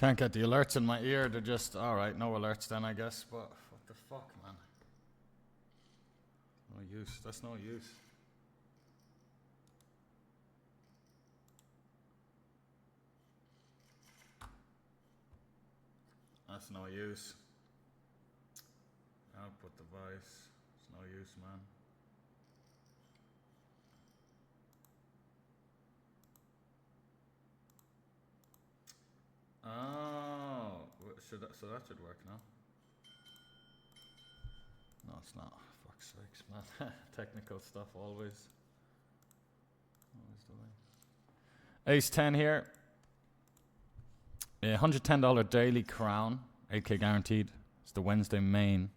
Can't get the alerts in my ear. They're just, alright, no alerts then, I guess. But what the fuck, man? No use. That's no use. That's no use. Output device. It's no use, man. Oh, so that should work now. No, it's not. Fuck's sakes, man. Technical stuff always. Always the way. Ace 10 here. $110 daily crown. 8K guaranteed. It's the Wednesday main.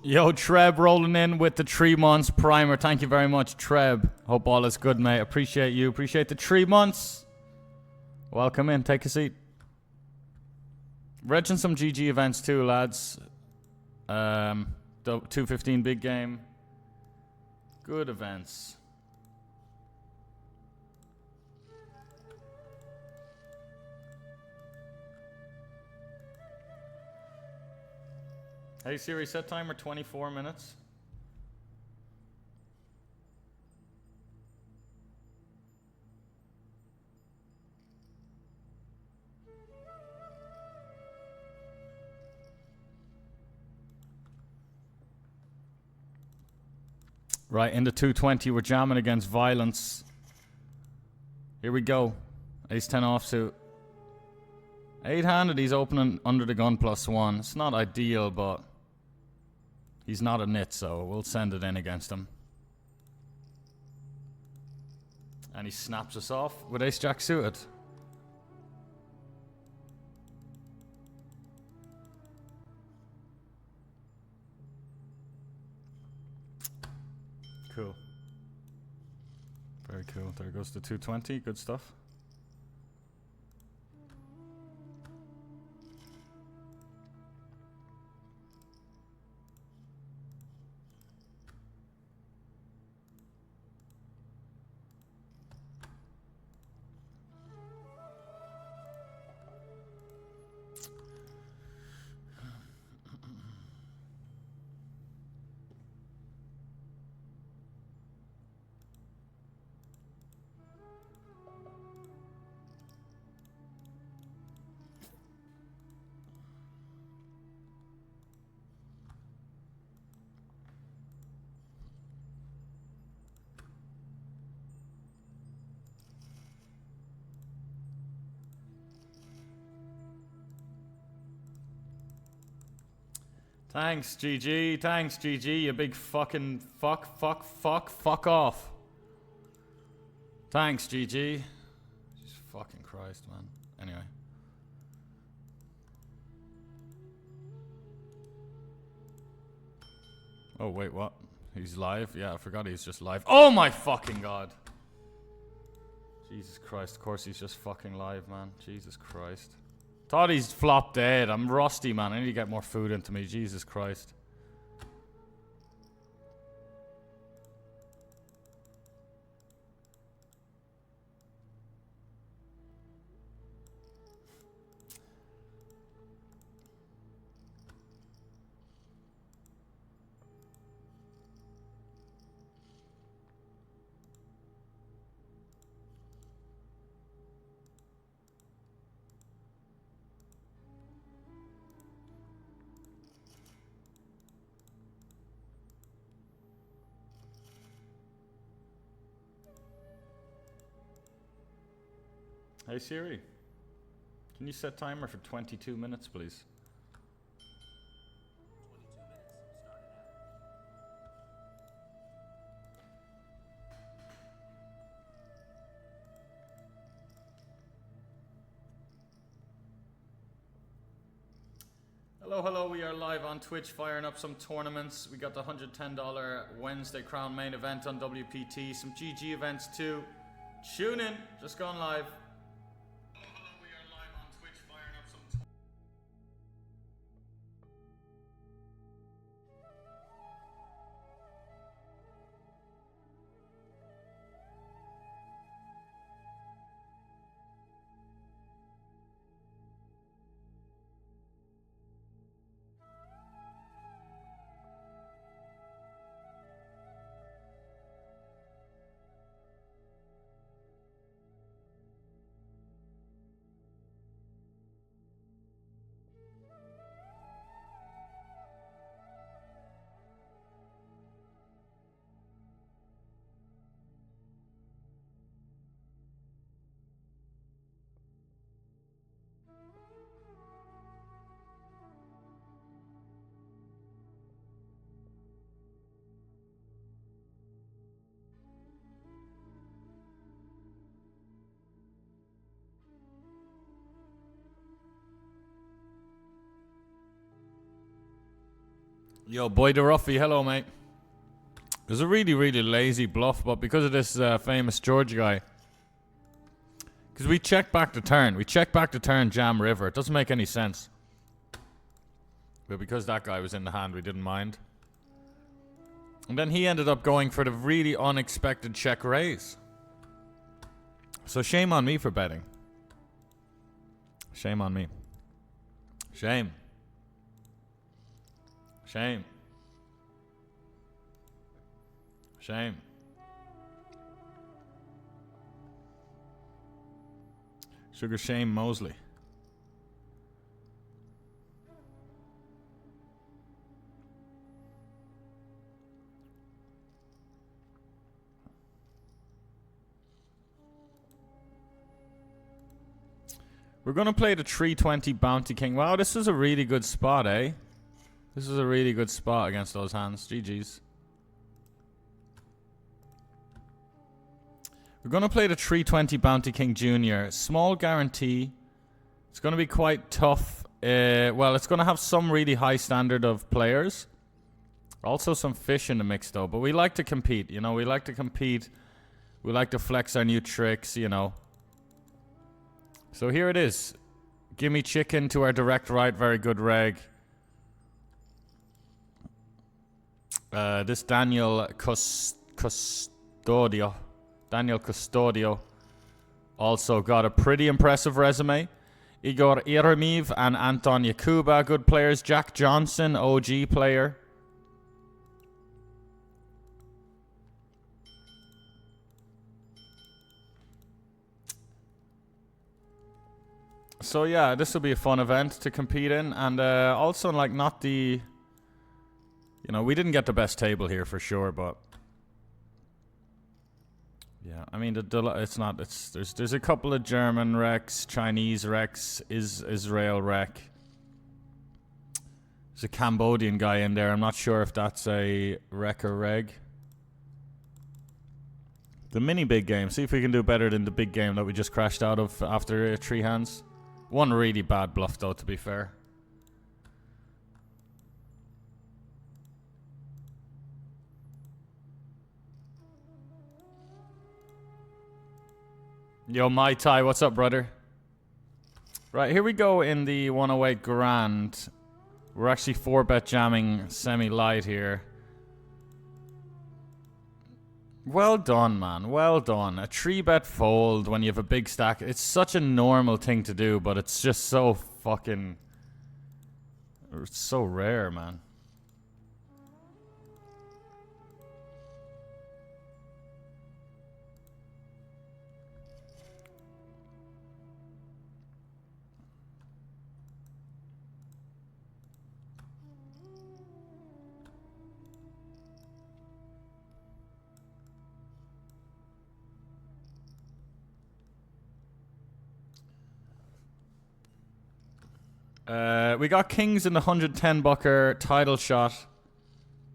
Yo, Treb rolling in with the 3 months primer. Thank you very much, Treb. Hope all is good, mate. Appreciate you. Appreciate the 3 months. Welcome in. Take a seat. Regging some GG events too, lads. The 215 big game. Good events. Hey Siri, set timer 24 minutes. Right, in the 220 we're jamming against Violence. Here we go. Ace-10 offsuit. 8-handed, he's opening under the gun +1. It's not ideal, but he's not a nit, so we'll send it in against him. And he snaps us off with ace-jack suited. Cool. Very cool. There goes the 220. Good stuff. Thanks, GG. Thanks, GG. You big fucking fuck off. Thanks, GG. Jesus fucking Christ, man. Anyway. Oh, wait, what? He's live? Yeah, I forgot he's just live. Oh my fucking God. Jesus Christ. Of course he's just fucking live, man. Jesus Christ. Thought he's flopped dead. I'm rusty, man. I need to get more food into me. Jesus Christ. Hey Siri, can you set timer for 22 minutes, please? 22 minutes, starting now. Hello, hello, we are live on Twitch firing up some tournaments. We got the $110 Wednesday Crown main event on WPT, some GG events too. Tune in, just gone live. Yo, Boy the Ruffy, hello, mate. It was a really, really lazy bluff, but because of this famous George guy, because we checked back the turn. We checked back the turn jam river. It doesn't make any sense. But because that guy was in the hand, we didn't mind. And then he ended up going for the really unexpected check raise. So shame on me for betting. Shame on me. Shame. Shame. Shame. Sugar Shame Mosley. We're going to play the 320 Bounty King. Wow, this is a really good spot, eh? This is a really good spot against those hands. GG's. We're going to play the 320 Bounty King Jr. Small guarantee. It's going to be quite tough. Well, it's going to have some really high standard of players. Also some fish in the mix, though. But we like to compete, you know. We like to compete. We like to flex our new tricks, you know. So here it is. Gimme chicken to our direct right. Very good reg. This Daniel Custodio. Daniel Custodio also got a pretty impressive resume. Igor Iremiv and Anton Yakuba, good players. Jack Johnson, OG player. So yeah, this will be a fun event to compete in. And also, like, not the... You know, we didn't get the best table here for sure, but... Yeah, I mean, it's not... There's a couple of German wrecks, Chinese wrecks, Israel wreck. There's a Cambodian guy in there. I'm not sure if that's a wreck or reg. The mini big game. See if we can do better than the big game that we just crashed out of after 3 hands. One really bad bluff, though, to be fair. Yo, Mai Tai, what's up, brother? Right, here we go in the 108 Grand. We're actually 4-bet jamming semi-light here. Well done, man. Well done. A 3-bet fold when you have a big stack. It's such a normal thing to do, but it's just so fucking... It's so rare, man. We got kings in the 110 bucker title shot.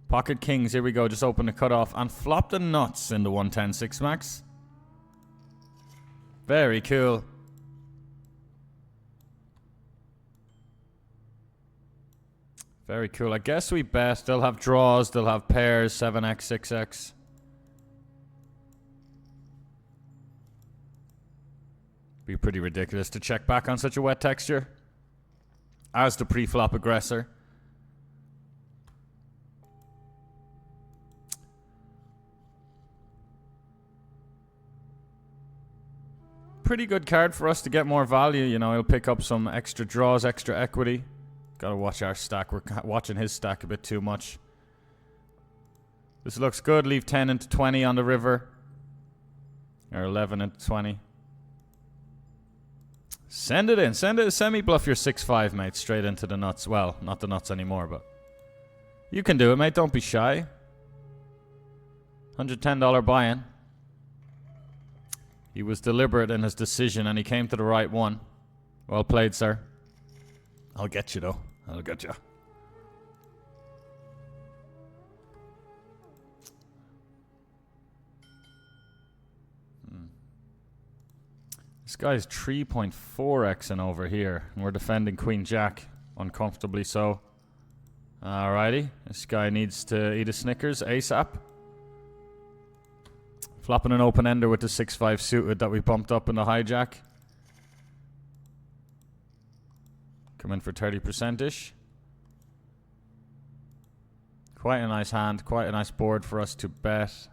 Pocket kings, here we go. Just open the cutoff and flop the nuts in the 110 6 max. Very cool. Very cool. I guess we bet. They'll have draws. They'll have pairs. 7x, 6x. Be pretty ridiculous to check back on such a wet texture. As the pre-flop aggressor. Pretty good card for us to get more value. You know, he'll pick up some extra draws, extra equity. Gotta watch our stack. We're watching his stack a bit too much. This looks good. Leave 10 into 20 on the river. Or 11 into 20. Send it in. Send it. Semi-bluff your 6-5, mate. Straight into the nuts. Well, not the nuts anymore, but... You can do it, mate. Don't be shy. $110 buy-in. He was deliberate in his decision, and he came to the right one. Well played, sir. I'll get you, though. I'll get you. This guy's 3.4xing over here. And we're defending Queen Jack. Uncomfortably so. Alrighty. This guy needs to eat a Snickers ASAP. Flopping an open ender with the 6-5 suited that we bumped up in the hijack. Come in for 30%-ish. Quite a nice hand. Quite a nice board for us to bet.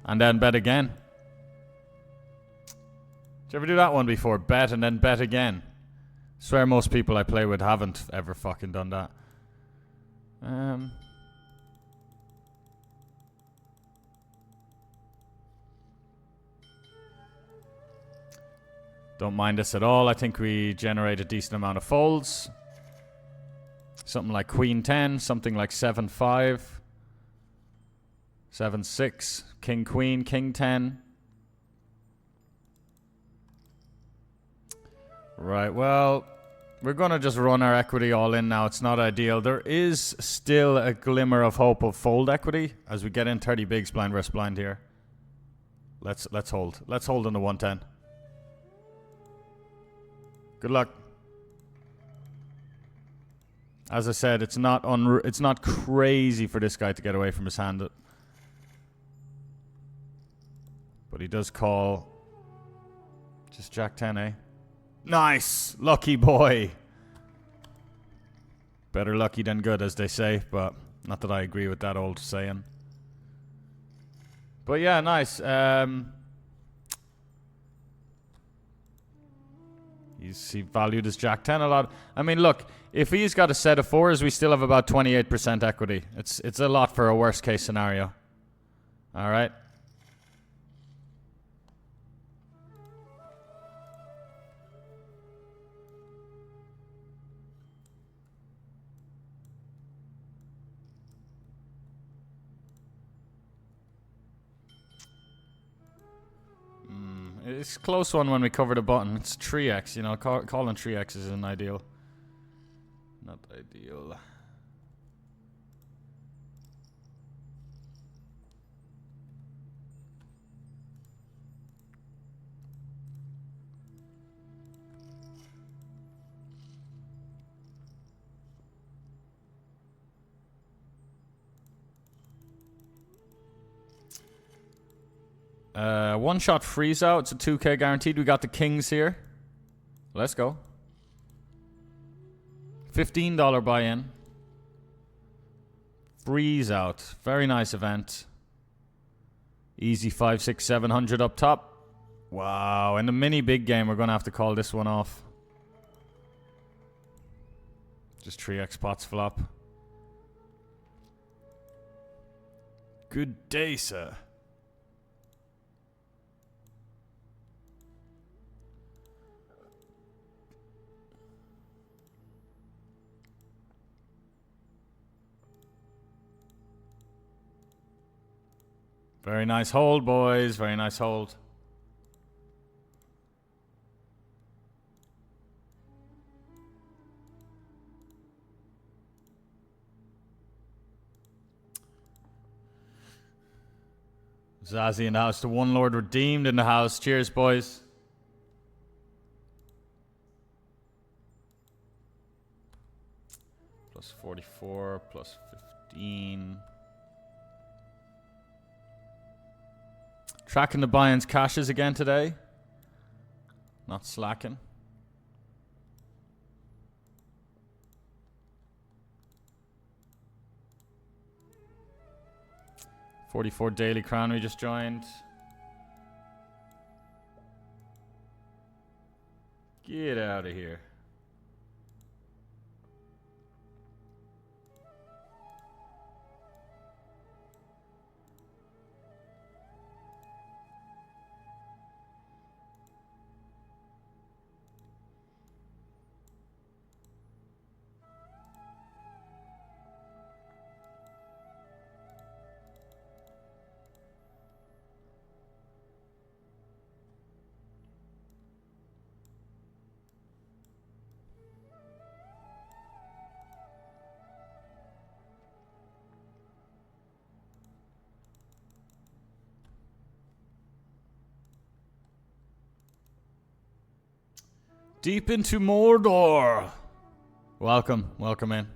And then bet again. Did you ever do that one before? Bet and then bet again. Swear most people I play with haven't ever fucking done that. Don't mind this at all. I think we generate a decent amount of folds. Something like Queen 10, something like 7-5, 7-6, King Queen, King 10. Right, well, we're going to just run our equity all in now. It's not ideal. There is still a glimmer of hope of fold equity as we get in 30 bigs blind versus blind here. Let's hold. Let's hold on the 110. Good luck. As I said, it's not crazy for this guy to get away from his hand. But he does call. Just Jack 10, eh? Nice! Lucky boy! Better lucky than good, as they say, but not that I agree with that old saying. But yeah, nice. He valued his Jack 10 a lot. I mean, look, if he's got a set of fours, we still have about 28% equity. It's a lot for a worst case scenario. Alright. It's a close one when we cover the button. It's 3x, you know, calling 3x isn't ideal. Not ideal. One shot freeze out. It's a 2k guaranteed. We got the kings here. Let's go. $15 buy-in. Freeze out. Very nice event. Easy 5, 6, 700 up top. Wow. In the mini big game, we're going to have to call this one off. Just 3x pots flop. Good day, sir. Very nice hold, boys. Very nice hold. Zazie in the house. The One Lord redeemed in the house. Cheers, boys. Plus 44, plus 15. Tracking the buy-ins cashes again today. Not slacking. $44 daily crown we just joined. Get out of here. Deep into Mordor. Welcome. Welcome in.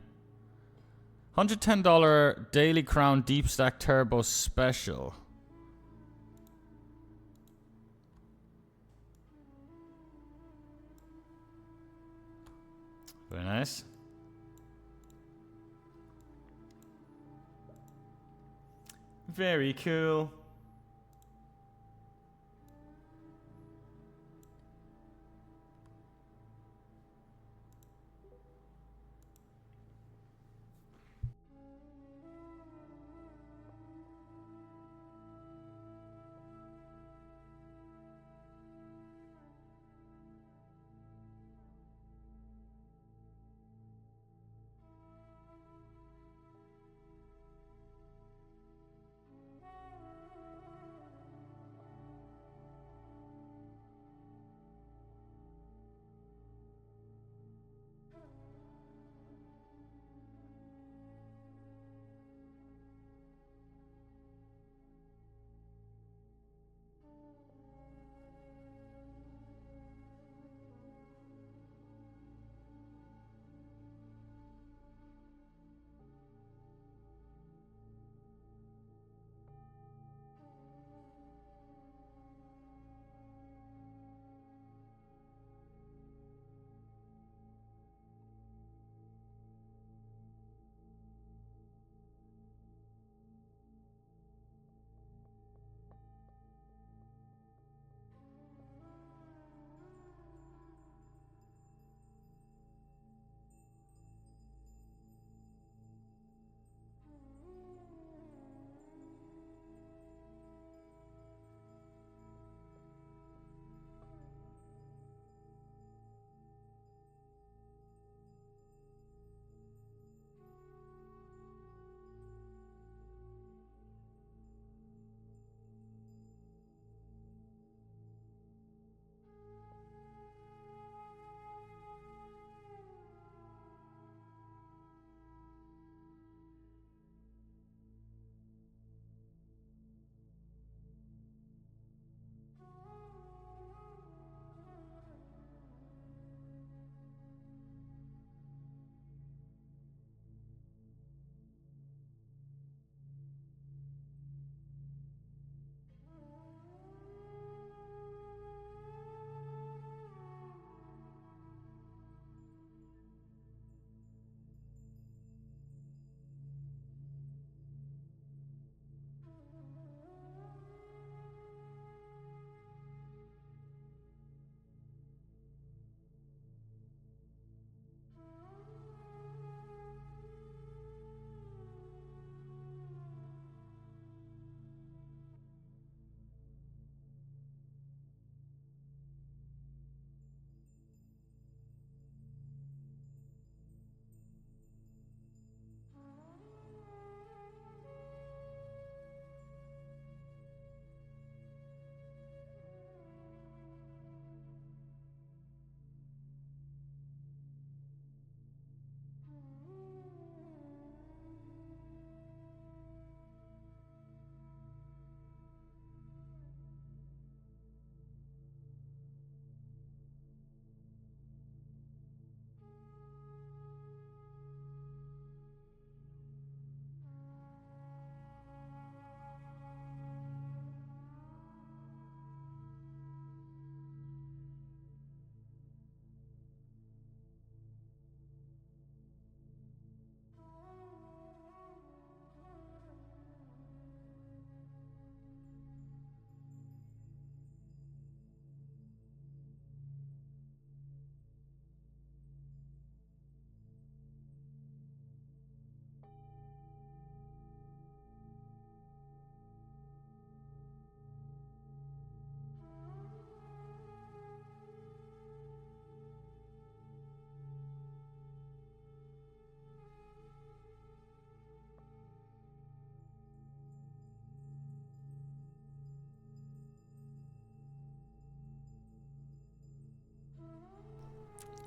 $110 Daily Crown Deep Stack Turbo Special. Very nice. Very cool.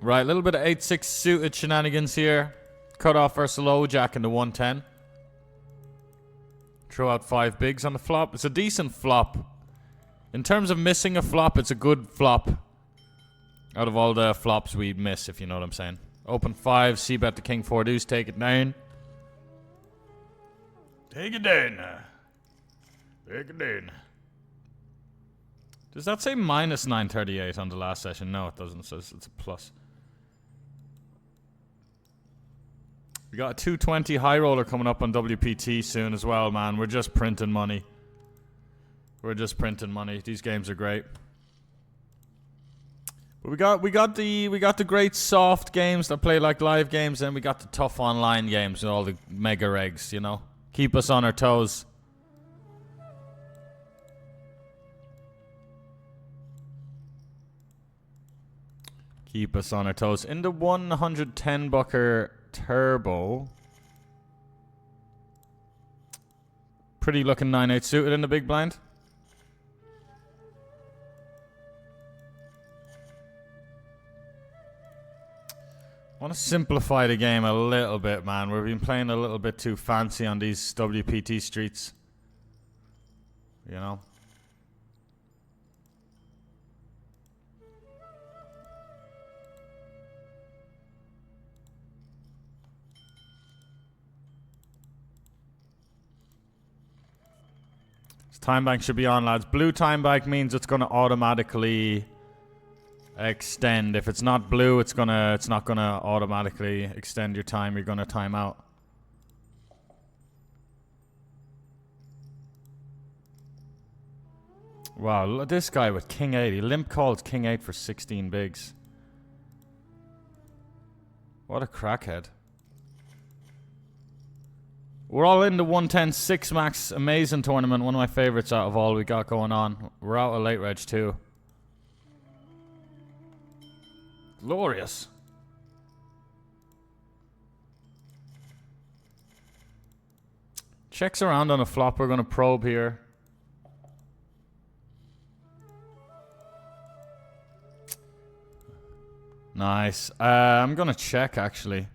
Right, a little bit of 8-6 suited shenanigans here. Cut off versus low jack in the 110. Throw out 5 bigs on the flop. It's a decent flop. In terms of missing a flop, it's a good flop. Out of all the flops we miss, if you know what I'm saying. Open 5, c-bet the king 4 deuce, take it down. Take it down. Take it down. Does that say minus 938 on the last session? No, it doesn't. It says it's a plus. We got a 220 high roller coming up on WPT soon as well, man. We're just printing money. We're just printing money. These games are great. But we got the great soft games that play like live games, and we got the tough online games and all the mega regs, you know. Keep us on our toes. Keep us on our toes. In the 110 bucker turbo. Pretty looking 9-8 suited in the big blind. I want to simplify the game a little bit, man. We've been playing a little bit too fancy on these WPT streets. You know? This time bank should be on, lads. Blue time bank means it's going to automatically extend. If it's not blue, it's not gonna automatically extend your time. You're gonna time out. Wow, look at this guy with king 8. He limp called king 8 for 16 bigs. What a crackhead. We're all in the 110 6 max amazing tournament. One of my favorites out of all we got going on. We're out of late reg too. Glorious. Checks around on a flop. We're going to probe here. Nice. I'm going to check, actually.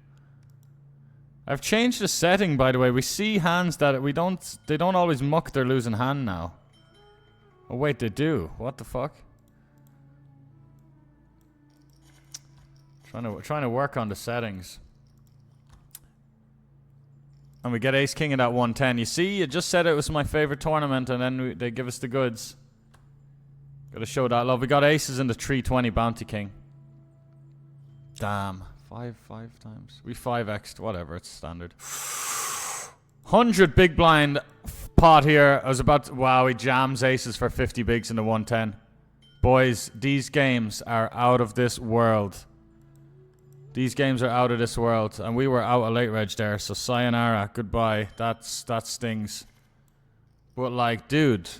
I've changed the setting, by the way. We see hands that they don't always muck their losing hand now. Oh, wait, they do. What the fuck? Trying to work on the settings. And we get ace king in that 110. You see, you just said it was my favorite tournament, and then they give us the goods. Gotta show that love. We got aces in the 320 bounty king. Damn. Five times. We 5x'd. Whatever, it's standard. 100 big blind pot here. I was about to, wow, he jams aces for 50 bigs in the 110. Boys, these games are out of this world. These games are out of this world, and we were out of late reg there, so sayonara, goodbye. That stings. But like, dude,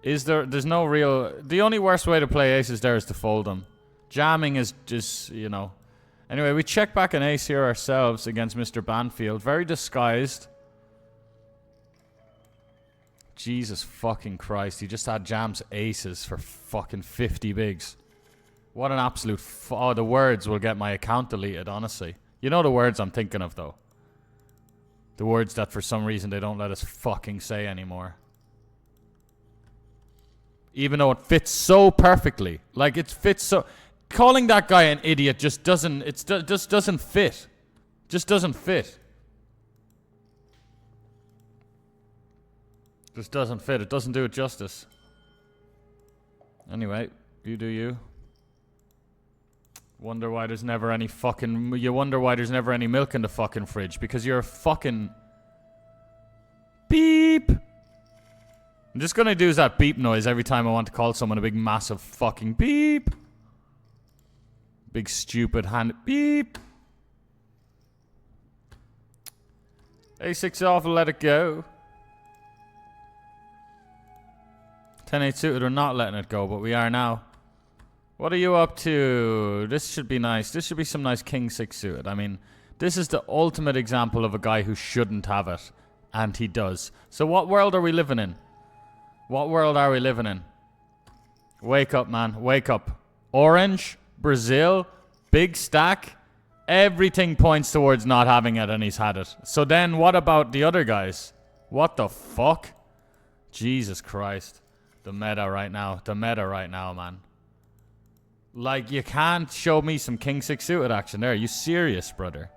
there's no real. The only worst way to play aces there is to fold them. Jamming is just, you know. Anyway, we check back an ace here ourselves against Mr. Banfield, very disguised. Jesus fucking Christ, he just had jams aces for fucking 50 bigs. What an absolute oh, the words will get my account deleted, honestly. You know the words I'm thinking of, though. The words that for some reason they don't let us fucking say anymore. Even though it fits so perfectly. Like, it fits so... Calling that guy an idiot just doesn't... just doesn't fit. Just doesn't fit. Just doesn't fit. It doesn't do it justice. Anyway, you do you. Wonder why there's never any fucking... You wonder why there's never any milk in the fucking fridge. Because you're a fucking... Beep! I'm just gonna do that beep noise every time I want to call someone a big massive fucking beep. Big stupid hand... Beep! A6 off and let it go. 10-8 suited, we're not letting it go, but we are now. What are you up to? This should be nice. This should be some nice king 6 suited. I mean, this is the ultimate example of a guy who shouldn't have it. And he does. So what world are we living in? What world are we living in? Wake up, man. Wake up. Orange, Brazil, Big stack. Everything points towards not having it, and he's had it. So then what about the other guys? What the fuck? Jesus Christ. The meta right now. The meta right now, man. Like, you can't show me some king 6 suited action there. Are you serious, brother?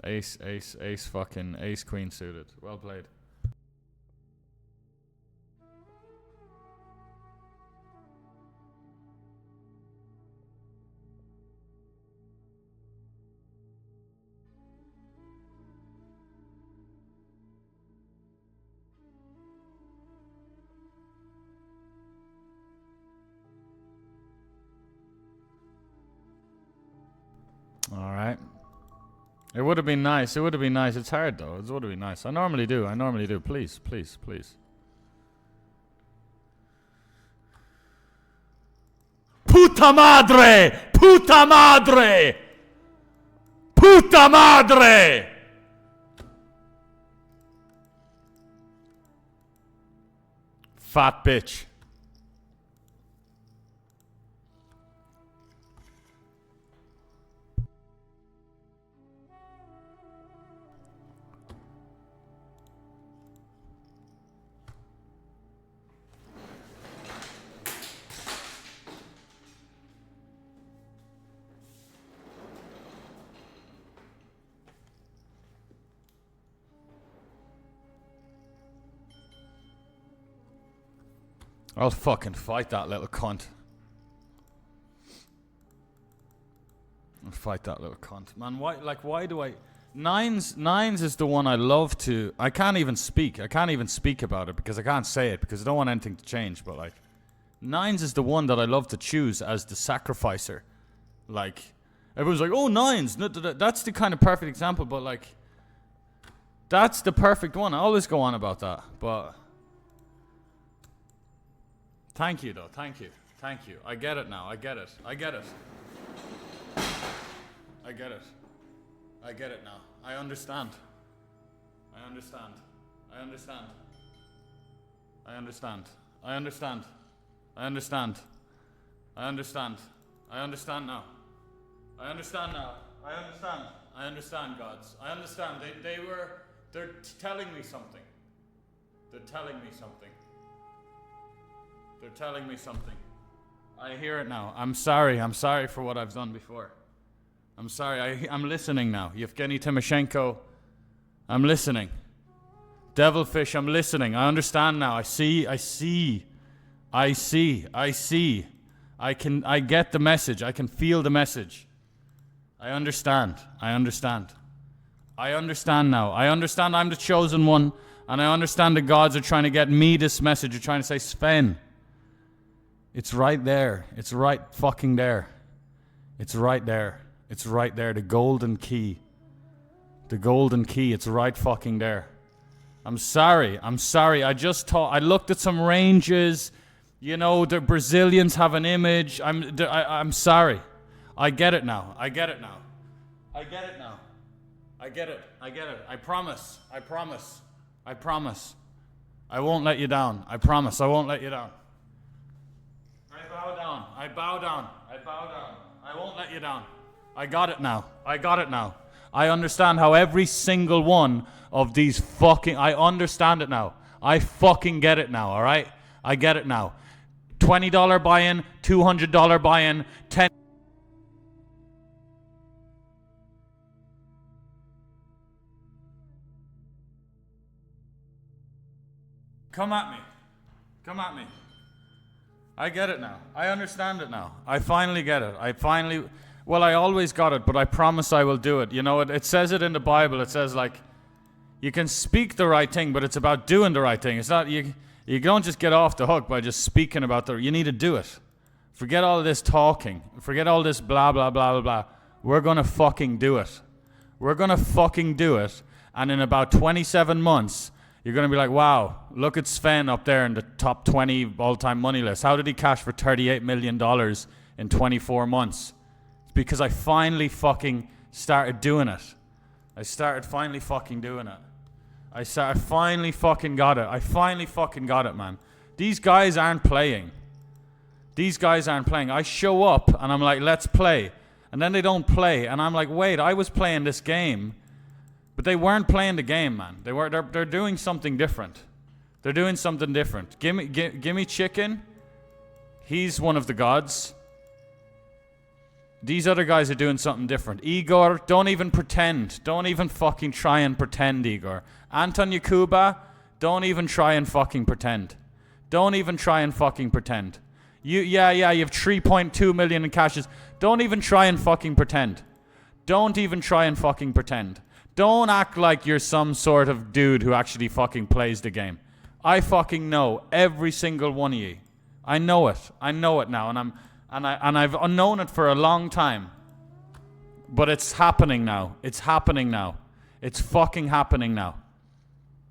Ace, fucking ace, queen suited. Well played. All right. It would have been nice. It would have been nice. It's hard, though. It would have been nice. I normally do. Please, please, please. Puta madre! Puta madre! Puta madre! Fat bitch. I'll fucking fight that little cunt. I'll fight that little cunt. Man, why do I... Nines is the one I love to... I can't even speak. I can't even speak about it because I can't say it because I don't want anything to change. But, like, nines is the one that I love to choose as the sacrificer. Like, everyone's like, oh, nines. That's the kind of perfect example. But, like, that's the perfect one. I always go on about that. But... Thank you, though. Thank you. Thank you. I get it now. I get it. I get it. I get it. I get it now. I understand. I understand. I understand. I understand. I understand. I understand. I understand. I understand now. I understand now. I understand. I understand, gods. I understand. They're telling me something. They're telling me something. They're telling me something. I hear it now. I'm sorry. I'm sorry for what I've done before. I'm sorry. I'm listening now. Yevgeny Timoshenko, I'm listening. Devilfish, I'm listening. I understand now. I see. I get the message. I can feel the message. I understand. I understand now. I understand I'm the chosen one. And I understand the gods are trying to get me this message. They're trying to say, Sven, it's right there. It's right fucking there. It's right there. It's right there. The golden key. The golden key. It's right fucking there. I'm sorry. I just thought, I looked at some ranges. You know, the Brazilians have an image. I'm sorry. I get it now. I get it now. I get it now. I get it. I promise. I won't let you down. I promise I won't let you down. I bow down. I won't let you down. I got it now. I understand how every single one of these fucking... I understand it now. I fucking get it now, alright? I get it now. $20 buy-in, $200 buy-in, $10... Come at me. I get it now. I understand it now. I finally get it. Well, I always got it, but I promise I will do it. You know, it says it in the Bible. It says, like, you can speak the right thing, but it's about doing the right thing. It's not, you don't just get off the hook by just speaking about you need to do it. Forget all this talking. Forget all this blah, blah, blah, blah, blah. We're going to fucking do it. And in about 27 months, you're going to be like, wow, look at Sven up there in the top 20 all-time money list. How did he cash for $38 million in 24 months? It's because I finally fucking started doing it. I finally fucking got it. I finally fucking got it, man. These guys aren't playing. These guys aren't playing. I show up and I'm like, let's play. And then they don't play. And I'm like, wait, I was playing this game. But they weren't playing the game, man. They're doing something different. They're doing something different. Give me Chicken. He's one of the gods. These other guys are doing something different. Igor, don't even pretend. Don't even fucking try and pretend, Igor. Anton Yakuba, don't even try and fucking pretend. Don't even try and fucking pretend. You have 3.2 million in cashes. Don't even try and fucking pretend. Don't even try and fucking pretend. Don't act like you're some sort of dude who actually fucking plays the game. I fucking know every single one of you. I know it. I know it now, and I've known it for a long time. But it's happening now. It's happening now. It's fucking happening now.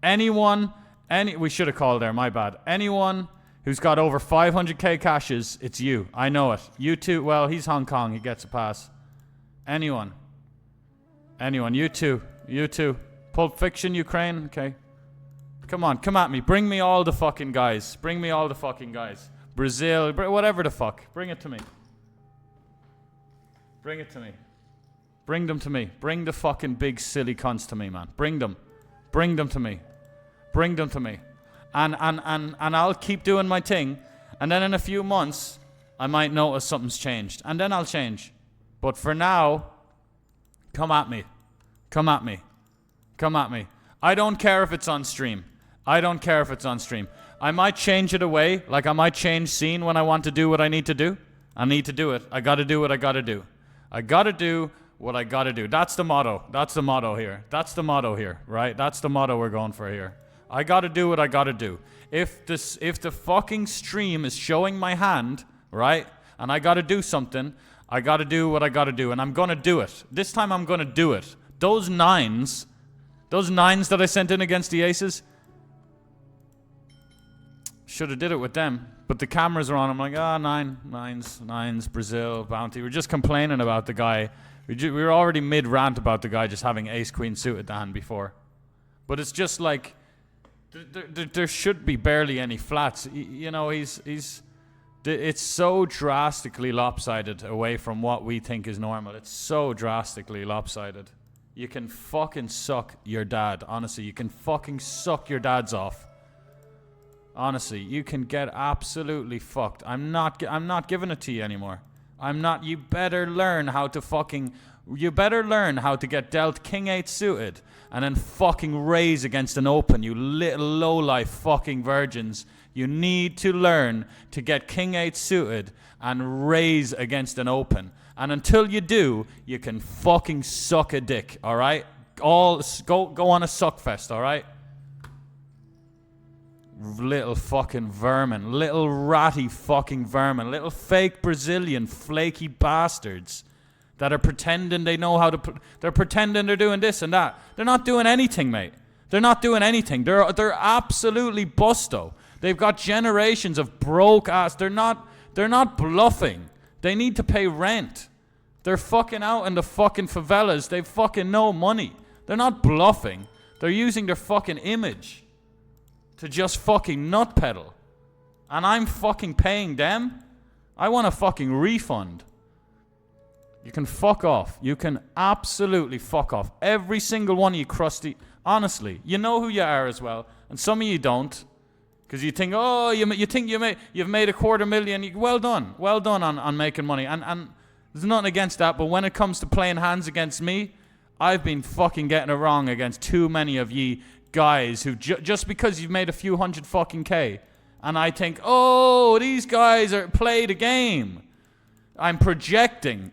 We should have called there, my bad. Anyone who's got over 500k cashes, it's you. I know it. You too. Well, he's Hong Kong. He gets a pass. Anyone. You too. Pulp Fiction, Ukraine. Okay. Come on, come at me. Bring me all the fucking guys. Brazil, whatever the fuck. Bring it to me. Bring them to me. Bring the fucking big silly cunts to me, man. Bring them to me. And I'll keep doing my thing. And then in a few months, I might notice something's changed. And then I'll change. But for now, come at me. I don't care if it's on stream. I might change it away, like I might change scene when I want to do what I need to do. I need to do it. I gotta do what I gotta do. That's the motto here, right? That's the motto we're going for here. I gotta do what I gotta do. If the fucking stream is showing my hand, right, and I gotta do something, I gotta do what I gotta do, and I'm gonna do it. This time I'm gonna do it. Those nines that I sent in against the aces, should have did it with them, but the cameras are on. I'm like, nines, Brazil, bounty. We're just complaining about the guy. We were already mid-rant about the guy just having ace-queen suited the hand before. But it's just like, there should be barely any flats. It's so drastically lopsided away from what we think is normal. It's so drastically lopsided. You can fucking suck your dad. Honestly, you can fucking suck your dads off. Honestly, you can get absolutely fucked. I'm not giving it to you anymore. You better learn how to get dealt king 8 suited and then fucking raise against an open, you little low-life fucking virgins. You need to learn to get king 8 suited and raise against an open. And until you do, you can fucking suck a dick, alright? Go on a suck fest, alright? Little fucking vermin. Little ratty fucking vermin. Little fake Brazilian flaky bastards that are pretending they know how to... They're pretending they're doing this and that. They're not doing anything, mate. They're not doing anything. They're absolutely busto. They've got generations of broke ass. They're not bluffing. They need to pay rent. They're fucking out in the fucking favelas. They fucking no money. They're not bluffing. They're using their fucking image to just fucking nut pedal. And I'm fucking paying them? I want a fucking refund. You can fuck off. You can absolutely fuck off. Every single one of you crusty... Honestly, you know who you are as well. And some of you don't. Because you think, you've made $250,000. Well done. Well done on making money. And there's nothing against that. But when it comes to playing hands against me, I've been fucking getting it wrong against too many of ye guys who just because you've made a few hundred fucking K, and I think, these guys play the game. I'm projecting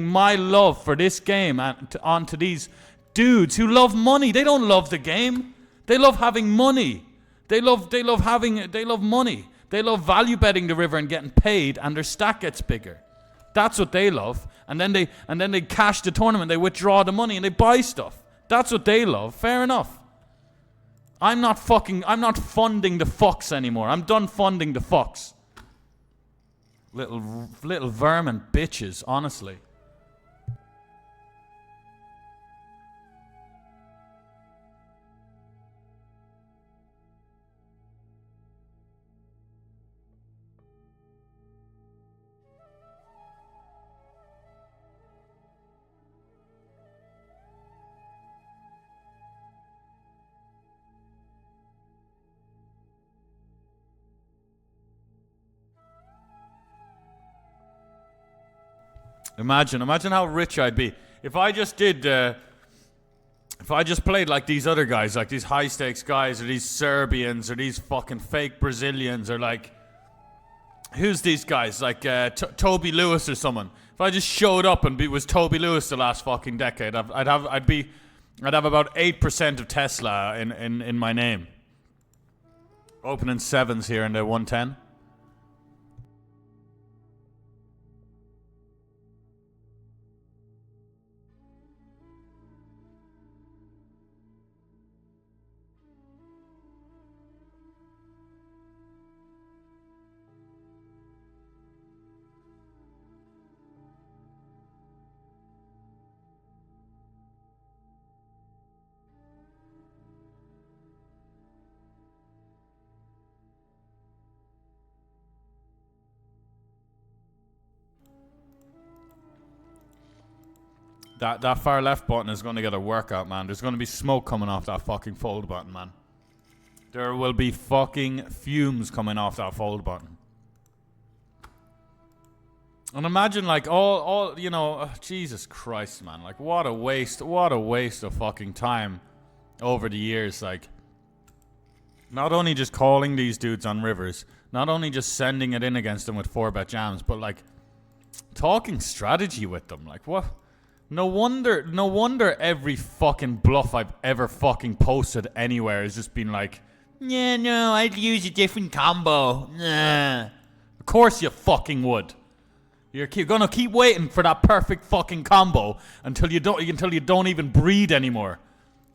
my love for this game onto these dudes who love money. They don't love the game. They love having money. They love money. They love value betting the river and getting paid, and their stack gets bigger. That's what they love. And then they cash the tournament. They withdraw the money and they buy stuff. That's what they love. Fair enough. I'm not funding the fucks anymore. I'm done funding the fucks. Little vermin bitches, honestly. Imagine how rich I'd be if I just did. If I just played like these other guys, like these high stakes guys, or these Serbians, or these fucking fake Brazilians, or like, who's these guys? Like Toby Lewis or someone. If I just showed up and was Toby Lewis the last fucking decade, I'd have about 8% of Tesla in my name. Opening sevens here in the 110. That far left button is going to get a workout, man. There's going to be smoke coming off that fucking fold button, man. There will be fucking fumes coming off that fold button. And imagine, like, all you know, Jesus Christ, man. Like, what a waste of fucking time over the years. Like, not only just calling these dudes on rivers, not only just sending it in against them with 4-bet jams, but, like, talking strategy with them. Like, what? No wonder every fucking bluff I've ever fucking posted anywhere has just been like, yeah, no, I'd use a different combo. Nah. Of course you fucking would. You're gonna keep waiting for that perfect fucking combo until you don't even breed anymore.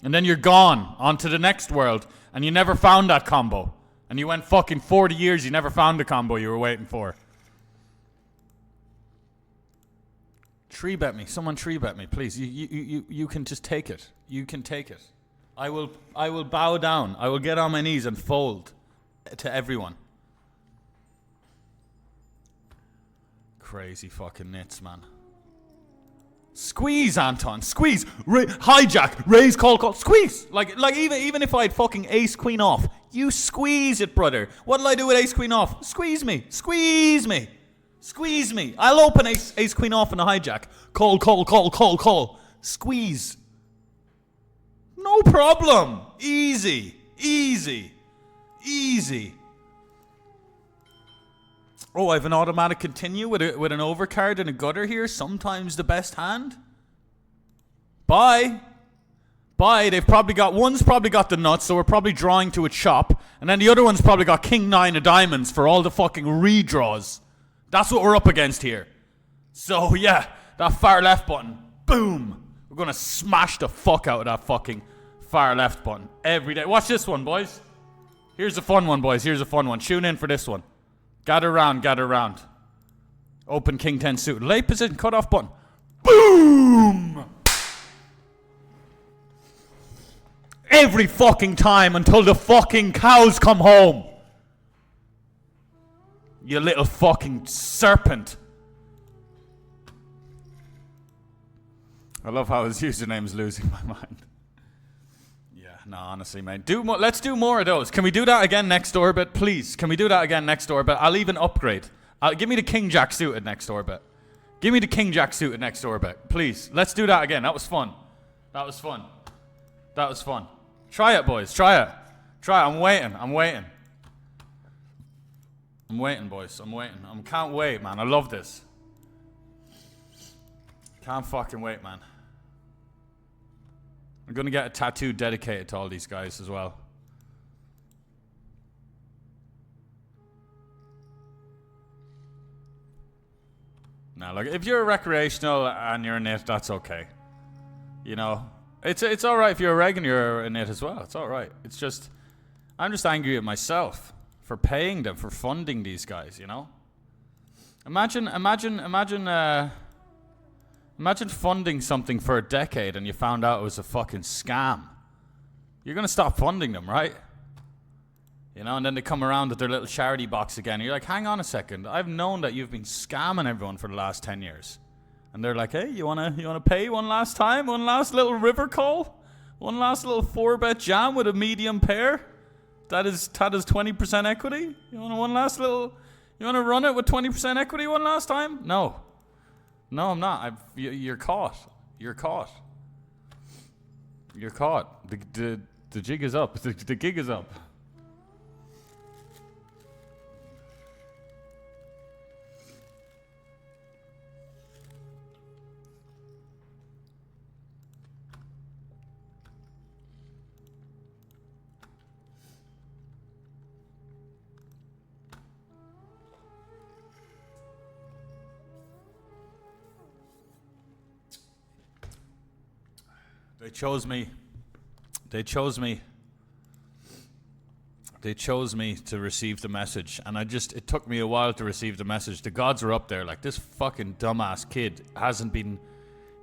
And then you're gone on to the next world and you never found that combo. And you went fucking 40 years, you never found the combo you were waiting for. Tree bet me. Someone tree bet me, please. You can just take it. You can take it. I will bow down. I will get on my knees and fold to everyone. Crazy fucking nits, man. Squeeze, Anton. Squeeze. Hijack. Raise, call. Squeeze. Like even if I had fucking ace queen off, you squeeze it, brother. What'll I do with ace queen off? Squeeze me. Squeeze me. Squeeze me. I'll open ace queen off in a hijack. Call. Squeeze. No problem. Easy. Oh, I have an automatic continue with an overcard and a gutter here. Sometimes the best hand. Bye. They've probably got, one's probably got the nuts, so we're probably drawing to a chop. And then the other one's probably got king 9 of diamonds for all the fucking redraws. That's what we're up against here. So, yeah, that far left button. Boom. We're going to smash the fuck out of that fucking far left button every day. Watch this one, boys. Here's a fun one, boys. Here's a fun one. Tune in for this one. Gather round. Open king 10 suit. Late position, cutoff button. Boom. Every fucking time until the fucking cows come home. You little fucking serpent. I love how his username's losing my mind. Yeah, no, honestly, mate. Let's do more of those. Can we do that again next orbit? Please, can we do that again next orbit? I'll even upgrade. Give me the king jack suited next orbit. Give me the king jack suited next orbit. Please, let's do that again. That was fun. Try it, boys. Try it. I'm waiting. I'm waiting, boys. I can't wait, man. I love this. Can't fucking wait, man. I'm gonna get a tattoo dedicated to all these guys as well. Now, look, if you're a recreational and you're a nit, that's okay. You know, it's all right if you're a reg and you're a nit as well. It's all right. It's just, I'm just angry at myself for paying them, for funding these guys, you know? Imagine funding something for a decade and you found out it was a fucking scam. You're gonna stop funding them, right? You know, and then they come around with their little charity box again. You're like, hang on a second. I've known that you've been scamming everyone for the last 10 years. And they're like, hey, you wanna pay one last time? One last little river call? One last little 4-bet jam with a medium pair? That is 20% equity? You want to run it with 20% equity one last time? No. No, I'm not. You're caught. You're caught. You're caught. The jig is up. The gig is up. They chose me. They chose me. They chose me to receive the message, and it took me a while to receive the message. The gods are up there, like, this fucking dumbass kid hasn't been,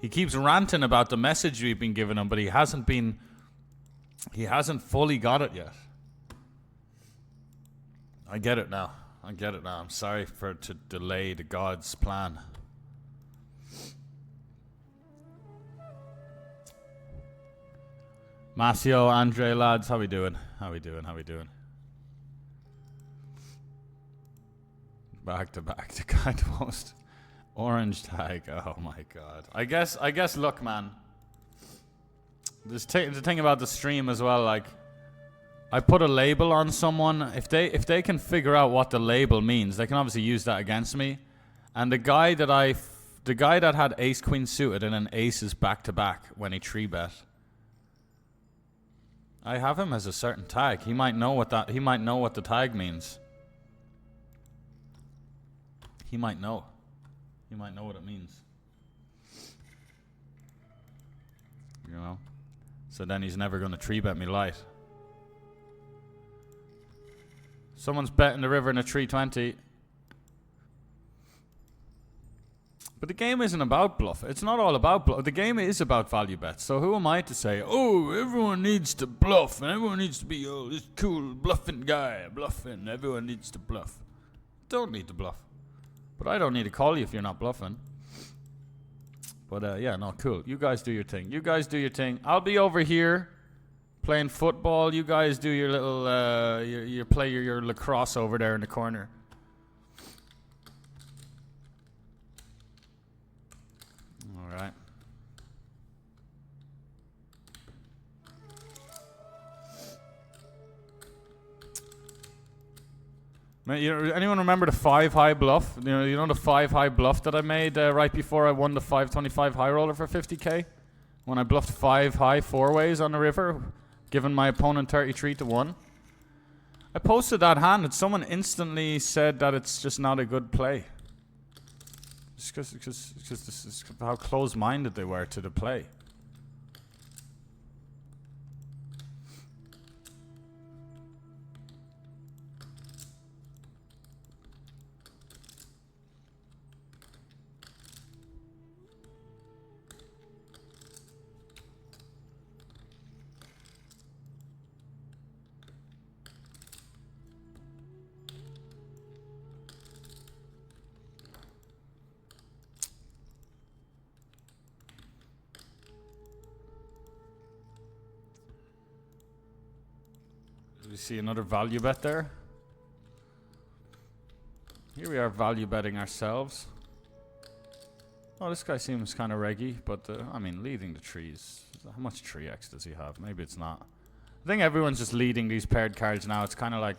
he keeps ranting about the message we've been giving him, but he hasn't fully got it yet. I get it now. I'm sorry to delay the gods' plan. Masio, Andre, lads, how we doing? Back to back, the guy the most orange tag. Oh my god. I guess. Look, man. The thing about the stream as well. Like, I put a label on someone. If they can figure out what the label means, they can obviously use that against me. And the guy that had ace queen suited and an aces back to back when he 3-bet. I have him as a certain tag. He might know what the tag means. He might know. He might know what it means. You know? So then he's never going to 3-bet me light. Someone's betting the river in a 320. But the game isn't about bluff. It's not all about bluff. The game is about value bets. So who am I to say, oh, everyone needs to bluff and everyone needs to be, oh, this cool bluffing guy, bluffing. Everyone needs to bluff. Don't need to bluff. But I don't need to call you if you're not bluffing. But yeah, no, cool. You guys do your thing. I'll be over here playing football. You guys do your little, you play your lacrosse over there in the corner. All right. Anyone remember the 5-high bluff? You know the 5-high bluff that I made right before I won the 525 high roller for 50k? When I bluffed 5-high 4-ways on the river, giving my opponent 33-1. I posted that hand and someone instantly said that it's just not a good play. Just because this is how close-minded they were to the play. We see another value bet there. Here we are value betting ourselves. Oh, this guy seems kind of reggy, but I mean, leading the trees. How much 3x does he have? Maybe it's not. I think everyone's just leading these paired cards now. It's kind of like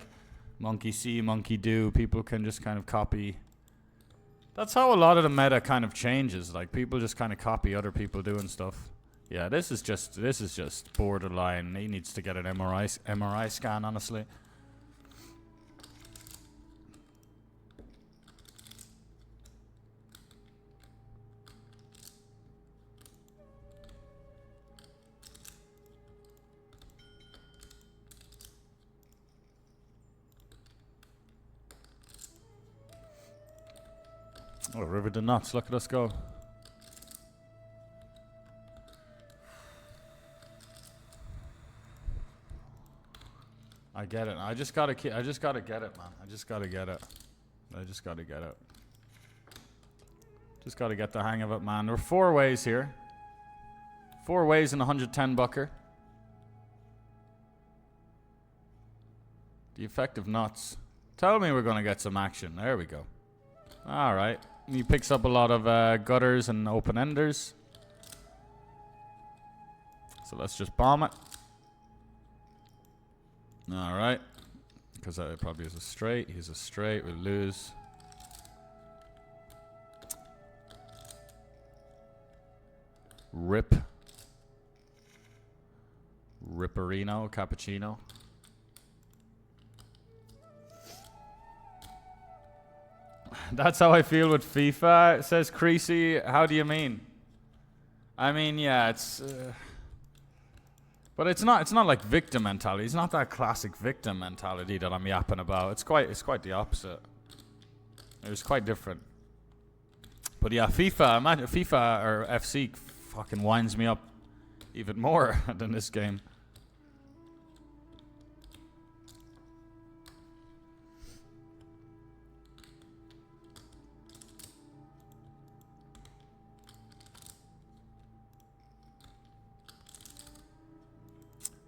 monkey see, monkey do. People can just kind of copy. That's how a lot of the meta kind of changes. Like, people just kind of copy other people doing stuff. Yeah, this is just borderline. He needs to get an MRI scan, honestly. Oh, river did nuts. Look at us go. I get it. I just gotta get it, man. I just gotta get it. Just gotta get the hang of it, man. There are 4 ways here. 4 ways in 110 bucker. The effective nuts. Tell me we're gonna get some action. There we go. All right. He picks up a lot of gutters and open-enders. So let's just bomb it. Alright. Because that probably is a straight. He's a straight. We'll lose. Rip. Ripperino. Cappuccino. That's how I feel with FIFA, says Creasy. How do you mean? I mean, yeah, it's... but it's not like victim mentality. It's not that classic victim mentality that I'm yapping about. It's quite the opposite. It was quite different. But yeah, FIFA or FC fucking winds me up even more than this game.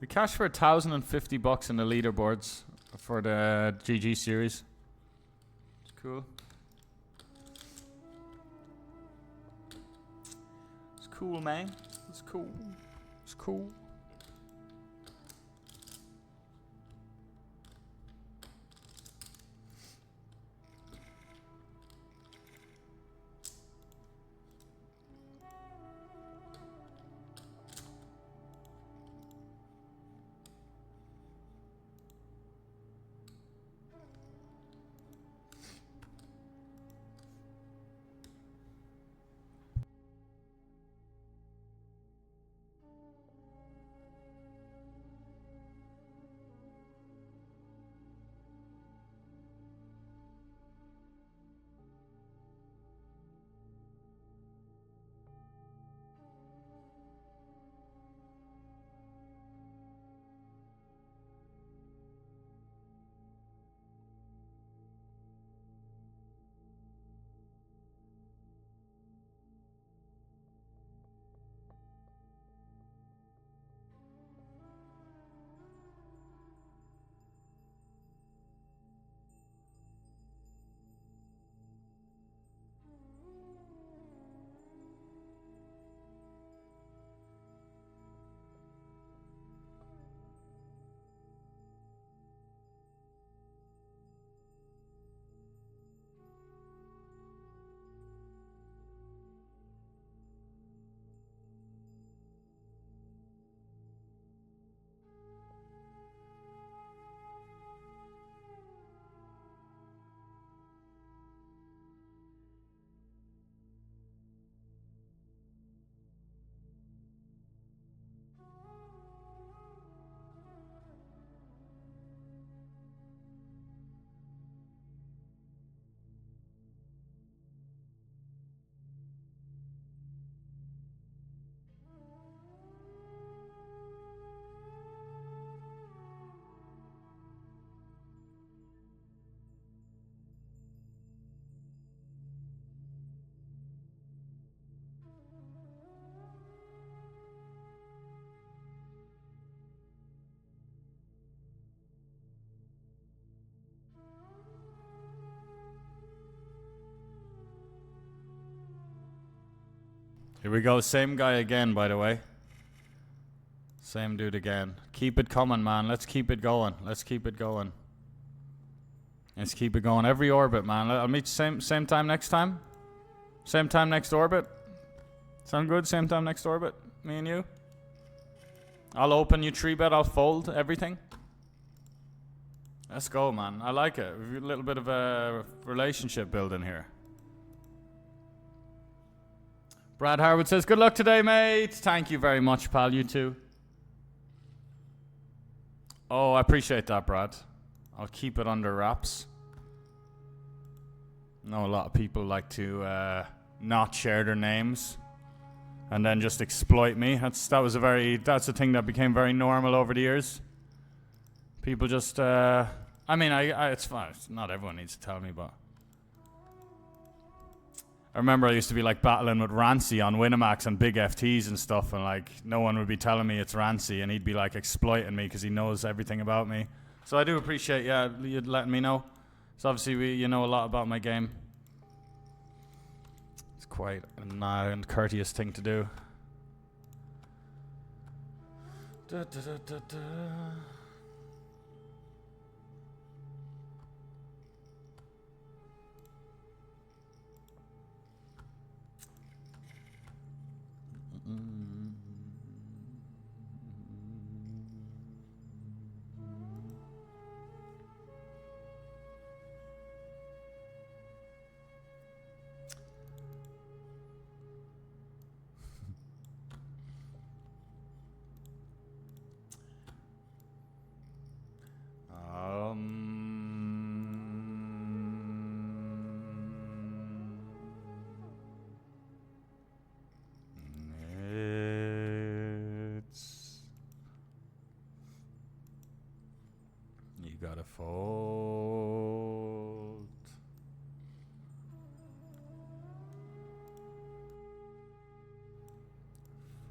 We cashed for $1,050 in the leaderboards for the GG series. It's cool. It's cool, man. It's cool. It's cool. Here we go. Same guy again, by the way. Same dude again. Keep it coming, man. Let's keep it going. Let's keep it going. Let's keep it going. Every orbit, man. I'll meet same time next time. Same time next orbit. Sound good? Same time next orbit. Me and you. I'll open you 3-bet. I'll fold everything. Let's go, man. I like it. We've got a little bit of a relationship building here. Brad Harwood says, good luck today, mate. Thank you very much, pal. You too. Oh, I appreciate that, Brad. I'll keep it under wraps. I know a lot of people like to not share their names and then just exploit me. That's a thing that became very normal over the years. People just, I mean, it's fine. Not everyone needs to tell me, but I remember I used to be like battling with Rancy on Winamax and big FTs and stuff, and like no one would be telling me it's Rancy, and he'd be like exploiting me because he knows everything about me. So I do appreciate you letting me know. So obviously you know a lot about my game. quite an uncourteous thing to do. Da, da, da, da, da. You gotta fold.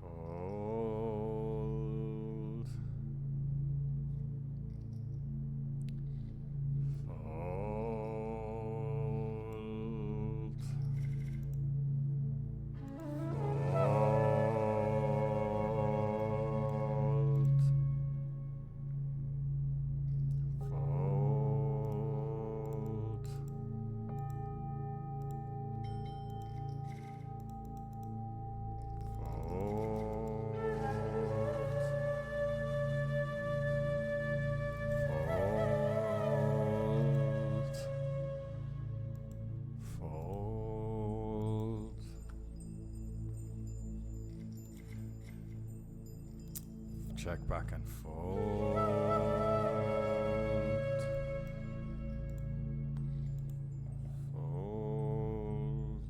Fold. Fold. Check back and fold. Fold.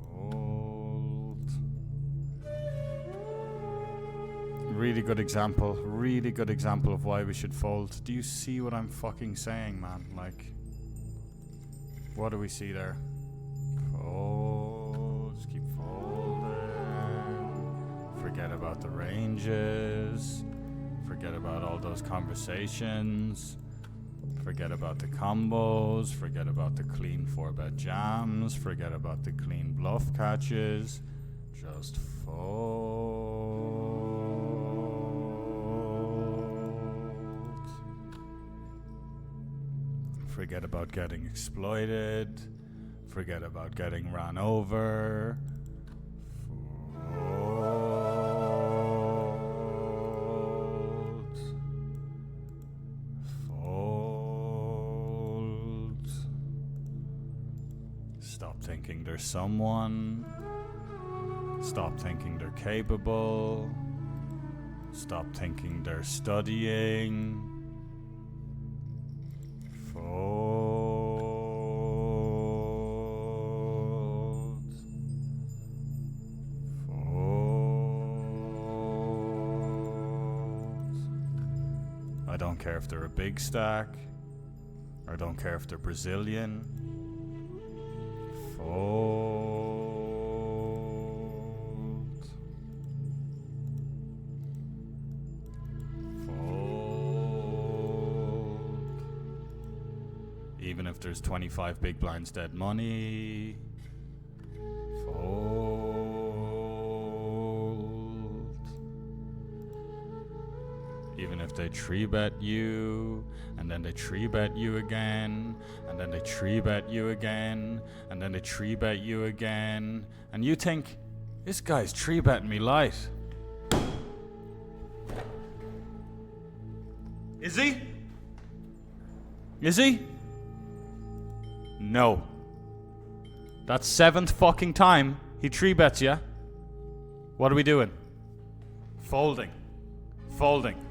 Fold. Really good example. Really good example of why we should fold. Do you see what I'm fucking saying, man? Like, what do we see there? Fold. Just keep folding. Forget about the ranges. Forget about all those conversations. Forget about the combos. Forget about the clean 4-bet jams. Forget about the clean bluff catches. Just fold. Forget about getting exploited. Forget about getting ran over. Stop thinking they're someone. Stop thinking they're capable. Stop thinking they're studying. Fold. Fold. I don't care if they're a big stack. I don't care if they're Brazilian. Fold. Fold. Even if there's 25 big blinds dead money. Fold. Even if they 3-bet you, and then they 3-bet you again, and then they 3-bet you again, and then they 3-bet you again, and you think, this guy's 3-betting me light. Is he? Is he? No. That's 7th fucking time he 3-bets you. What are we doing? Folding. Folding.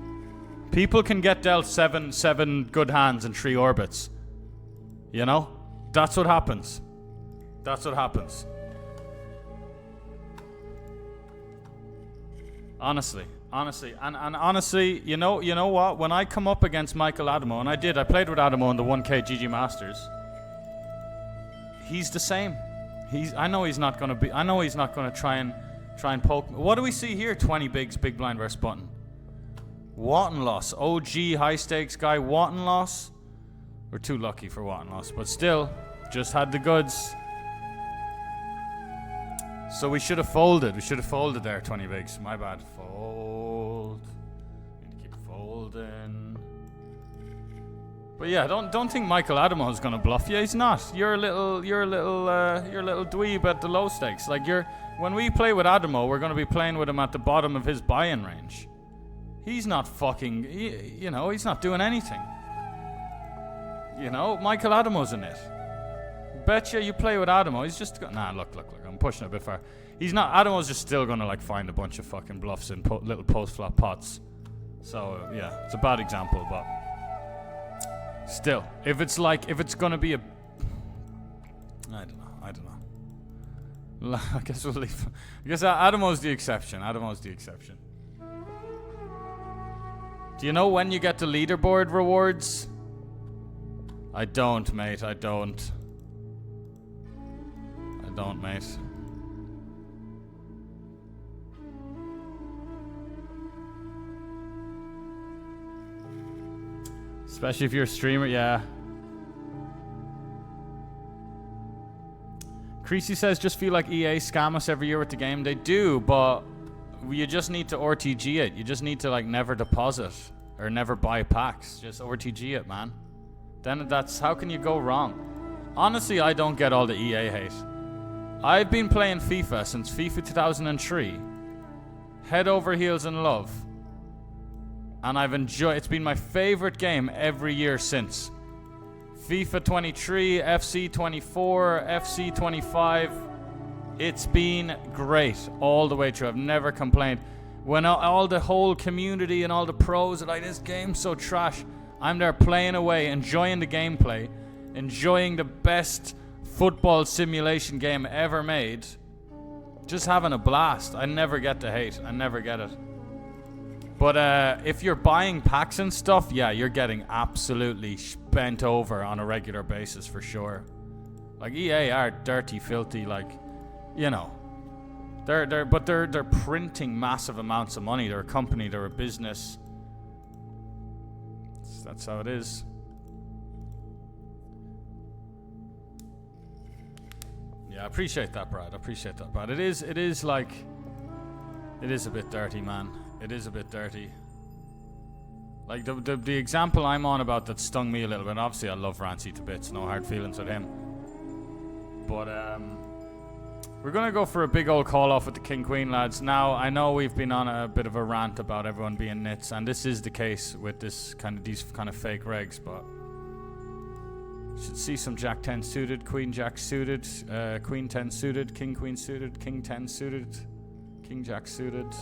People can get dealt seven good hands and 3 orbits. You know? That's what happens. That's what happens. Honestly. And honestly, you know what? When I come up against Michael Adamo, and I played with Adamo in the 1K GG Masters. He's the same. I know he's not gonna try and poke me. What do we see here? 20 bigs, big blind versus button. Watton loss. OG high stakes guy, Watton loss. We're too lucky for Watton loss, but still, Just had the goods. So we should have folded. We should have folded there, 20 bigs. My bad. Fold. Need to keep folding. But yeah, don't think Michael Adamo is gonna bluff you. He's not. You're a little dweeb at the low stakes. Like when we play with Adamo, we're gonna be playing with him at the bottom of his buy-in range. He's not fucking. He's not doing anything. Michael Adamo's in it. Betcha you play with Adamo. He's just nah. Look. I'm pushing it a bit far. He's not. Adamo's just still gonna like find a bunch of fucking bluffs in little post-flop pots. So yeah, it's a bad example, but. Still, if it's gonna be a, I don't know. I guess we'll leave. I guess Adamo's the exception. Do you know when you get the leaderboard rewards? I don't, mate. I don't, mate. Especially if you're a streamer, yeah. Creasy says, just feel like EA scam us every year with the game. They do, but you just need to RTG it. You just need to like never deposit or never buy packs. Just RTG it, man. Then how can you go wrong? Honestly, I don't get all the EA hate. I've been playing FIFA since FIFA 2003. Head over heels in love. And I've enjoyed. It's been my favorite game every year since. FIFA 23, FC 24, FC 25. It's been great all the way through. I've never complained. When all the whole community and all the pros are like, this game's so trash, I'm there playing away, enjoying the gameplay, enjoying the best football simulation game ever made. Just having a blast. I never get the hate. I never get it. But if you're buying packs and stuff, yeah, you're getting absolutely bent over on a regular basis for sure. Like EA are dirty, filthy, like, they're printing massive amounts of money. They're a company, they're a business. That's how it is. Yeah, I appreciate that, Brad. It is a bit dirty, man. It is a bit dirty. Like the example I'm on about that stung me a little bit. Obviously, I love Rancy to bits. No hard feelings with him. But we're gonna go for a big old call off with the King Queen lads. Now I know we've been on a bit of a rant about everyone being nits, and this is the case with these kind of fake regs. But should see some Jack 10 suited, Queen Jack suited, Queen 10 suited, King Queen suited, King 10 suited, King Jack suited.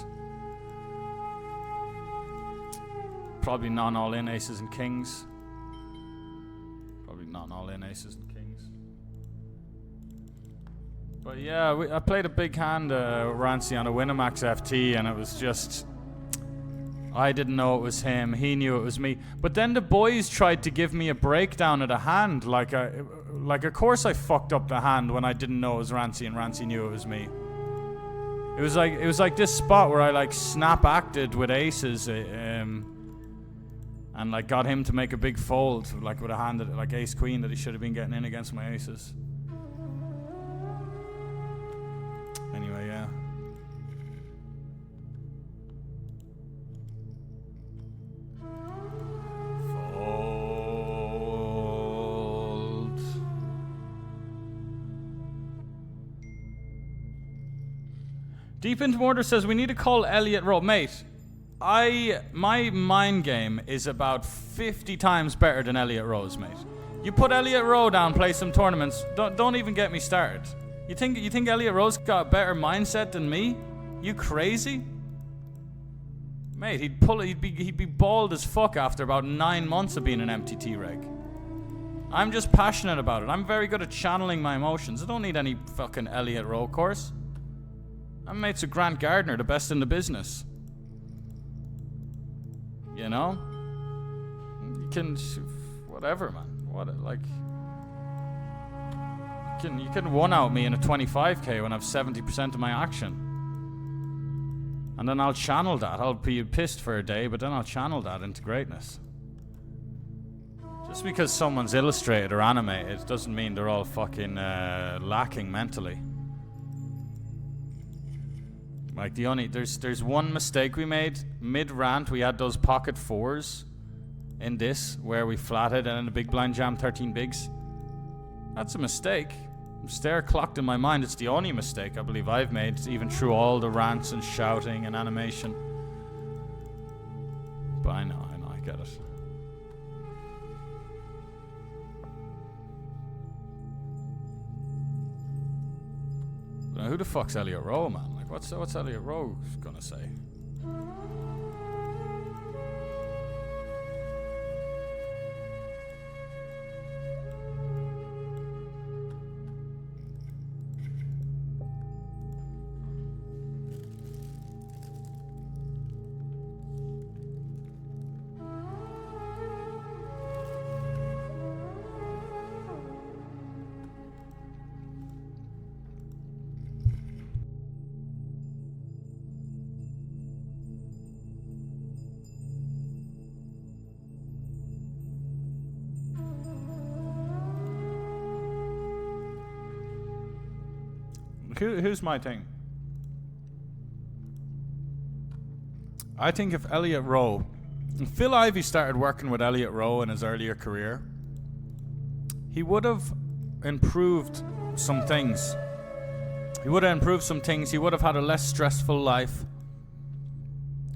Probably not all in aces and kings. But yeah, I played a big hand, Rancy, on a Winamax FT, and it was just, I didn't know it was him. He knew it was me. But then the boys tried to give me a breakdown of the hand. Like of course I fucked up the hand when I didn't know it was Rancy, and Rancy knew it was me. It was like this spot where I like snap acted with aces, and like got him to make a big fold, like with a hand that, like ace queen, that he should have been getting in against my aces. Anyway, yeah. Fold. Deep into Mortar says we need to call Elliot Rowe, mate. My mind game is about 50 times better than Elliot Rowe's, mate. You put Elliot Rowe down, play some tournaments. Don't even get me started. You think Elliot Rowe's got a better mindset than me? You crazy? Mate, he'd be bald as fuck after about 9 months of being an MTT reg. I'm just passionate about it. I'm very good at channeling my emotions. I don't need any fucking Elliot Rowe course. I'm mates with Grant Gardner, the best in the business. You know? You can, whatever, man. You can one-out me in a 25k when I have 70% of my action. And then I'll channel that. I'll be pissed for a day, but then I'll channel that into greatness. Just because someone's illustrated or animated doesn't mean they're all fucking lacking mentally. Like there's one mistake we made mid-rant. We had those pocket 4s in this where we flatted and in the big blind jam 13 bigs. That's a mistake. It's there clocked in my mind. It's the only mistake I believe I've made, even through all the rants and shouting and animation. But I know, I get it. But who the fuck's Elliot Rowe, man? Like, what's Elliot Rowe gonna say? Who's my thing? I think if Elliot Rowe, Phil Ivey started working with Elliot Rowe in his earlier career, he would have improved some things. He would have had a less stressful life.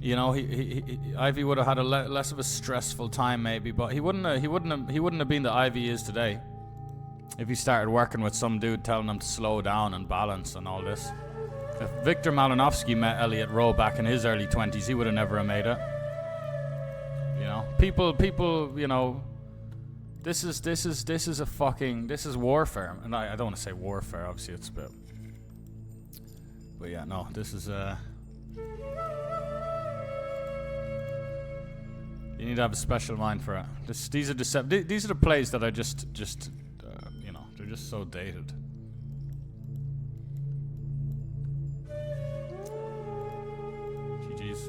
You know, Ivy would have had a less of a stressful time maybe, but he wouldn't have been the Ivy he is today. If he started working with some dude telling him to slow down and balance and all this. If Victor Malinowski met Elliot Rowe back in his early 20s, he would have never made it. You know, people, you know, this is warfare. And I don't want to say warfare, obviously it's a bit. But yeah, no, this is you need to have a special mind for it. These are the plays that I just you know, they're just so dated. GG's.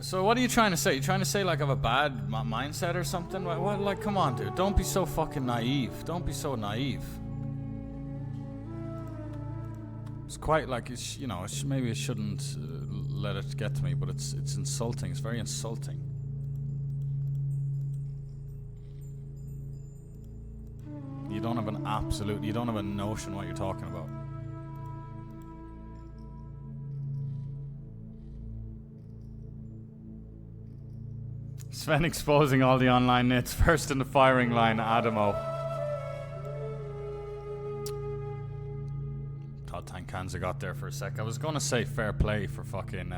So what are you trying to say? You trying to say like I have a bad mindset or something? What? Like, come on, dude. Don't be so fucking naive. Don't be so naive. It's quite like it's, you know, maybe I shouldn't let it get to me, but it's insulting. It's very insulting. You don't have a notion what you're talking about. Sven exposing all the online nits. First in the firing line, Adamo. Thought Tankanza got there for a sec. I was gonna say fair play for fucking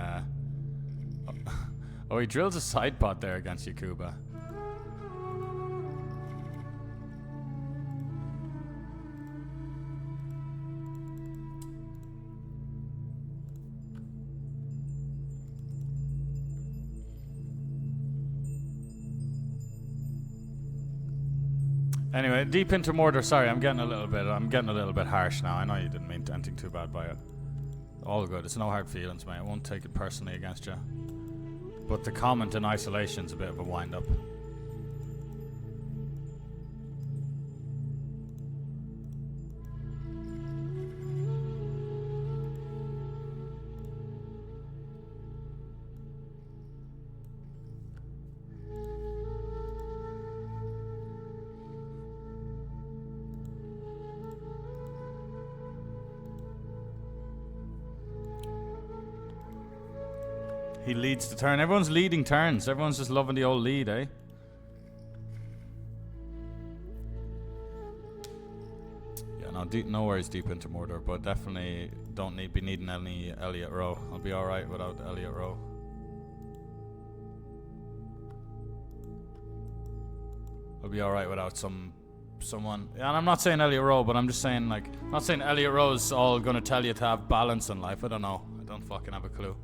oh, he drills a side pot there against Yakuba. Anyway, deep into mortar. Sorry, I'm getting a little bit harsh now. I know you didn't mean anything too bad by it. All good. It's no hard feelings, mate. I won't take it personally against you. But the comment in isolation's a bit of a wind-up. He leads the turn. Everyone's leading turns. Everyone's just loving the old lead, eh? Yeah, no worries deep into Mordor, but definitely don't be needing any Elliot Rowe. I'll be alright without Elliot Rowe. I'll be alright without someone. And I'm not saying Elliot Rowe, but I'm just saying, like, I'm not saying Elliot Rowe's all gonna tell you to have balance in life. I don't know. I don't fucking have a clue.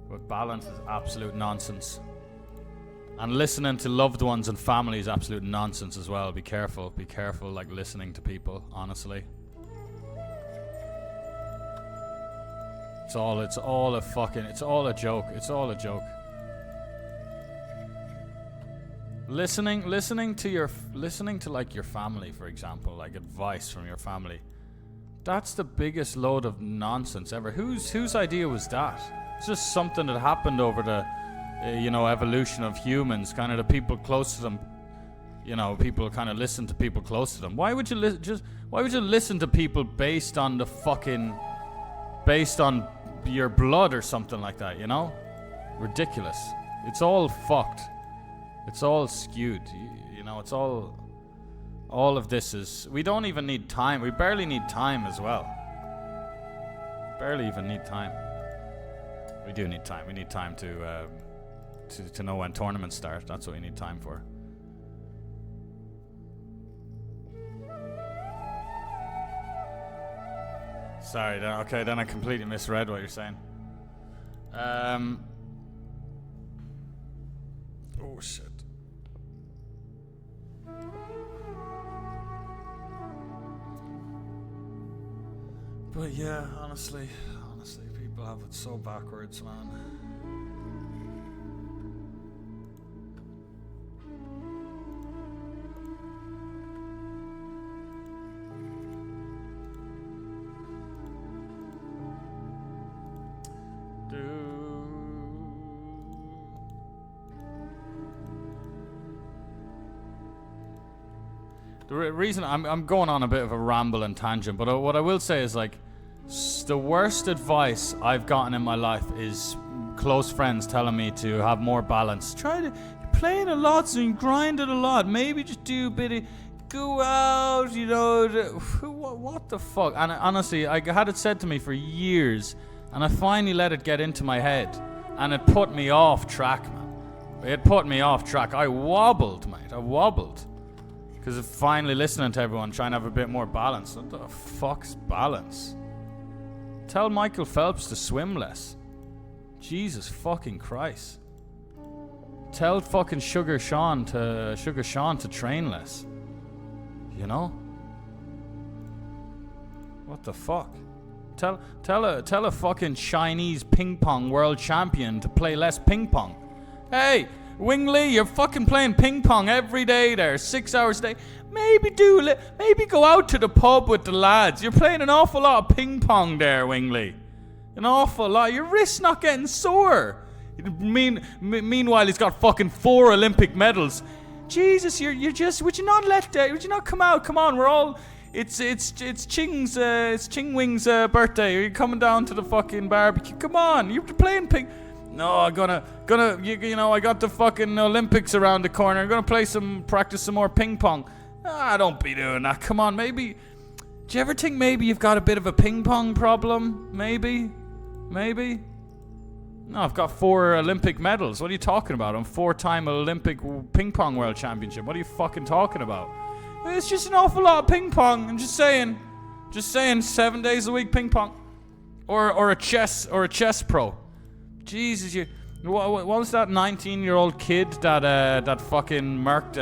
But balance is absolute nonsense. And listening to loved ones and family is absolute nonsense as well. Be careful, like listening to people, honestly. It's all a joke. It's all a joke. Listening to like your family, for example, like advice from your family. That's the biggest load of nonsense ever. Whose idea was that? It's just something that happened over the evolution of humans, kind of the people close to them. People kind of listen to people close to them. Why would you listen to people based on your blood or something like that, Ridiculous. It's all fucked. It's all skewed. It's all of this is, we don't even need time. We barely need time as well. Barely even need time. We do need time. We need time to know when tournaments start. That's what we need time for. Sorry, then I completely misread what you're saying. Oh shit. But yeah, honestly, people have it so backwards, man. The reason I'm going on a bit of a ramble and tangent, but what I will say is, like, the worst advice I've gotten in my life is close friends telling me to have more balance. You're playing a lot, so you grind it a lot. Maybe just do a bit of, go out, what the fuck? And honestly, I had it said to me for years, and I finally let it get into my head, and it put me off track, man. It put me off track. I wobbled, mate. I wobbled. Because of finally listening to everyone, trying to have a bit more balance. What the fuck's balance? Tell Michael Phelps to swim less. Jesus fucking Christ. Tell fucking Sugar Sean to train less. What the fuck? Tell a fucking Chinese ping pong world champion to play less ping pong. Hey, Wing Lee, you're fucking playing ping pong every day there, 6 hours a day. Maybe go out to the pub with the lads. You're playing an awful lot of ping pong there, Wing Lee. An awful lot. Your wrist's not getting sore. Meanwhile, he's got fucking 4 Olympic medals. Jesus, you're just. Would you not come out? Come on, we're all. It's Ching Wing's birthday. Are you coming down to the fucking barbecue? Come on, you're playing ping. No, I'm gonna, I got the fucking Olympics around the corner. I'm gonna practice some more ping pong. Don't be doing that. Come on, maybe. Do you ever think maybe you've got a bit of a ping pong problem? Maybe. No, I've got 4 Olympic medals. What are you talking about? I'm 4-time Olympic ping pong world championship. What are you fucking talking about? It's just an awful lot of ping pong. I'm just saying. 7 days a week ping pong, or a chess pro. Jesus, what was that 19-year-old kid that fucking murked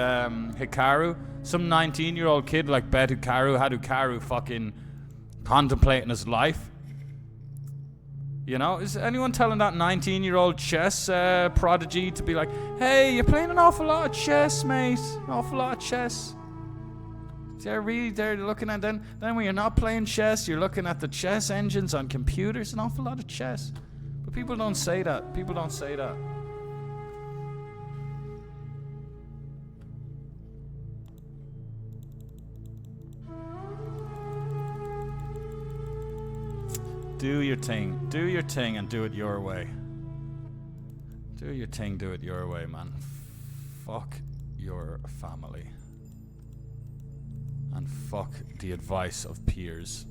Hikaru? Some 19-year-old kid bet had Hikaru fucking contemplating his life. Is anyone telling that 19-year-old chess prodigy to be like, hey, you're playing an awful lot of chess, mate. An awful lot of chess. They're looking at then when you're not playing chess, you're looking at the chess engines on computers. An awful lot of chess. But people don't say that. Do your thing and do it your way. Do your thing, do it your way, man. Fuck your family. And fuck the advice of peers.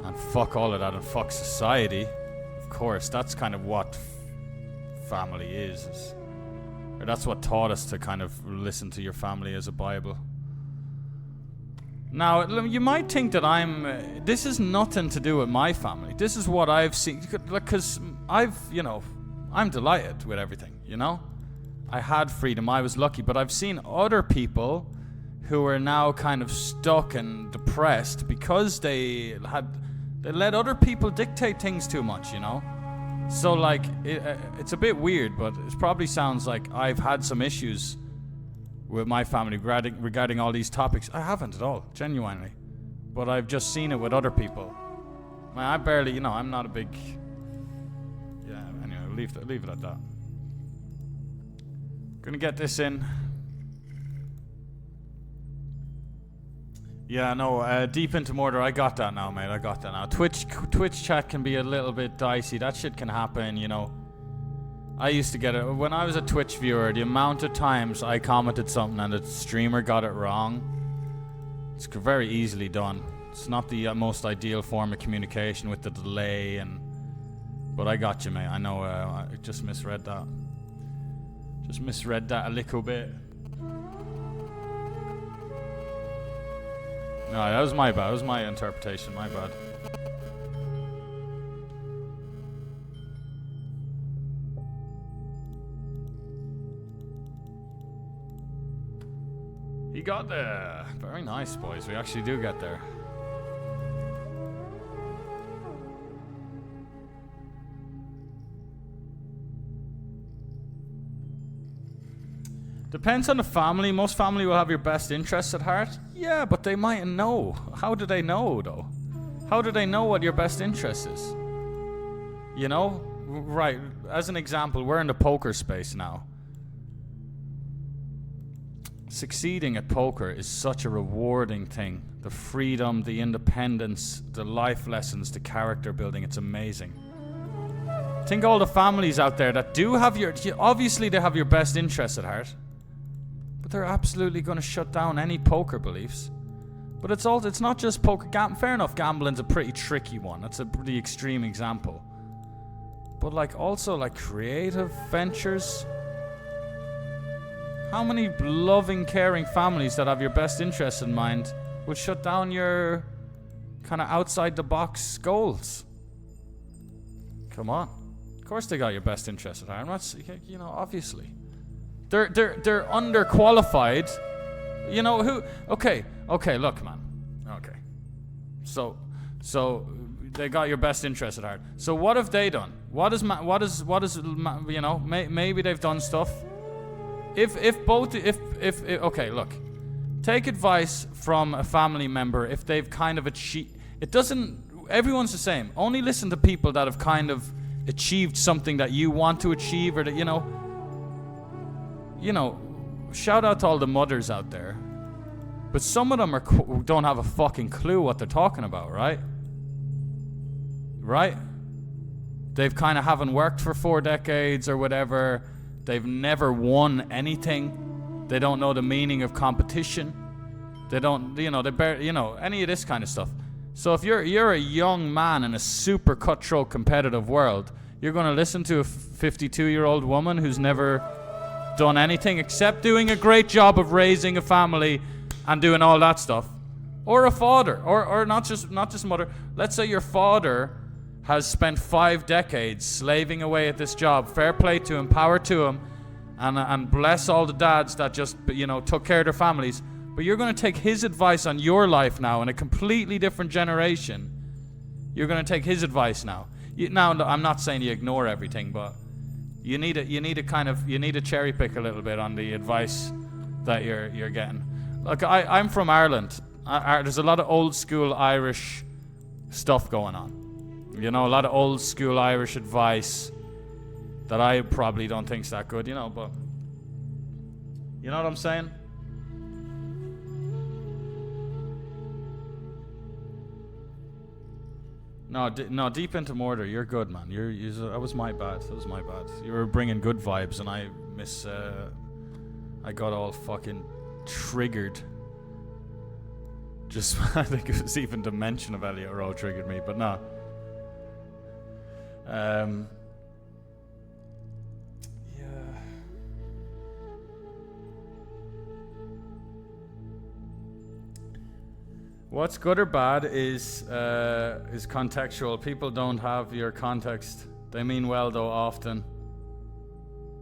And fuck all of that, and fuck society. Of course, that's kind of what family is. Or that's what taught us to kind of listen to your family as a Bible. Now, you might think that this is nothing to do with my family. This is what I've seen. Because I'm delighted with everything, I had freedom, I was lucky. But I've seen other people who are now kind of stuck and depressed because they had They let other people dictate things too much, you know? So, like, it's a bit weird, but it probably sounds like I've had some issues with my family regarding all these topics. I haven't at all, genuinely. But I've just seen it with other people. Man, I barely, you know, I'm not a big... Yeah, anyway, leave it at that. Gonna get this in. Yeah, no, deep into Mordor, I got that now, mate. I got that now. Twitch chat can be a little bit dicey. That shit can happen, you know. I used to get it. When I was a Twitch viewer, the amount of times I commented something and the streamer got it wrong, it's very easily done. It's not the most ideal form of communication with the delay, but I got you, mate. I know I just misread that. Just misread that a little bit. No, that was my bad. That was my interpretation. My bad. He got there. Very nice, boys. We actually do get there. Depends on the family. Most family will have your best interests at heart. Yeah, but they mightn't know. How do they know, though? How do they know what your best interest is? You know? Right, as an example, we're in the poker space now. Succeeding at poker is such a rewarding thing. The freedom, the independence, the life lessons, the character building, it's amazing. Think all the families out there that do have obviously they have your best interests at heart. They're absolutely going to shut down any poker beliefs. But it's not just poker. Fair enough, gambling's a pretty tricky one. That's a pretty extreme example. But like also like creative ventures. How many loving, caring families that have your best interests in mind will shut down your kind of outside the box goals? Come on. Of course they got your best interests at heart. I'm not, you know, obviously. They're underqualified. You know who? Okay, look, man. Okay. So they got your best interest at heart. So what have they done? What is you know, maybe they've done stuff. If okay, look. Take advice from a family member if they've kind of achieved. Everyone's the same. Only listen to people that have kind of achieved something that you want to achieve, or that, you know, shout out to all the mothers out there. But some of them don't have a fucking clue what they're talking about, right? Right? They've kind of haven't worked for 4 decades or whatever. They've never won anything. They don't know the meaning of competition. They don't, you know, any of this kind of stuff. So if you're a young man in a super cutthroat competitive world, you're going to listen to a 52-year-old woman who's never done anything except doing a great job of raising a family and doing all that stuff, or a father, or not just mother. Let's say your father has spent 5 decades slaving away at this job. Fair play to him, power to him, and bless all the dads that just, you know, took care of their families. But you're going to take his advice on your life now in a completely different generation. You're going to take his advice now. Now, I'm not saying you ignore everything, but you need to cherry pick a little bit on the advice that you're getting. Look, I'm from Ireland. There's a lot of old school Irish stuff going on. You know, a lot of old school Irish advice that I probably don't think's that good, you know, but you know what I'm saying? No, deep into Mordor, you're good, man. That was my bad. That was my bad. You were bringing good vibes, and I got all fucking triggered. Just, I think it was even the mention of Elliot Rowe triggered me, but no. What's good or bad is contextual. People don't have your context. They mean well, though, often.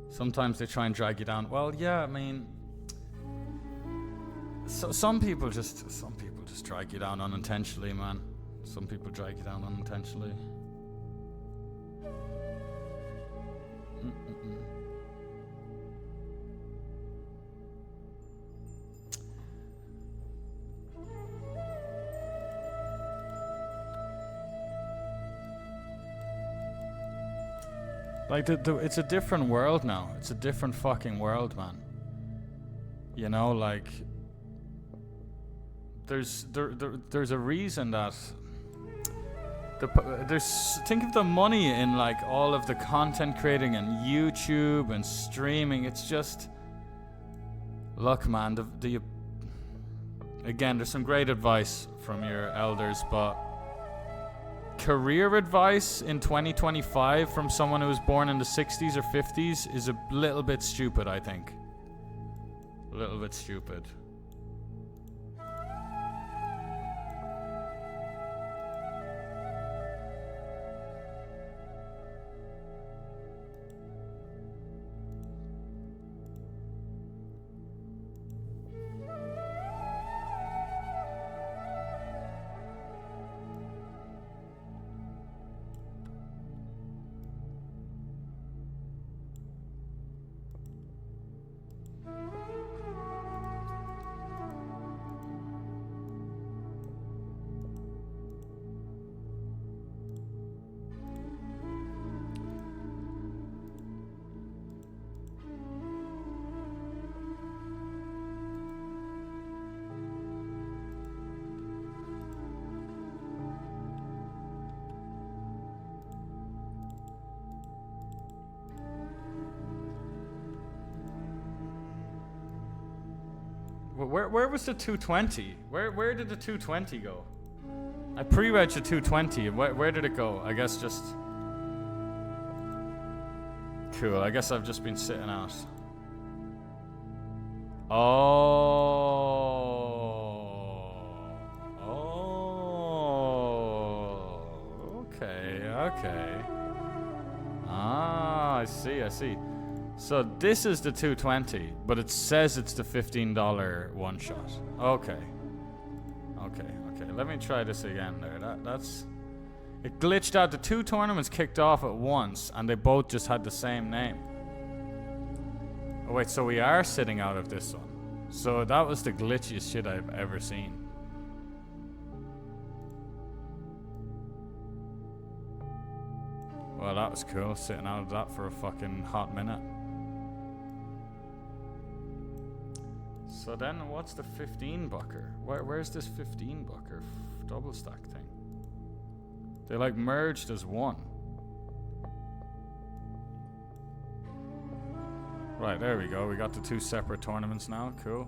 Sometimes they try and drag you down. Well, yeah, I mean, some people just drag you down unintentionally, man. Some people drag you down unintentionally. Like, it's a different world now. It's a different fucking world, man. You know, like, there's a reason that think of the money in like all of the content creating and YouTube and streaming. It's just, look, man. Again, there's some great advice from your elders, but career advice in 2025 from someone who was born in the 60s or 50s is a little bit stupid, I think. A little bit stupid. Where was the 220? Where did the 220 go? I pre-read the 220. Where did it go? I guess just... Cool, I guess I've just been sitting out. Okay. I see. So this is the 220, but it says it's the $15 one shot. Okay. Let me try this again there. That's... It glitched out. The two tournaments kicked off at once, and they both just had the same name. Oh wait, so we are sitting out of this one. So that was the glitchiest shit I've ever seen. Well, that was cool, sitting out of that for a fucking hot minute. So then, what's the 15-bucker? Where's this 15-bucker double stack thing? They like merged as one. Right, there we go. We got the two separate tournaments now. Cool.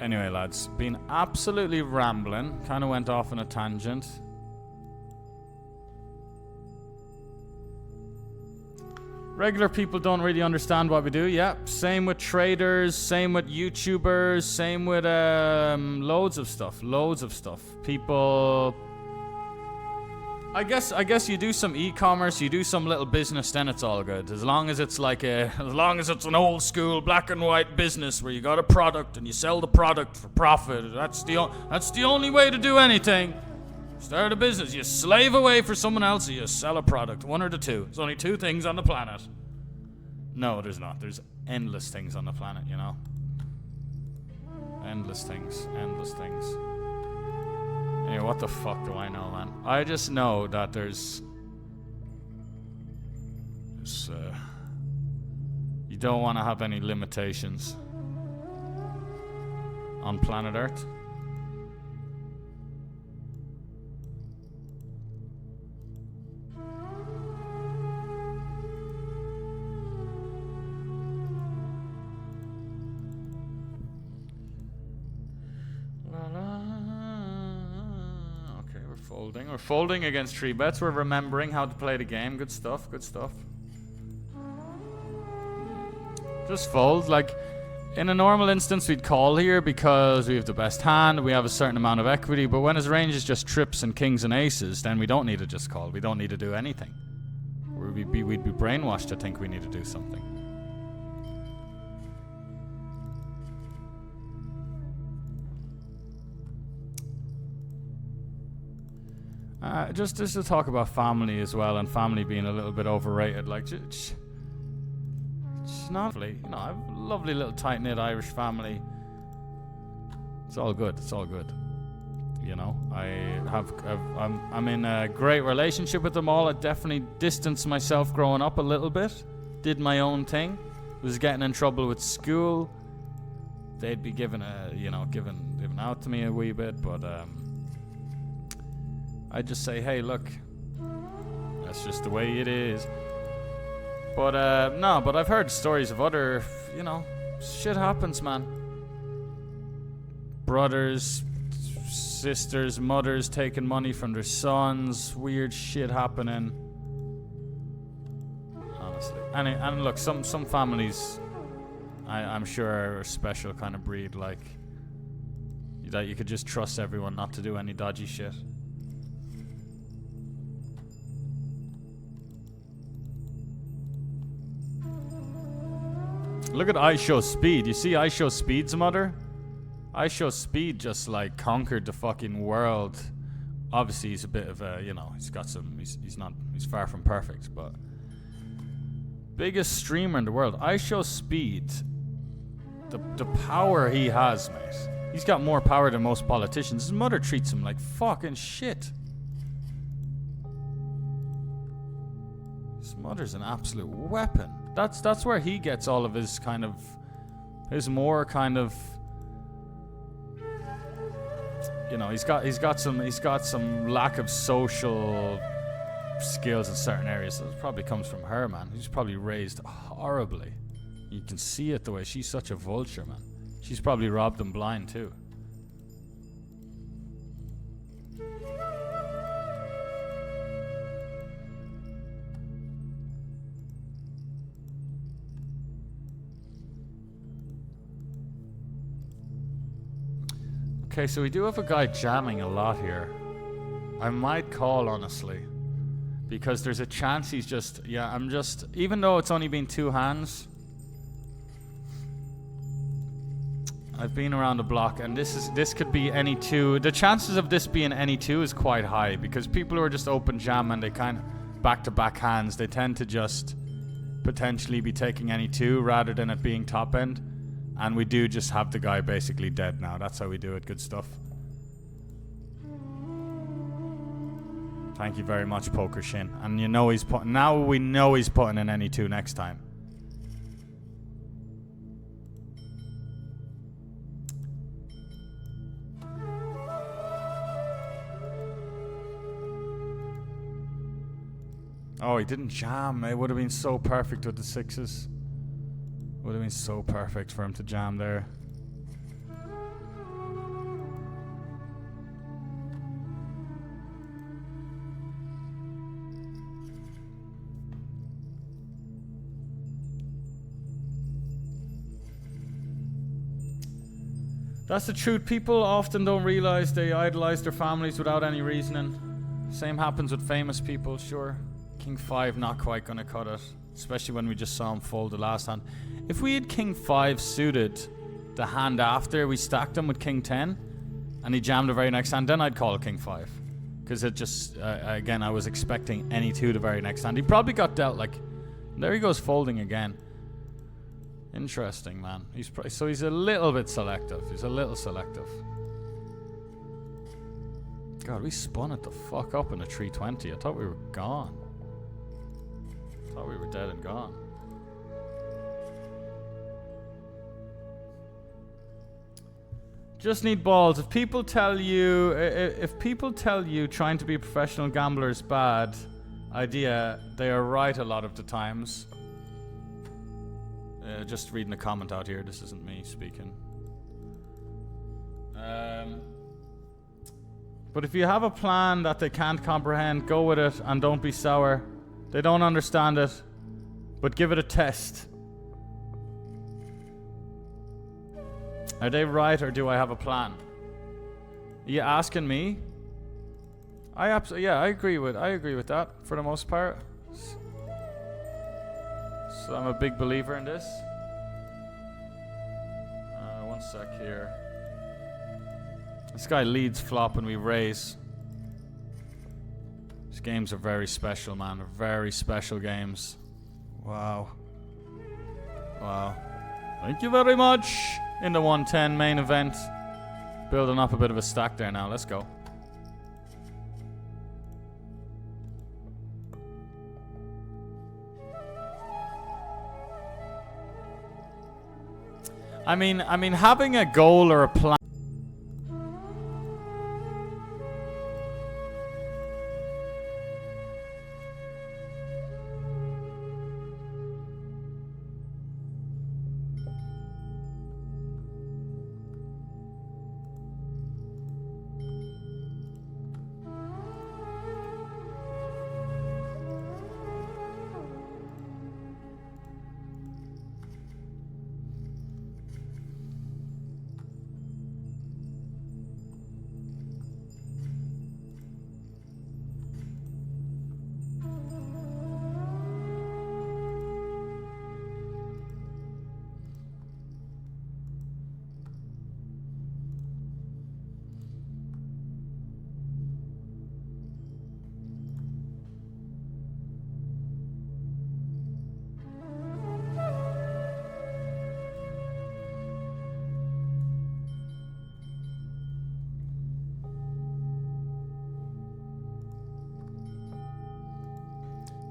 Anyway, lads, been absolutely rambling. Kind of went off on a tangent. Regular people don't really understand what we do. Yeah, same with traders, same with YouTubers, same with loads of stuff. People, I guess you do some e-commerce, you do some little business, then it's all good. As long as it's an old school black and white business where you got a product and you sell the product for profit. That's the only way to do anything. Start a business. You slave away for someone else or you sell a product. One or the two. There's only two things on the planet. No, there's not. There's endless things on the planet, you know. Endless things. Anyway, what the fuck do I know, man? I just know that there's you don't want to have any limitations on planet Earth. We're folding against 3 bets. We're remembering how to play the game. Good stuff. Just fold. Like, in a normal instance, we'd call here because we have the best hand. We have a certain amount of equity. But when his range is just trips and kings and aces, then we don't need to just call. We don't need to do anything. We'd be brainwashed to think we need to do something. Just to talk about family as well, and family being a little bit overrated. Like, it's not really, you know, I have a lovely little tight-knit Irish family. It's all good. It's all good. You know, I'm in a great relationship with them all. I definitely distanced myself growing up a little bit. Did my own thing. Was getting in trouble with school. They'd be given out to me a wee bit, but I just say, hey, look, that's just the way it is. But but I've heard stories of other, you know, shit happens, man. Brothers, sisters, mothers taking money from their sons, weird shit happening. Honestly, and look, some families, I'm sure are a special kind of breed, like that you could just trust everyone not to do any dodgy shit. Look at I Show Speed. You see I Show Speed's mother? I Show Speed just like conquered the fucking world. Obviously he's a bit of a, you know, he's far from perfect, but biggest streamer in the world. I Show Speed, the power he has, mate. He's got more power than most politicians. His mother treats him like fucking shit. His mother's an absolute weapon. That's where he gets all of his kind of, his more kind of, you know, he's got some lack of social skills in certain areas. So it probably comes from her, man. He's probably raised horribly. You can see it the way she's such a vulture, man. She's probably robbed him blind too. Okay, so we do have a guy jamming a lot here. I might call, honestly, because there's a chance he's just, even though it's only been 2 hands, I've been around the block, and this could be any 2. The chances of this being any 2 is quite high, because people who are just open jam and they kind of back-to-back hands, they tend to just potentially be taking any 2 rather than it being top end. And we do just have the guy basically dead now. That's how we do it. Good stuff. Thank you very much, Poker Shin. And you know now we know he's putting in any 2 next time. Oh, he didn't jam. It would have been so perfect with the 6s. Would have been so perfect for him to jam there. That's the truth. People often don't realize they idolize their families without any reasoning. Same happens with famous people, sure. King 5 not quite gonna cut it. Especially when we just saw him fold the last hand. If we had King 5 suited the hand after we stacked him with King 10 and he jammed the very next hand, then I'd call King 5. Because it just, again, I was expecting any 2 the very next hand. He probably got dealt like, there he goes folding again. Interesting, man. So he's a little bit selective. He's a little selective. God, we spun it the fuck up in a 320. I thought we were gone. I thought we were dead and gone. Just need balls. If people tell you trying to be a professional gambler is bad idea, they are right a lot of the times. Just reading a comment out here. This isn't me speaking. But if you have a plan that they can't comprehend, go with it and don't be sour. They don't understand it, but give it a test. Are they right, or do I have a plan? Are you asking me? I agree with that for the most part. So I'm a big believer in this. One sec here. This guy leads flop and we raise. These games are very special, man. They're very special games. Wow. Wow. Thank you very much. In the 110 main event. Building up a bit of a stack there now. Let's go. I mean, having a goal or a plan.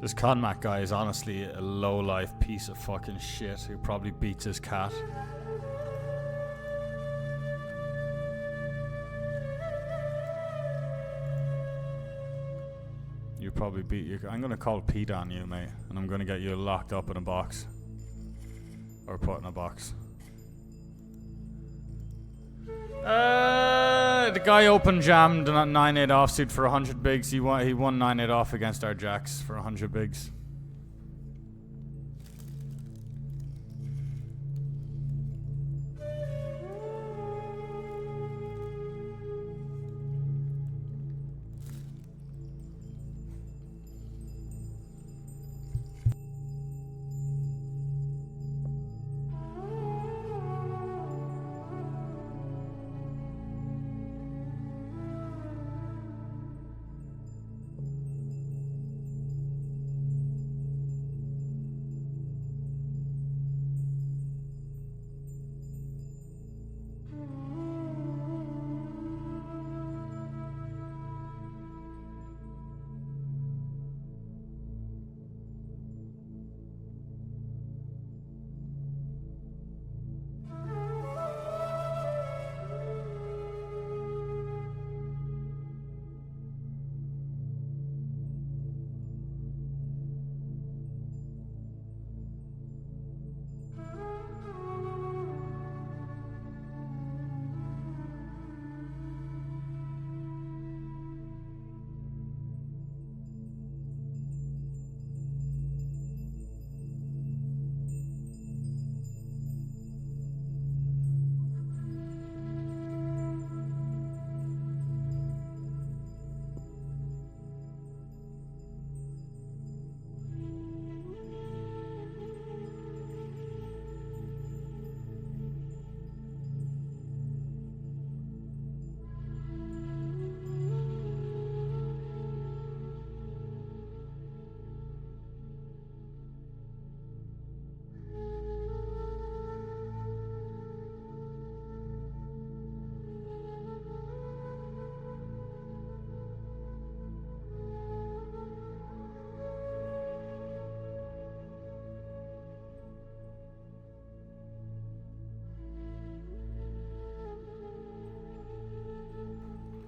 This Conmac guy is honestly a low-life piece of fucking shit who probably beats his cat. You probably beat your... I'm gonna call Pete on you, mate. And I'm gonna get you locked up in a box. Or put in a box. The guy open jammed 9-8 offsuit for 100 bigs. He won 9-8 off against our jacks for 100 bigs.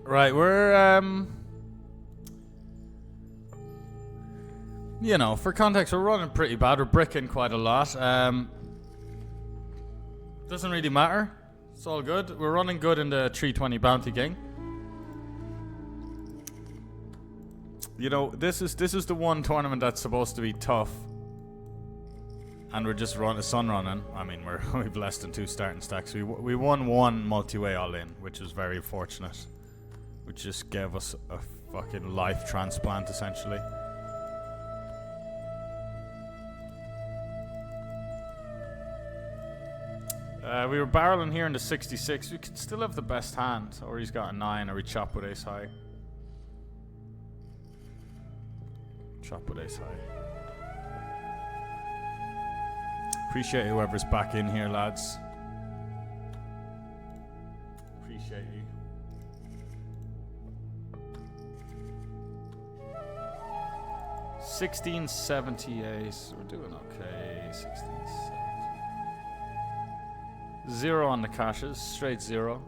Right, we're, you know, for context, we're running pretty bad. We're bricking quite a lot. Doesn't really matter. It's all good. We're running good in the 320 bounty gang. You know, this is the one tournament that's supposed to be tough. And we're just sun running. I mean, we've less than 2 starting stacks. We won 1 multi-way all-in, which was very fortunate. Which just gave us a fucking life transplant, essentially. We were barreling here in the 66. We could still have the best hand. Or he's got a 9, or we chop with ace high. Chop with ace high. Appreciate whoever's back in here, lads. Appreciate you. $16.78. We're doing okay. 16.70. 0 on the cashes. Straight 0.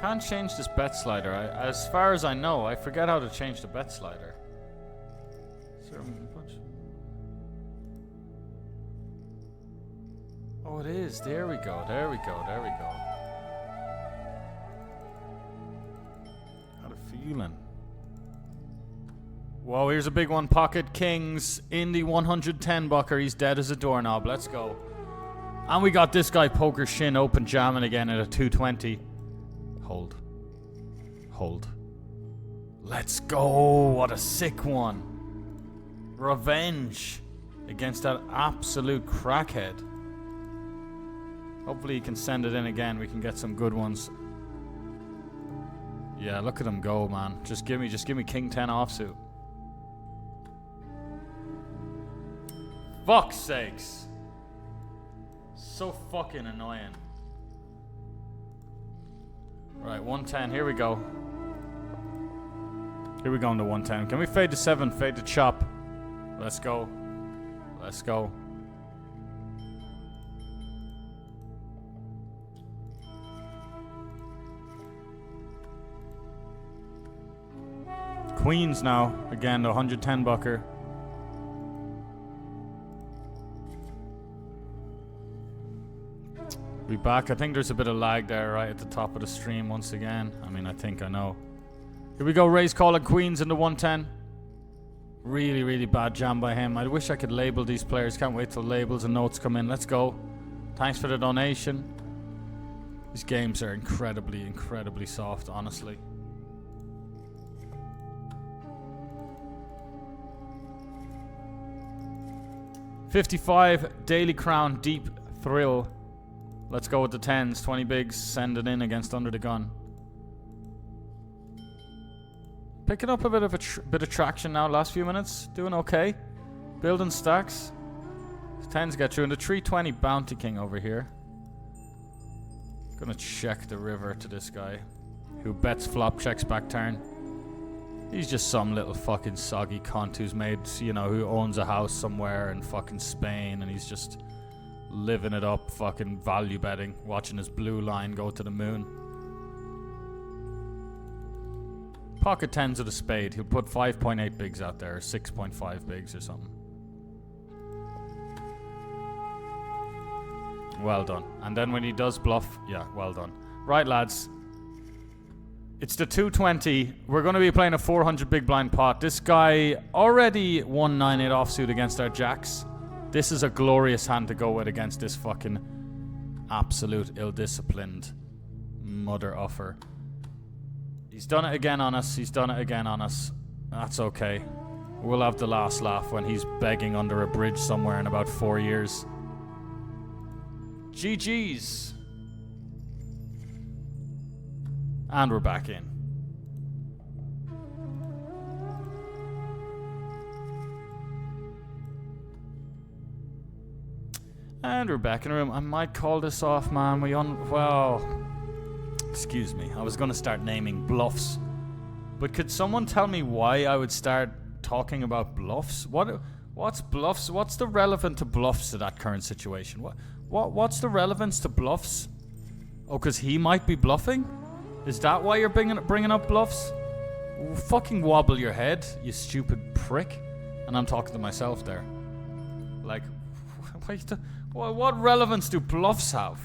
Can't change this bet slider. As far as I know, I forget how to change the bet slider. Oh, it is. There we go. There we go. There we go. Had a feeling. Whoa, here's a big one. Pocket Kings in the 110 bucker. He's dead as a doorknob. Let's go. And we got this guy poker shin open jamming again at a 220. Hold. Hold. Let's go. What a sick one. Revenge against that absolute crackhead. Hopefully he can send it in again. We can get some good ones. Yeah, look at him go, man. Just give me King 10 offsuit. Fuck's sakes. So fucking annoying. Right, 110. Here we go. Here we go on the 110. Can we fade to 7? Fade to chop. Let's go. Let's go. Queens now. Again, the 110 bucker. We back. I think there's a bit of lag there right at the top of the stream once again. I mean, I think I know. Here we go. Raise calling queens in the 110. Really, really bad jam by him. I wish I could label these players. Can't wait till labels and notes come in. Let's go. Thanks for the donation. These games are incredibly, incredibly soft, honestly. $55 Daily Crown Deep Thrill. Let's go with the 10s. 20 bigs. Send it in against under the gun. Picking up a bit of traction now. Last few minutes. Doing okay. Building stacks. 10s get through. And the 320 Bounty King over here. Gonna check the river to this guy. Who bets flop, checks back turn. He's just some little fucking soggy cunt who's made, you know, who owns a house somewhere in fucking Spain. And he's just living it up, fucking value betting, watching his blue line go to the moon. Pocket 10s with a spade. He'll put 5.8 bigs out there, or 6.5 bigs or something. Well done. And then when he does bluff, yeah, well done. Right, lads. It's the 220. We're going to be playing a 400 big blind pot. This guy already won 9-8 offsuit against our jacks. This is a glorious hand to go with against this fucking absolute ill-disciplined mother offer. He's done it again on us. He's done it again on us. That's okay. We'll have the last laugh when he's begging under a bridge somewhere in about 4 years. GG's. And we're back in. And we're back in the room. I might call this off, man. Well, excuse me. I was going to start naming bluffs. But could someone tell me why I would start talking about bluffs? What's bluffs? What's the relevant to bluffs to that current situation? What's the relevance to bluffs? Oh, because he might be bluffing? Is that why you're bringing up bluffs? Fucking wobble your head, you stupid prick. And I'm talking to myself there. Like, what relevance do bluffs have?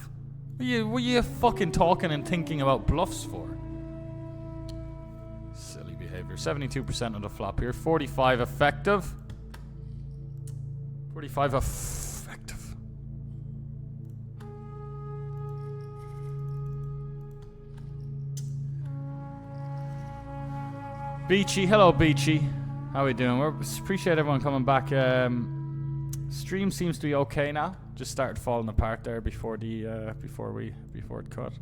What are you fucking talking and thinking about bluffs for? Silly behavior. 72% of the flop here. 45 effective. 45 effective. Beachy, hello Beachy. How we doing? We appreciate everyone coming back. Stream seems to be okay now. Just started falling apart there before it cut.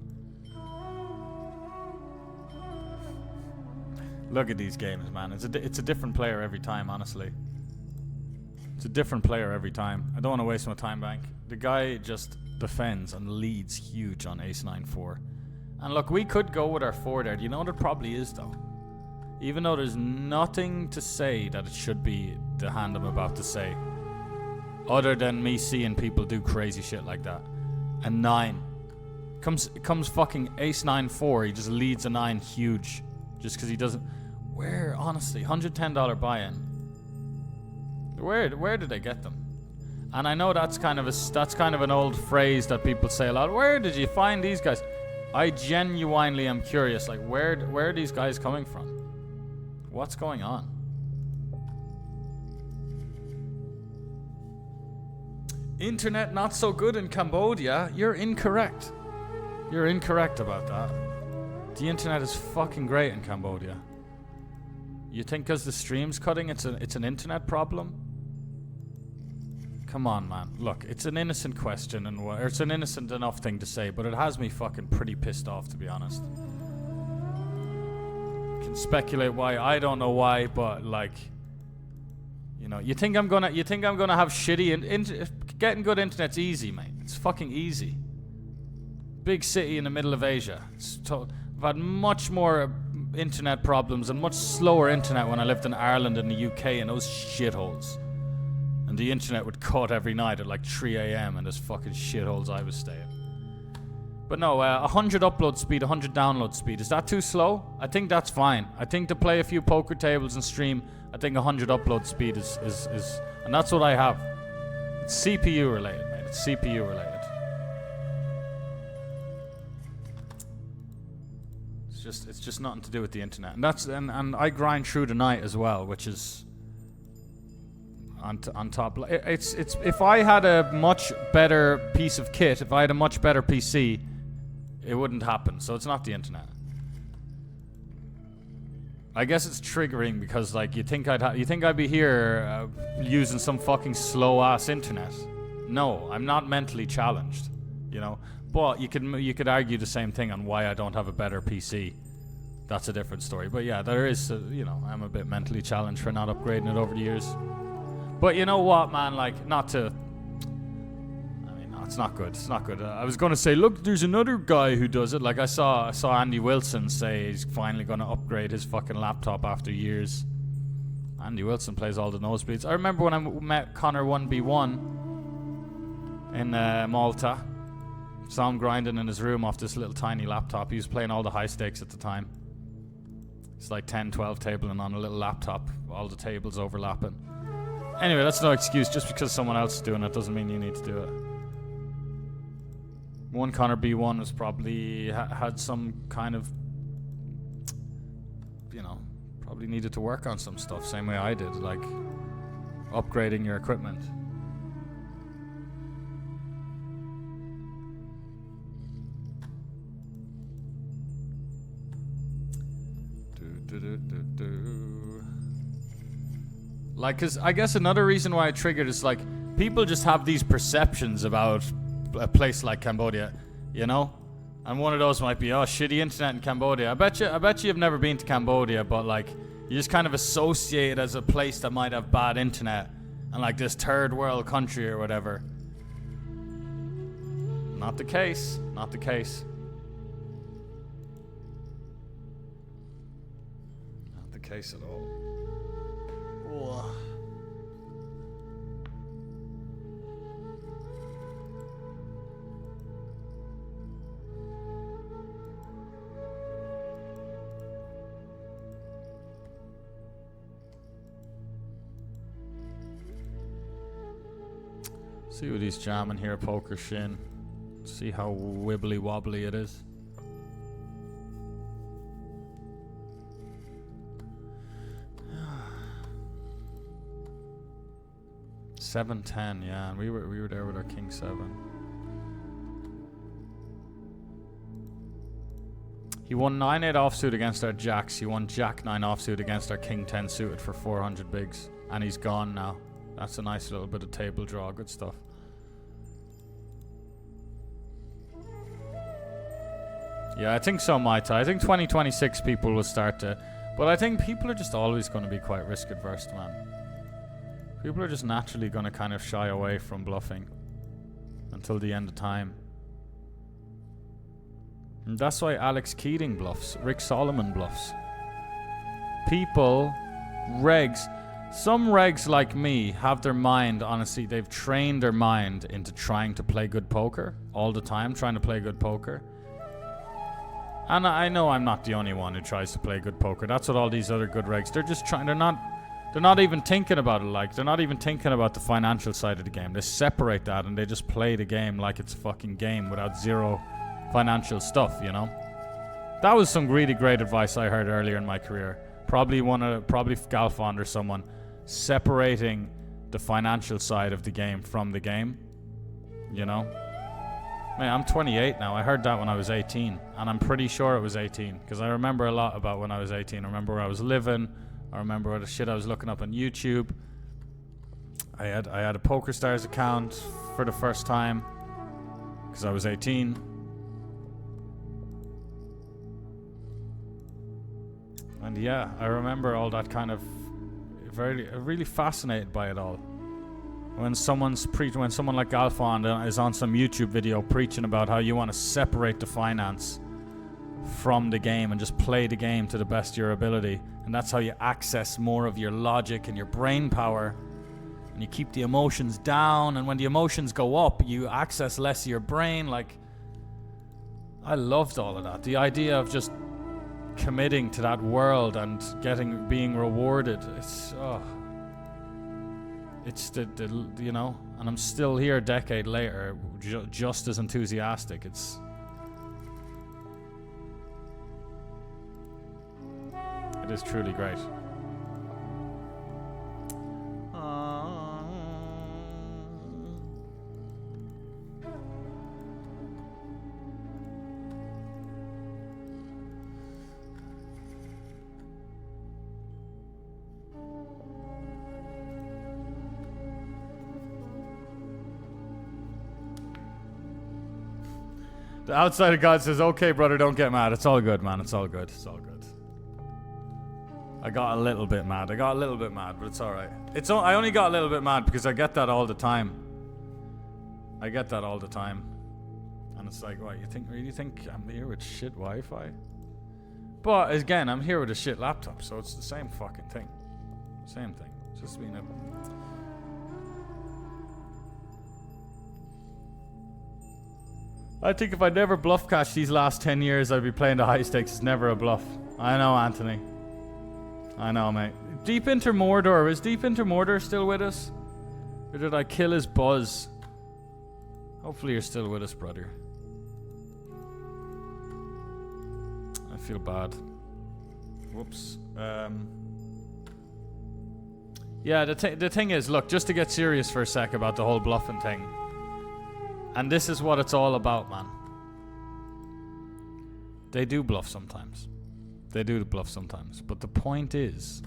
Look at these games, man. It's a different player every time, honestly. It's a different player every time. I don't want to waste my time bank. The guy just defends and leads huge on ace-9-4. And look, we could go with our 4 there. Do you know what it probably is, though? Even though there's nothing to say that it should be the hand I'm about to say. Other than me seeing people do crazy shit like that. A 9. Comes fucking ace-9-4. He just leads a 9 huge. Just because he doesn't... Where, honestly? $110 buy-in. Where did they get them? And I know that's kind of an old phrase that people say a lot. Where did you find these guys? I genuinely am curious. Like, where are these guys coming from? What's going on? Internet not so good in Cambodia. You're incorrect. You're incorrect about that. The internet is fucking great in Cambodia. You think because the stream's cutting, it's an internet problem? Come on, man. Look, it's an innocent question, or it's an innocent enough thing to say, but it has me fucking pretty pissed off, to be honest. Can speculate why. I don't know why, but like, you know, you think I'm gonna have shitty getting good internet's easy, mate. It's fucking easy. Big city in the middle of Asia. I've had much more internet problems and much slower internet when I lived in Ireland and the UK and those shitholes. And the internet would cut every night at like 3 a.m. in those fucking shitholes I was staying. But no, 100 upload speed, 100 download speed. Is that too slow? I think that's fine. I think to play a few poker tables and stream, I think 100 upload speed is and that's what I have. It's CPU related, mate. It's CPU related. It's just nothing to do with the internet. And and I grind through the night as well, which is on top. It's if I had a much better piece of kit, if I had a much better PC, it wouldn't happen. So it's not the internet. I guess it's triggering because like you think I'd be here using some fucking slow ass internet. No, I'm not mentally challenged, you know. But you could argue the same thing on why I don't have a better PC. That's a different story. But yeah, there is, you know, I'm a bit mentally challenged for not upgrading it over the years. But you know what, man? Like, no, it's not good. It's not good. I was going to say, look, there's another guy who does it. Like I saw Andy Wilson say he's finally going to upgrade his fucking laptop after years. Andy Wilson plays all the nosebleeds. I remember when I met Connor 1B1 in Malta. Saw him grinding in his room off this little tiny laptop. He was playing all the high stakes at the time. It's like 10, 12 tabling on a little laptop. All the tables overlapping. Anyway, that's no excuse. Just because someone else is doing it doesn't mean you need to do it. One Connor B1 was probably had some kind of, you know, probably needed to work on some stuff. Same way I did, like upgrading your equipment. Like, cause I guess another reason why I triggered is like people just have these perceptions about a place like Cambodia, you know, and one of those might be, oh, shitty internet in Cambodia. I bet you have never been to Cambodia, but like you just kind of associate it as a place that might have bad internet and like this third world country or whatever. Not the case. Not the case. Case at all. Whoa. See what he's jamming here, poker shin. See how wibbly wobbly it is. $7-10, yeah, and we were there with our King 7. He won 9-8 offsuit against our Jacks. He won Jack 9 offsuit against our King 10 suited for 400 bigs, and he's gone now. That's a nice little bit of table draw, good stuff. Yeah, I think so, Maita. I think 2026 people will start to. But I think people are just always going to be quite risk adverse, man. People are just naturally going to kind of shy away from bluffing until the end of time. And that's why Alex Keating bluffs, Rick Solomon bluffs. People, regs, some regs like me have their mind, honestly, they've trained their mind into trying to play good poker all the time, trying to play good poker. And I know I'm not the only one who tries to play good poker. That's what all these other good regs, they're just trying, they're not even thinking about it. Like, they're not even thinking about the financial side of the game. They separate that and they just play the game like it's a fucking game without zero financial stuff, you know? That was some really great advice I heard earlier in my career. Probably Galfond or someone separating the financial side of the game from the game, you know? Man, I'm 28 now. I heard that when I was 18, and I'm pretty sure it was 18 because I remember a lot about when I was 18. I remember where I was living. I remember what the shit I was looking up on YouTube. I had a PokerStars account for the first time because I was 18. And yeah, I remember all that kind of really fascinated by it all. When someone like Galfond is on some YouTube video preaching about how you want to separate the finance from the game and just play the game to the best of your ability, and that's how you access more of your logic and your brain power, and you keep the emotions down, and when the emotions go up you access less of your brain. Like, I loved all of that. The idea of just committing to that world and being rewarded, it's the you know, and I'm still here a decade later just as enthusiastic. It is truly great. The outside of God says, okay, brother, don't get mad. It's all good, man. It's all good. It's all good. I got a little bit mad, but it's all right. I only got a little bit mad because I get that all the time. And it's like, what, you really think I'm here with shit Wi-Fi? But again, I'm here with a shit laptop, so it's the same fucking thing. Same thing. It's just being a... I think if I never bluff catch these last 10 years, I'd be playing the high stakes. It's never a bluff. I know, Anthony. I know, mate. Deep into Mordor. Is Deep into Mordor still with us? Or did I kill his buzz? Hopefully you're still with us, brother. I feel bad. Whoops. Yeah, the thing is, look, just to get serious for a sec about the whole bluffing thing. And this is what it's all about, man. They do bluff sometimes. But the point is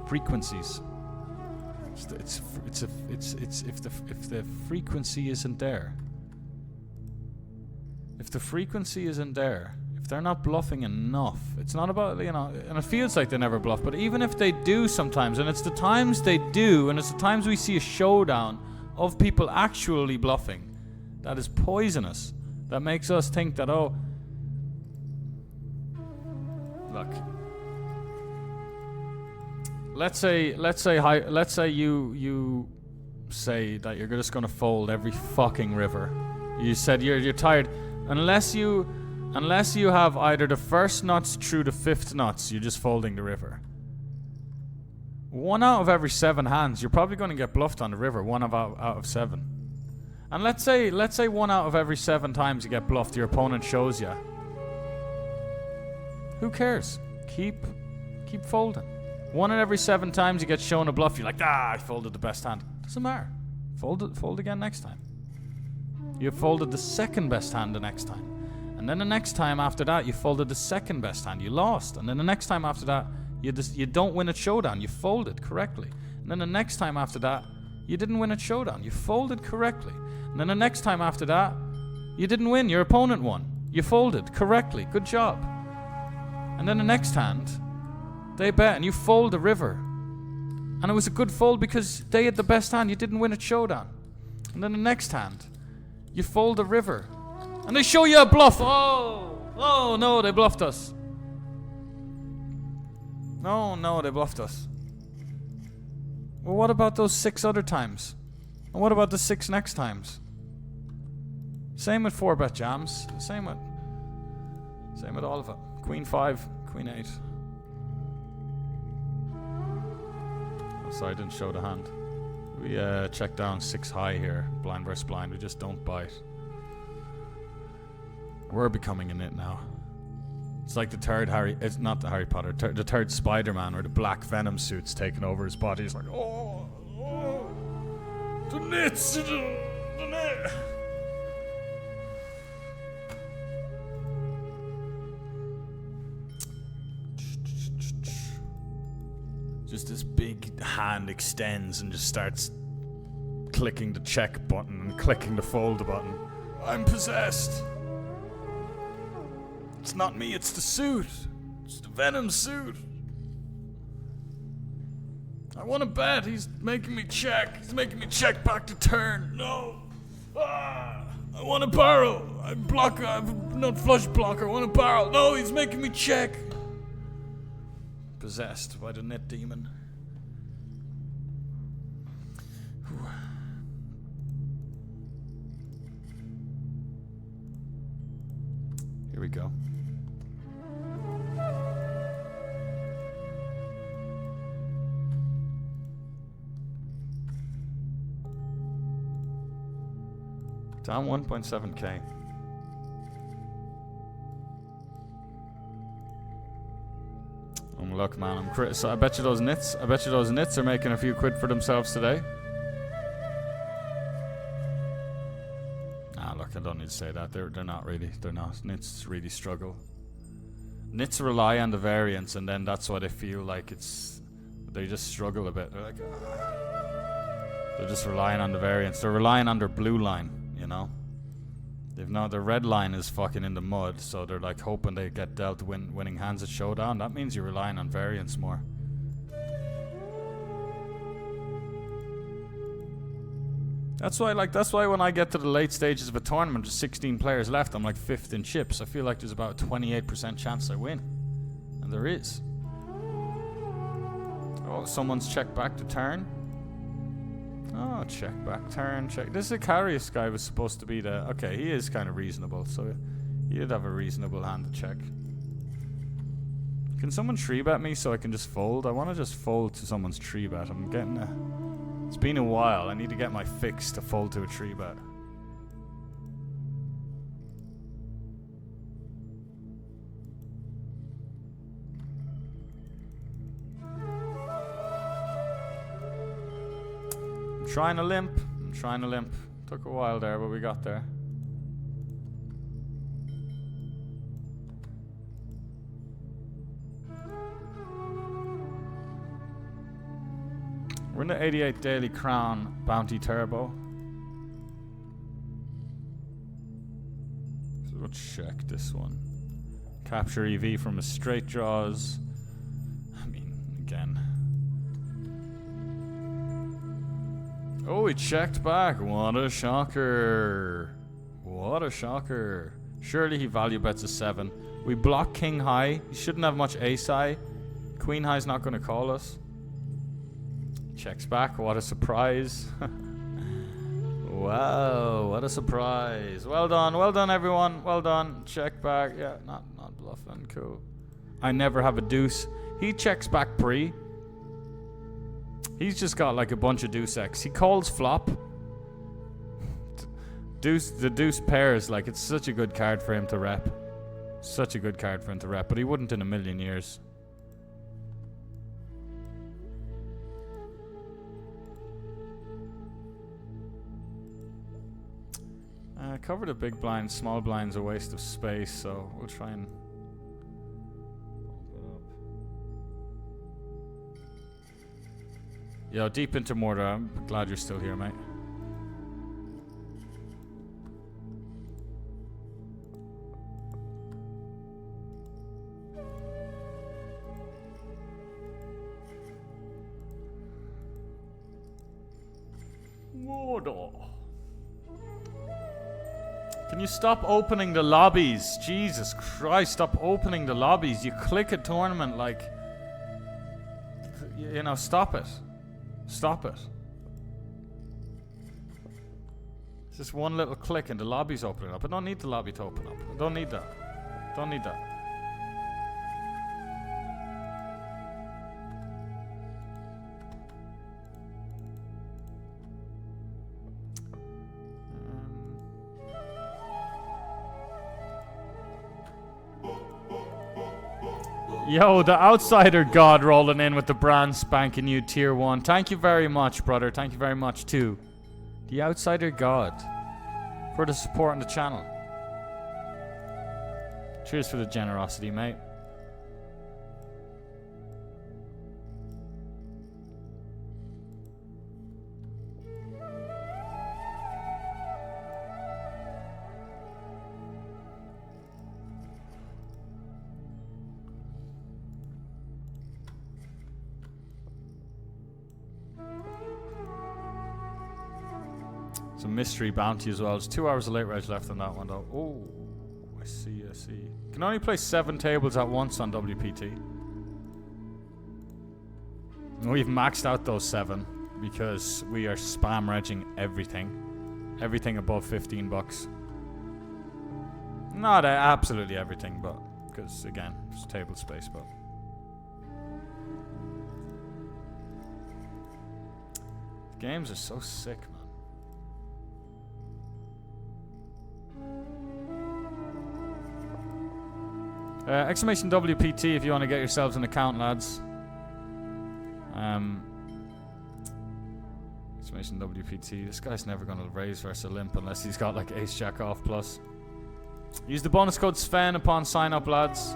frequencies. If the frequency isn't there. If they're not bluffing enough, it's not about, you know, and it feels like they never bluff, but even if they do sometimes, and it's the times they do, and it's the times we see a showdown of people actually bluffing, that is poisonous. That makes us think that, oh, look, let's say you say that you're just gonna fold every fucking river. You said you're tired, unless you have either the first nuts through the fifth nuts, you're just folding the river. 1 out of every 7 hands, you're probably going to get bluffed on the river. 1 out of 7. And let's say 1 out of every 7 times you get bluffed, your opponent shows you. Who cares? Keep folding. 1 in every 7 times you get shown a bluff, you're like, I folded the best hand. Doesn't matter. Fold again next time. You folded the second best hand the next time. And then the next time after that, you folded the second best hand. You lost. And then the next time after that, you don't win at showdown. You folded correctly. And then the next time after that, you didn't win at showdown. You folded correctly. And then the next time after that, you didn't win. Your opponent won. You folded correctly. Good job. And then the next hand, they bet and you fold the river. And it was a good fold because they had the best hand. You didn't win at showdown. And then the next hand, you fold the river. And they show you a bluff. Oh no, they bluffed us. No, they bluffed us. Well, what about those 6 other times? And what about the 6 next times? Same with 4-bet jams. Same with all of it. Queen 5, Queen 8. Oh, sorry, I didn't show the hand. We check down 6 high here. Blind versus blind. We just don't bite. We're becoming a nit now. It's like the third Harry... It's not the Harry Potter. The third Spider-Man where the black Venom suit's taking over his body. He's like, oh, the nits, the nit. Just this big hand extends and just starts clicking the check button and clicking the fold button. I'm possessed. It's not me, it's the suit. It's the Venom suit. I want to bet. He's making me check. He's making me check back to turn. No. I want to barrel. I'm not flush blocker. I want to barrel. No, he's making me check. Possessed by the net demon. Here we go. Down 1.7k. Look, man, I bet you those nits are making a few quid for themselves today. Ah, look, I don't need to say that. They're not really. They're not. Nits really struggle. Nits rely on the variance, and then that's why they feel like it's... They just struggle a bit. They're like... They're just relying on the variance. They're relying on their blue line, you know? Their red line is fucking in the mud, so they're like hoping they get dealt winning hands at showdown. That means you're relying on variance more. That's why when I get to the late stages of a tournament with 16 players left, I'm like 5th in chips. I feel like there's about a 28% chance I win. And there is. Oh, someone's checked back to turn. Oh, check back, turn, check. This Icarius guy was supposed to be the... Okay, he is kind of reasonable, so he did have a reasonable hand to check. Can someone 3-bet me so I can just fold? I want to just fold to someone's 3-bet. I'm getting a... It's been a while. I need to get my fix to fold to a 3-bet. I'm trying to limp. Took a while there, but we got there. We're in the 88 Daily Crown Bounty Turbo. So let's check this one. Capture EV from a straight draws. I mean, again. Oh, he checked back. What a shocker. What a shocker. Surely he value bets a 7. We block king high. He shouldn't have much ace high. Queen high's not going to call us. Checks back. What a surprise. Wow, what a surprise. Well done everyone. Well done. Check back. Yeah, not bluffing. Cool. I never have a deuce. He checks back pre. He's just got like a bunch of deuce X. He calls flop. The deuce pairs, like it's such a good card for him to rep. Such a good card for him to rep, but he wouldn't in a million years. Cover the big blind. Small blind's a waste of space, so we'll try and... Yo, deep into mortar. I'm glad you're still here, mate. Water. Can you stop opening the lobbies? Jesus Christ, stop opening the lobbies. You click a tournament like... You know, stop it. Stop it. It's just one little click and the lobby's opening up. I don't need the lobby to open up. I don't need that. Don't need that. Yo, the Outsider God rolling in with the brand spanking new tier 1. Thank you very much, brother. Thank you very much, too. The Outsider God. For the support on the channel. Cheers for the generosity, mate. It's a mystery bounty as well. There's 2 hours of late reg left on that one though. Oh, I see, I see. Can only play 7 tables at once on WPT. And we've maxed out those 7 because we are spam regging everything. Everything above 15 bucks. Not absolutely everything, but because again, it's table space, but the games are so sick, man. Exclamation WPT if you want to get yourselves an account, lads. Exclamation WPT. This guy's never going to raise versus a limp unless he's got like ace jack off plus. Use the bonus code SVEN upon sign up, lads.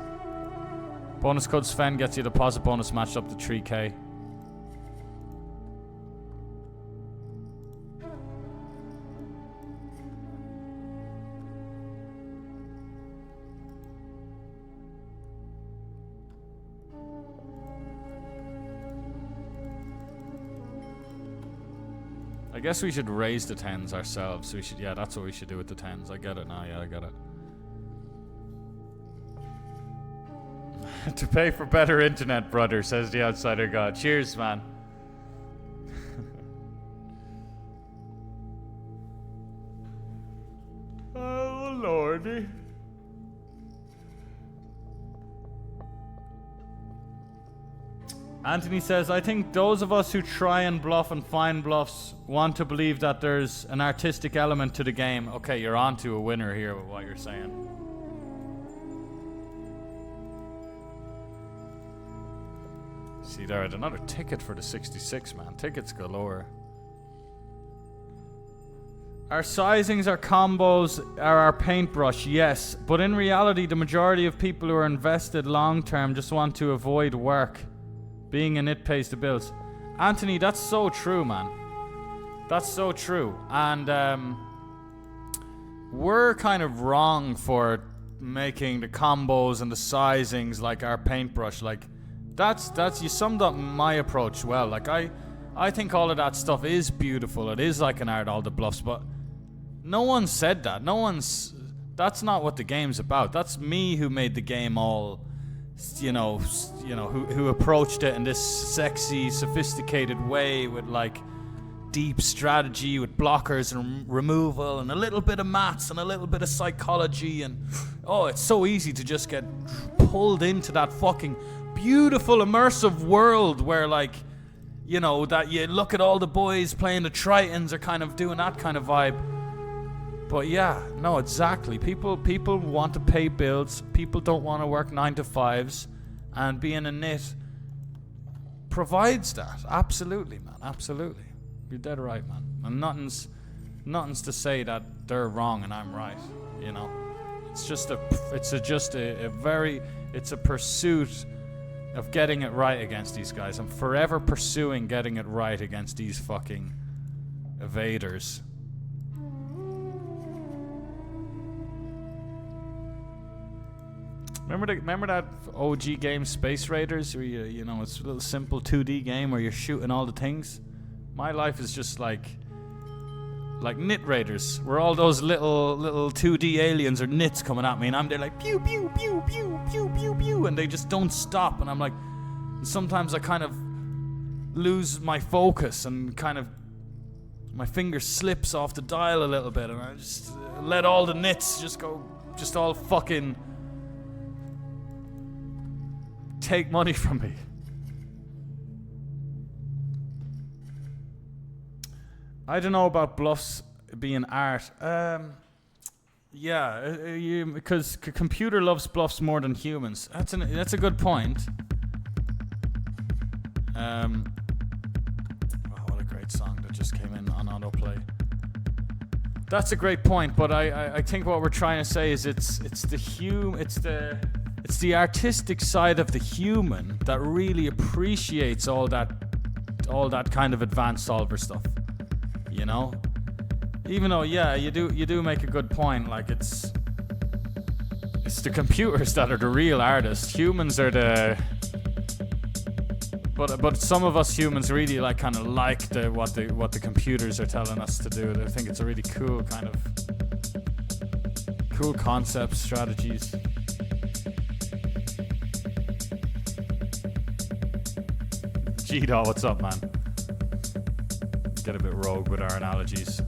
Bonus code SVEN gets you a deposit bonus matched up to 3k. I guess we should raise the 10s ourselves. We should, yeah, that's what we should do with the 10s. I get it now, yeah, I get it. To pay for better internet, brother, says the Outsider God. Cheers, man. Oh, lordy. Anthony says, I think those of us who try and bluff and find bluffs want to believe that there's an artistic element to the game. Okay, you're on to a winner here with what you're saying. See there, another ticket for the 66, man. Tickets galore. Our sizings, our combos, are our paintbrush, yes. But in reality, the majority of people who are invested long term just want to avoid work. Being in it pays the bills. Anthony, that's so true, man. That's so true. And we're kind of wrong for making the combos and the sizings like our paintbrush. Like, that's you summed up my approach well. Like, I think all of that stuff is beautiful. It is like an art, all the bluffs, but no one said that. That's not what the game's about. That's me who made the game all... You know, who approached it in this sexy, sophisticated way with like deep strategy, with blockers and removal, and a little bit of maths and a little bit of psychology, and oh, it's so easy to just get pulled into that fucking beautiful, immersive world where, like, you know, that you look at all the boys playing the Tritons are kind of doing that kind of vibe. But yeah, no, exactly. People want to pay bills. People don't want to work 9 to 5s, and being a knit provides that. Absolutely, man. Absolutely. You're dead right, man. And nothing's to say that they're wrong and I'm right. You know, it's a pursuit of getting it right against these guys. I'm forever pursuing getting it right against these fucking evaders. Remember that OG game Space Raiders, where you know, it's a little simple 2D game where you're shooting all the things? My life is just like Like knit raiders, where all those little 2D aliens or knits coming at me, and I'm there like pew pew pew pew pew pew pew, and they just don't stop, and I'm like, sometimes I kind of lose my focus and kind of my finger slips off the dial a little bit, and I just let all the knits just go, just all fucking take money from me. I don't know about bluffs being art. Because computer loves bluffs more than humans. That's a good point. What a great song that just came in on autoplay. That's a great point, but I think what we're trying to say is it's the artistic side of the human that really appreciates all that kind of advanced solver stuff. You know, even though you do make a good point. Like it's the computers that are the real artists. Humans are the but some of us humans really like kind of like what the computers are telling us to do. I think it's a really cool kind of cool concepts, strategies. G-Daw, what's up, man? Get a bit rogue with our analogies.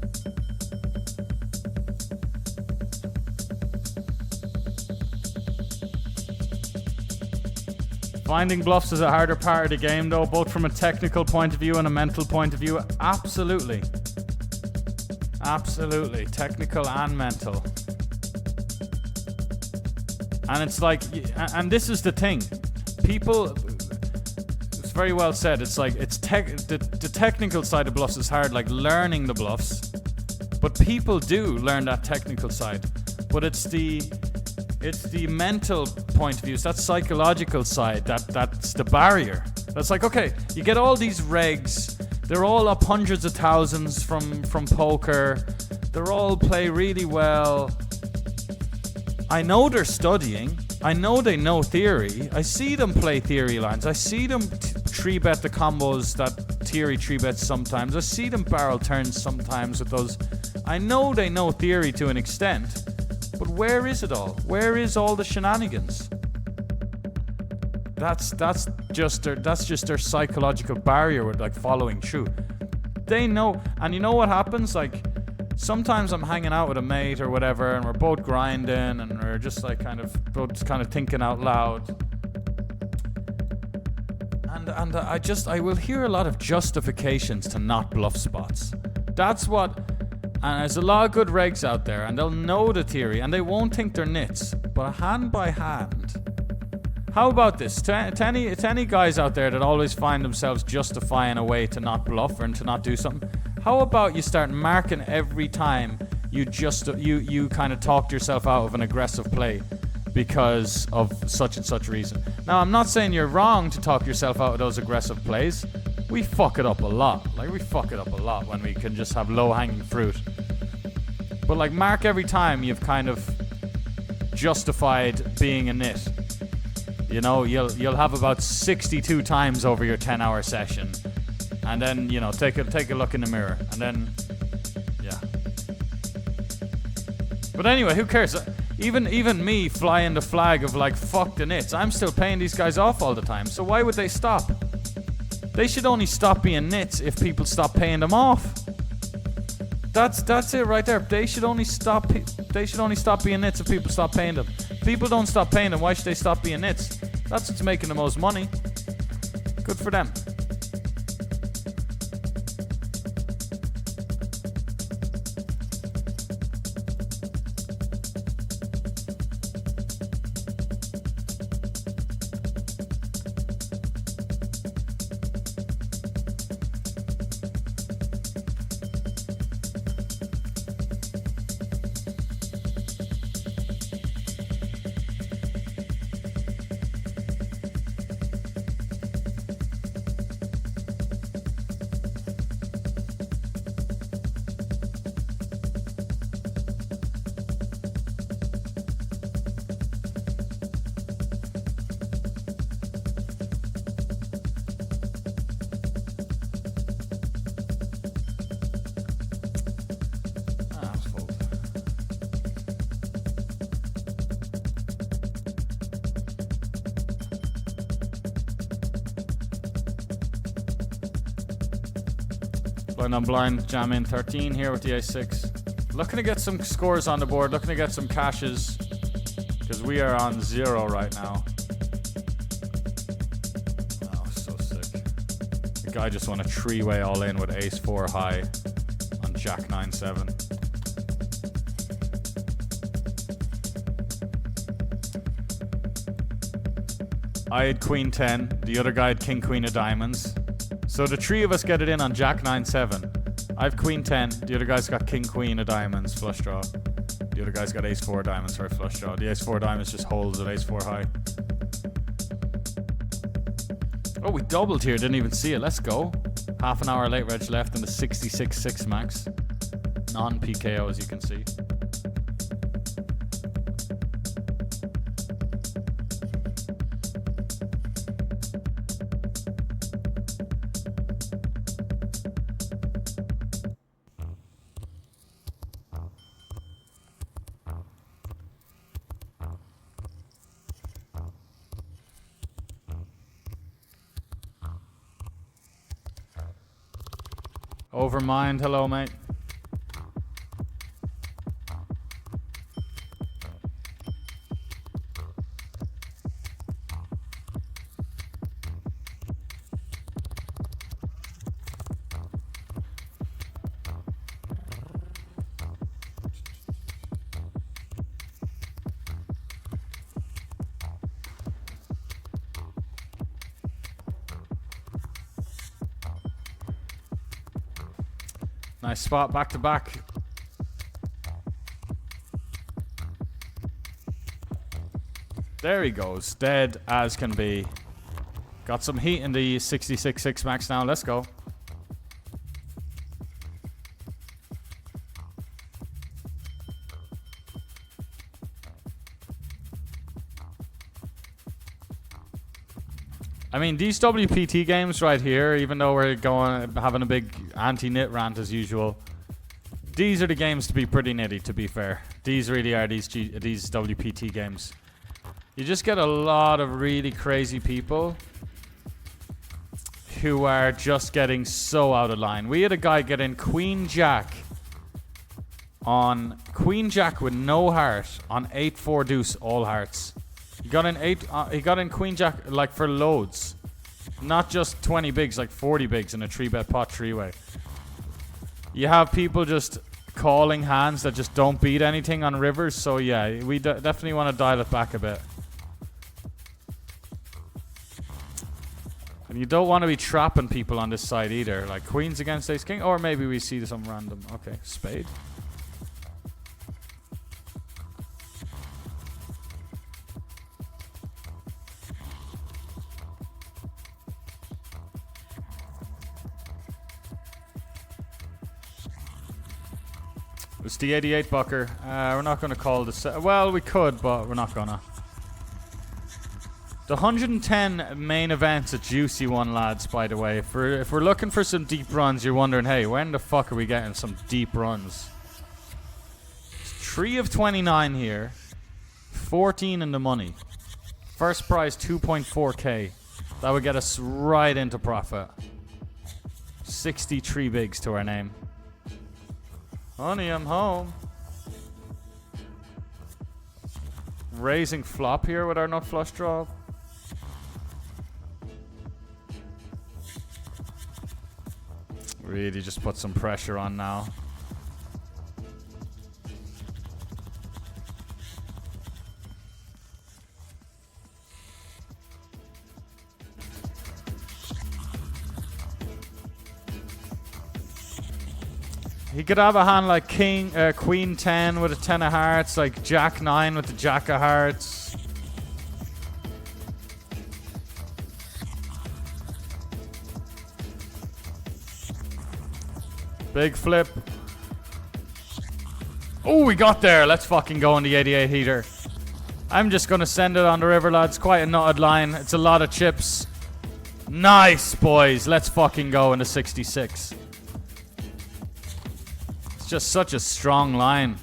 Finding bluffs is a harder part of the game, though, both from a technical point of view and a mental point of view. Absolutely. Absolutely. Technical and mental. And it's like, and this is the thing. People, it's very well said. It's like, the technical side of bluffs is hard, like learning the bluffs. But people do learn that technical side. But it's the mental point of view, it's that psychological side that's the barrier. That's like, okay, you get all these regs, they're all up hundreds of thousands from poker, they're all play really well. I know they're studying, I know they know theory, I see them play theory lines, I see them 3-bet the combos that theory 3-bets sometimes, I see them barrel turns sometimes with those. I know they know theory to an extent. But where is it all? Where is all the shenanigans? That's just their psychological barrier with like following through. They know, and you know what happens? Like sometimes I'm hanging out with a mate or whatever, and we're both grinding, and we're just like both thinking out loud. And I will hear a lot of justifications to not bluff spots. That's what. And there's a lot of good regs out there, and they'll know the theory, and they won't think they're nits. But hand by hand. How about this? To any guys out there that always find themselves justifying a way to not bluff and to not do something, how about you start marking every time you kind of talked yourself out of an aggressive play because of such and such reason. Now, I'm not saying you're wrong to talk yourself out of those aggressive plays. We fuck it up a lot. Like, we fuck it up a lot when we can just have low-hanging fruit. But, like, mark every time you've kind of justified being a nit. You know, you'll have about 62 times over your 10-hour session. And then, you know, take a look in the mirror. And then, yeah. But anyway, who cares? Even me flying the flag of, like, fuck the nits. I'm still paying these guys off all the time. So why would they stop? They should only stop being nits if people stop paying them off. That's it right there. They should only stop being nits if people stop paying them. If people don't stop paying them, why should they stop being nits? That's what's making the most money. Good for them. Blind on blind, jam in 13 here with the ace-6. Looking to get some scores on the board, looking to get some cashes. Because we are on 0 right now. Oh, so sick. The guy just won a 3-way all in with ace-4 high on jack 9-7. I had queen 10, the other guy had king queen of diamonds. So the three of us get it in on jack 9-7. I have queen 10, the other guy's got king queen of diamonds, flush draw. The other guy's got ace-4 diamonds for a flush draw. The ace-4 diamonds just holds at ace-4 high. Oh, we doubled here, didn't even see it. Let's go. Half an hour late reg left in the 66-6 max. Non-PKO, as you can see. Overmind, hello mate. Nice spot, back to back. There he goes, dead as can be. Got some heat in the 66-6 max now, let's go. I mean, these WPT games right here, even though we're having a big anti-nit rant as usual, these are the games to be pretty nitty, to be fair. These really are these WPT games. You just get a lot of really crazy people who are just getting so out of line. We had a guy get in Queen Jack on Queen Jack with no heart on 8-4 deuce all hearts. He got in he got in Queen Jack like for loads. Not just 20 bigs, like 40 bigs in a 3-bet pot 3-way. You have people just calling hands that just don't beat anything on rivers, so yeah, we definitely want to dial it back a bit. And you don't want to be trapping people on this side either, like queens against ace king, or maybe we see some random. Okay, spade. It's the 88 bucker. We're not going to call this. Well, we could, but we're not gonna. The 110 main event's a juicy one, lads, by the way. If we're looking for some deep runs, you're wondering, hey, when the fuck are we getting some deep runs? It's 3 of 29 here. 14 in the money. First prize, 2.4k. That would get us right into profit. 63 bigs to our name. Honey, I'm home. Raising flop here with our nut flush draw. Really just put some pressure on now. He could have a hand like Queen 10 with a 10 of hearts, like Jack 9 with the Jack of hearts. Big flip. Oh, we got there. Let's fucking go on the 88 heater. I'm just going to send it on the river, lads. Quite a knotted line. It's a lot of chips. Nice, boys. Let's fucking go in the 66. It's just such a strong line.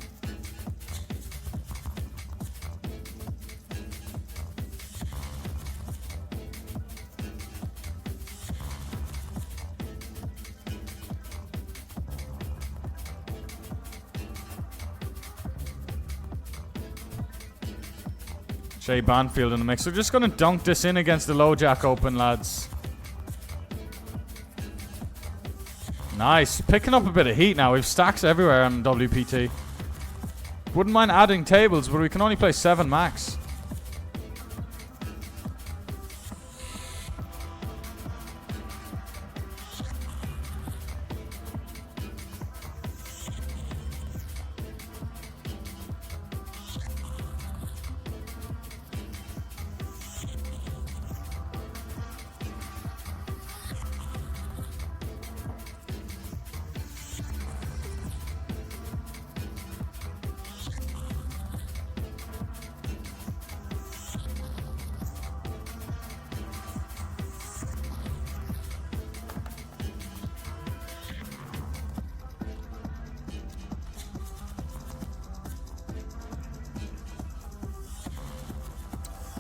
Shea Banfield in the mix. We're just going to dunk this in against the low jack open, lads. Nice. Picking up a bit of heat now. We've stacks everywhere on WPT. Wouldn't mind adding tables, but we can only play 7 max.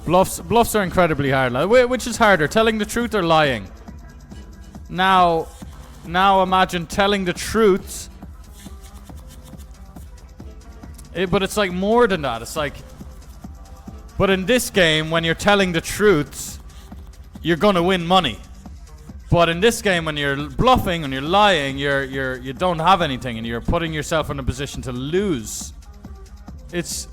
Bluffs are incredibly hard. Which is harder, telling the truth or lying? Now imagine telling the truth. But it's like more than that. It's like, but in this game, when you're telling the truth, you're gonna win money. But in this game, when you're bluffing and you're lying, you don't have anything, and you're putting yourself in a position to lose. It's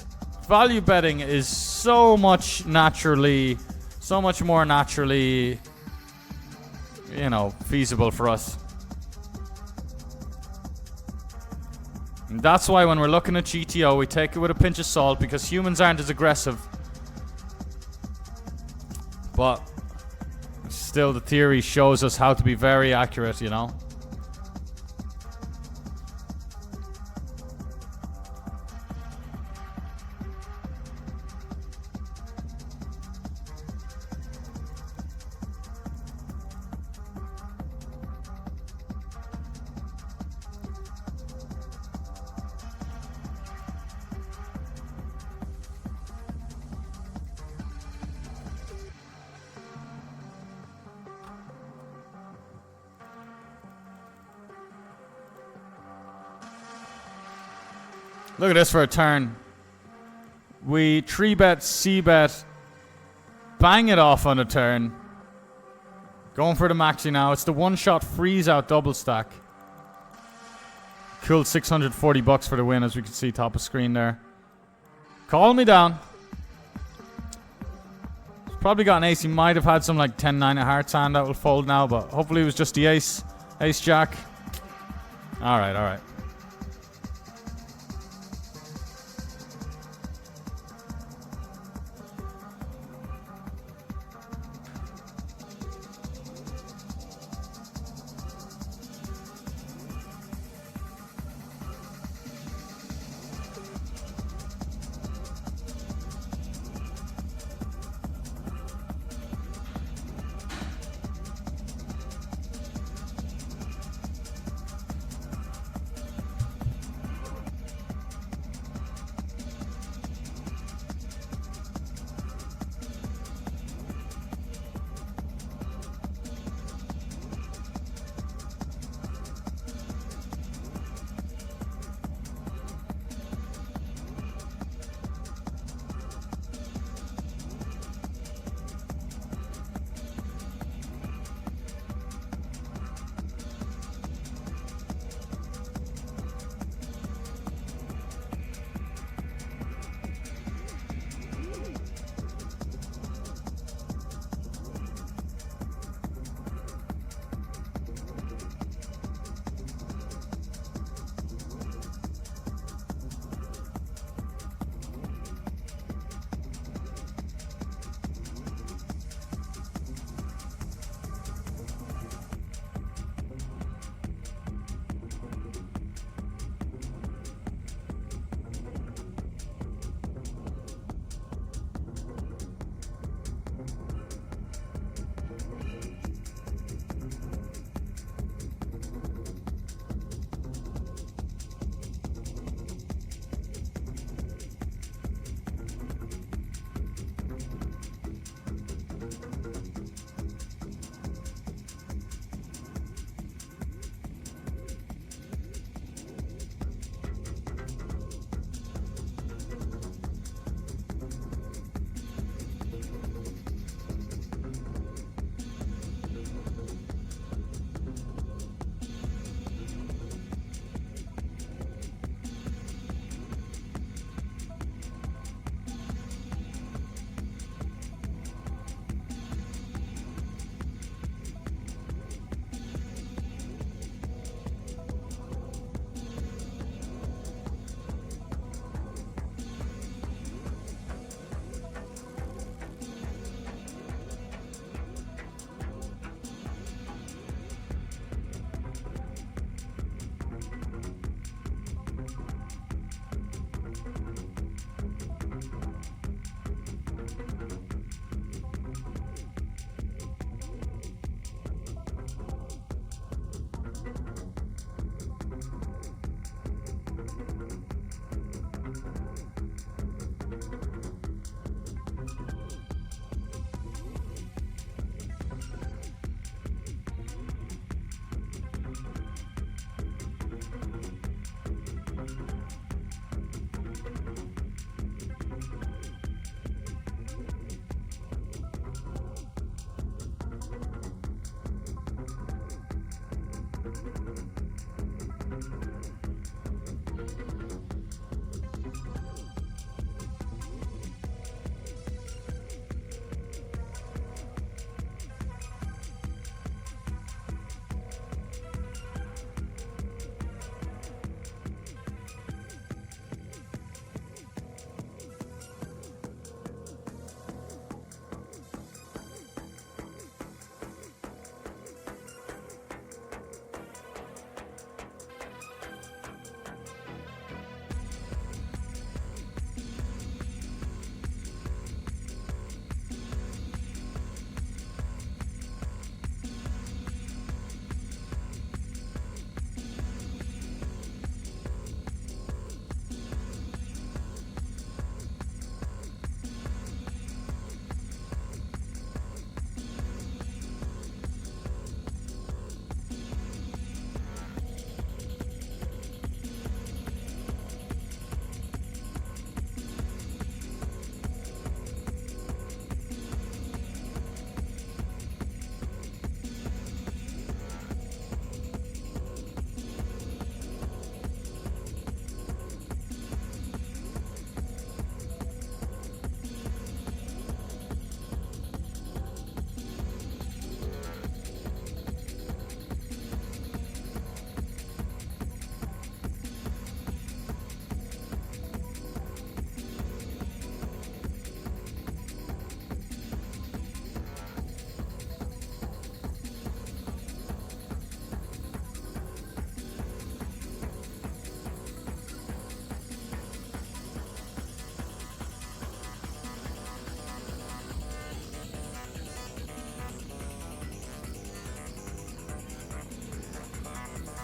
value betting is so much more naturally, feasible for us. And that's why when we're looking at GTO, we take it with a pinch of salt, because humans aren't as aggressive. But still, the theory shows us how to be very accurate, Look at this for a turn. We 3-bet, C-bet, bang it off on a turn. Going for the maxi now. It's the one-shot freeze-out double stack. Cool, $640 for the win, as we can see top of screen there. Call me down. He's probably got an ace. He might have had some like 10-9 of hearts hand that will fold now, but hopefully it was just the ace. Ace-jack. All right.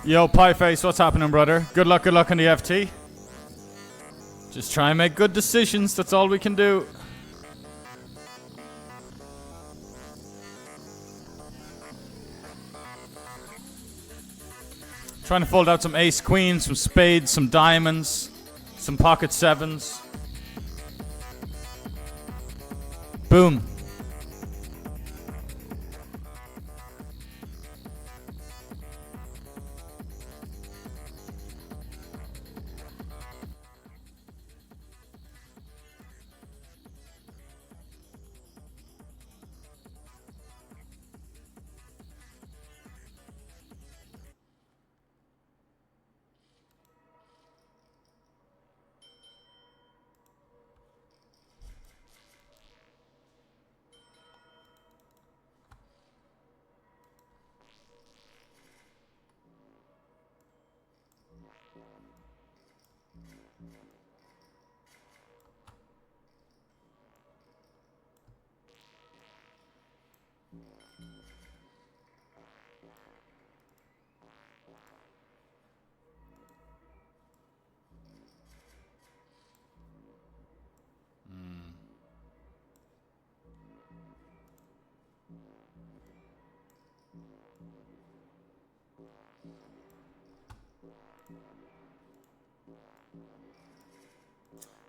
Yo, Pieface, what's happening, brother? Good luck in the FT. Just try and make good decisions, that's all we can do. Trying to fold out some ace queens, some spades, some diamonds, some pocket sevens. Boom.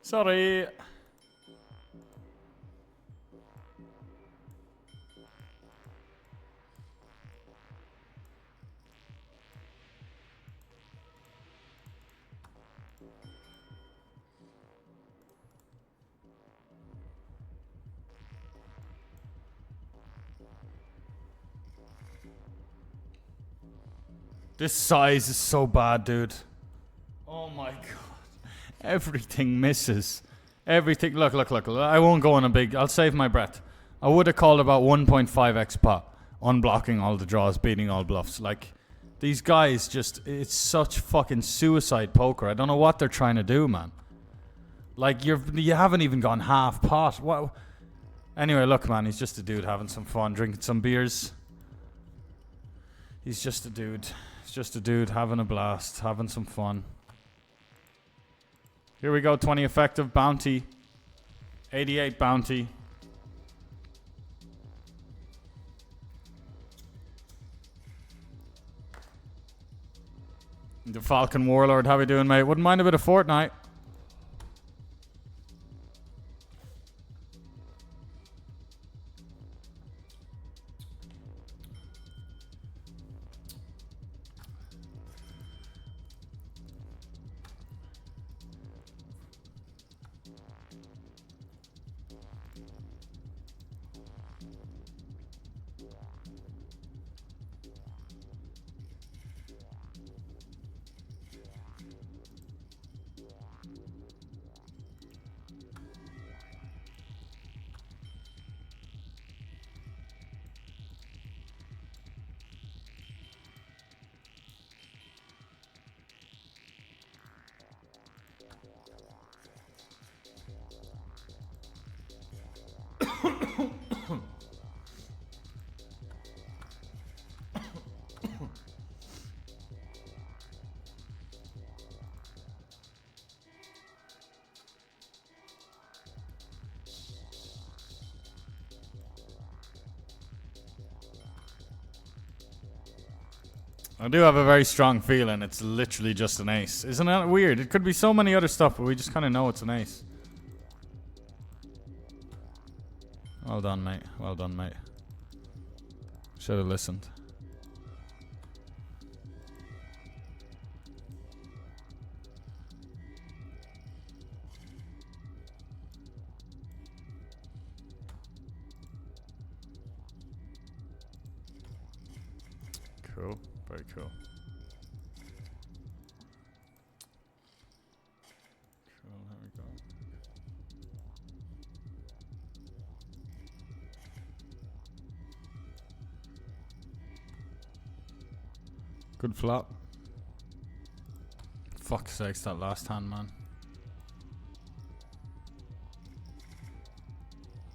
Sorry. This size is so bad, dude. Oh my god. Everything misses. Everything. Look. I won't go on a big. I'll save my breath. I would have called about 1.5x pot. Unblocking all the draws, beating all bluffs. Like, these guys just. It's such fucking suicide poker. I don't know what they're trying to do, man. Like, you haven't even gone half pot. What? Anyway, look, man. He's just a dude having some fun, drinking some beers. He's just a dude. He's just a dude having a blast, having some fun. Here we go, 20 effective bounty. 88 bounty. The Falcon Warlord, how we doing, mate? Wouldn't mind a bit of Fortnite. I do have a very strong feeling it's literally just an ace. Isn't that weird? It could be so many other stuff, but we just kind of know it's an ace. Well done, mate. Well done, mate. Should have listened. Cool. Very cool. Cool, there we go. Good flop. Fuck's sakes, that last hand, man.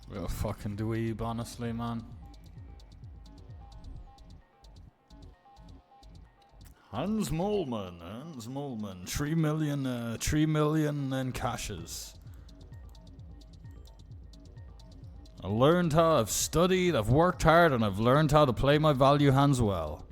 Real fucking dweeb, honestly, man. Hans Molman, 3 million in cashes. I learned how, I've studied, I've worked hard, and I've learned how to play my value hands well.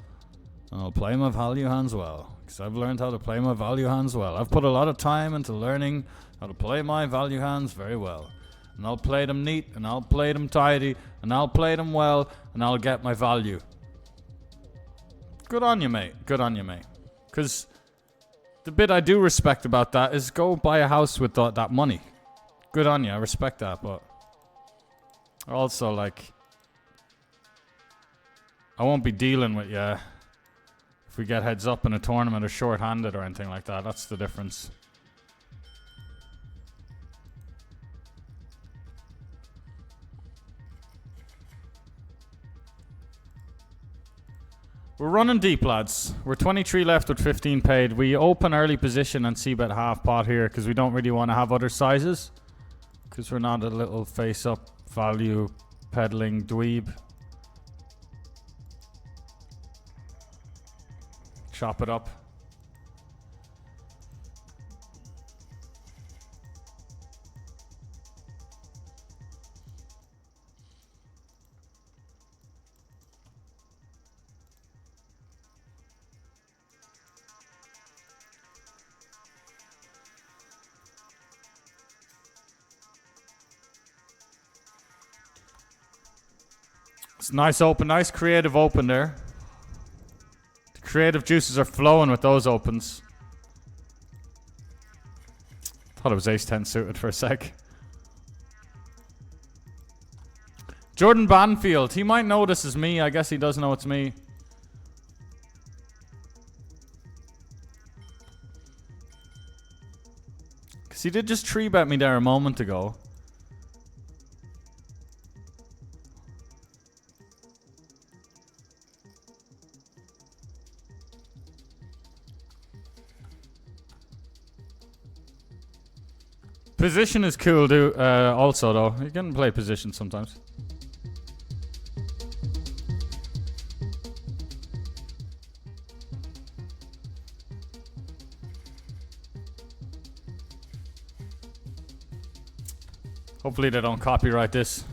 And I'll play my value hands well, because I've learned how to play my value hands well. I've put a lot of time into learning how to play my value hands very well. And I'll play them neat, and I'll play them tidy, and I'll play them well, and I'll get my value. Good on you, mate. Good on you, mate. Because the bit I do respect about that is go buy a house with that money. Good on you. I respect that, but also, like, I won't be dealing with you if we get heads up in a tournament or short-handed or anything like that. That's the difference. We're running deep, lads. We're 23 left with 15 paid. We open early position and c-bet half pot here because we don't really want to have other sizes. Because we're not a little face-up value peddling dweeb. Chop it up. It's nice open, nice creative open there. The creative juices are flowing with those opens. Thought it was ace-10 suited for a sec. Jordan Banfield, he might know this is me. I guess he does know it's me. Because he did just 3-bet me there a moment ago. Position is cool, also, though. You can play position sometimes. Hopefully they don't copyright this.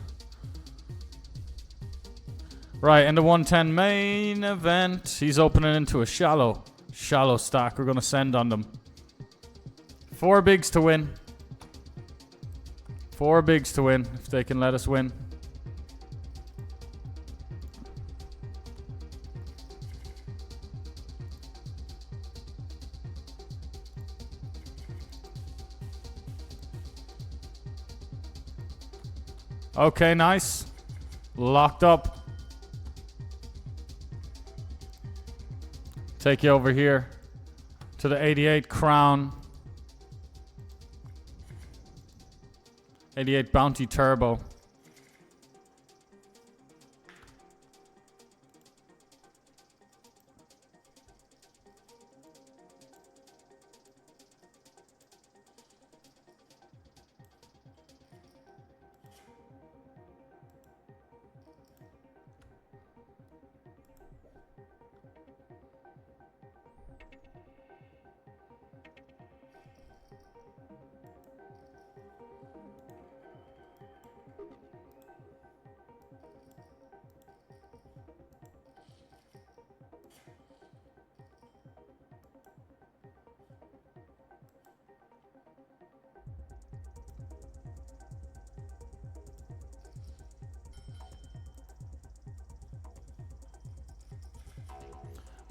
Right, in the 110 main event, he's opening into a shallow stack. We're going to send on them. 4 bigs to win. 4 bigs to win, if they can let us win. Okay, nice. Locked up. Take you over here to the 88 Crown. 88 Bounty Turbo.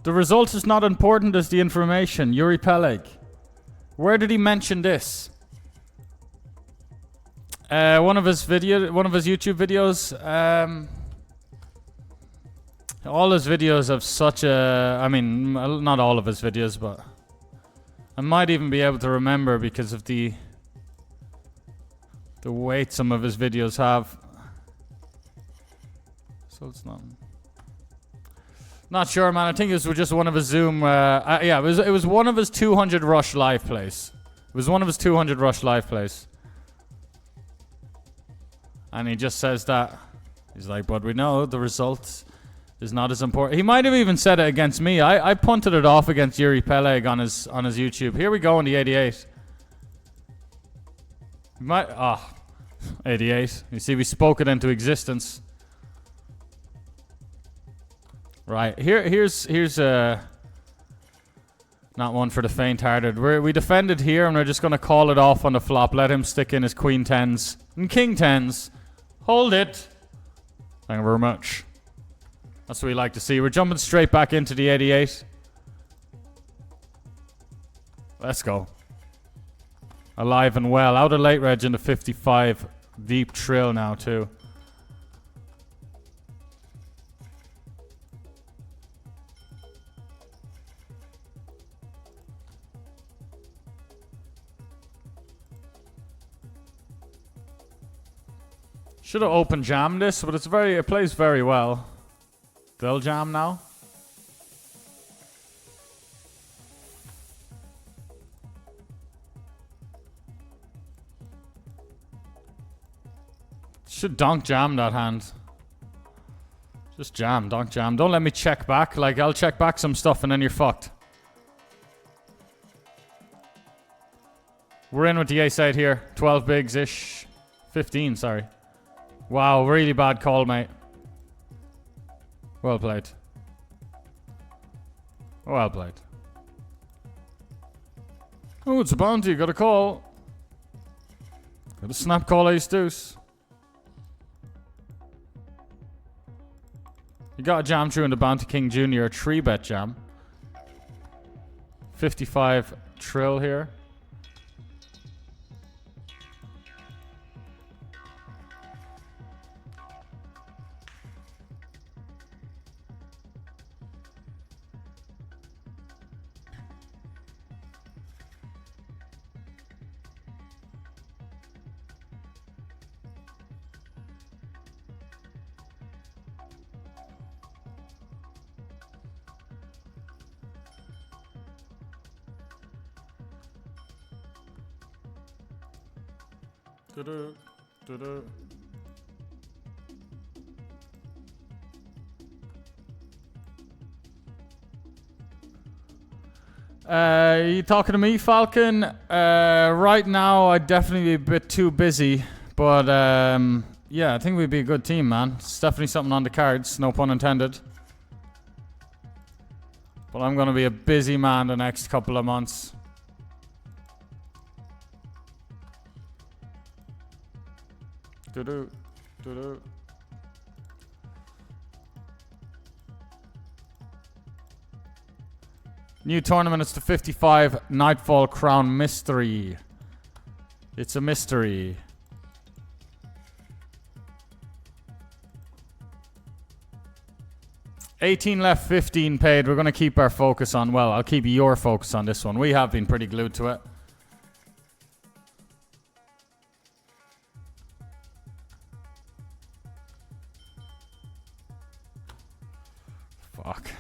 The result is not important as the information. Yuri Peleg. Where did he mention this? One of his YouTube videos. All his videos have such a... I mean, not all of his videos, but... I might even be able to remember because of the weight some of his videos have. So it's not sure, man. I think it was just one of his Zoom. Yeah, it was one of his 200 rush live plays. It was one of his 200 rush live plays. And he just says that. He's like, but we know the result is not as important. He might have even said it against me. I punted it off against Yuri Peleg on his YouTube. Here we go in the 88. 88. You see, we spoke it into existence. Right, here's not one for the faint-hearted. We defended here, and we're just going to call it off on the flop. Let him stick in his queen tens and king tens. Hold it. Thank you very much. That's what we like to see. We're jumping straight back into the 88. Let's go. Alive and well. Out of late reg in the 55. Deep trill now, too. Should have open jammed this, but it plays very well. They'll jam now. Should donk jam that hand. Just jam, donk jam. Don't let me check back. Like, I'll check back some stuff and then you're fucked. We're in with the ace 8 here. 12 bigs-ish. 15, sorry. Wow, really bad call, mate. Well played. Well played. Oh, it's a bounty. Got a call. Got a snap call ace deuce. You got a jam through in the bounty king junior. A 3-bet jam. 55 trill here. You talking to me, Falcon? Right now, I'd definitely be a bit too busy. But, yeah, I think we'd be a good team, man. It's definitely something on the cards, no pun intended. But I'm going to be a busy man the next couple of months. New tournament, it's the 55 Nightfall Crown Mystery. It's a mystery. $18 left, 15 paid. We're going to keep our focus on, well, I'll keep your focus on this one. We have been pretty glued to it. Fuck.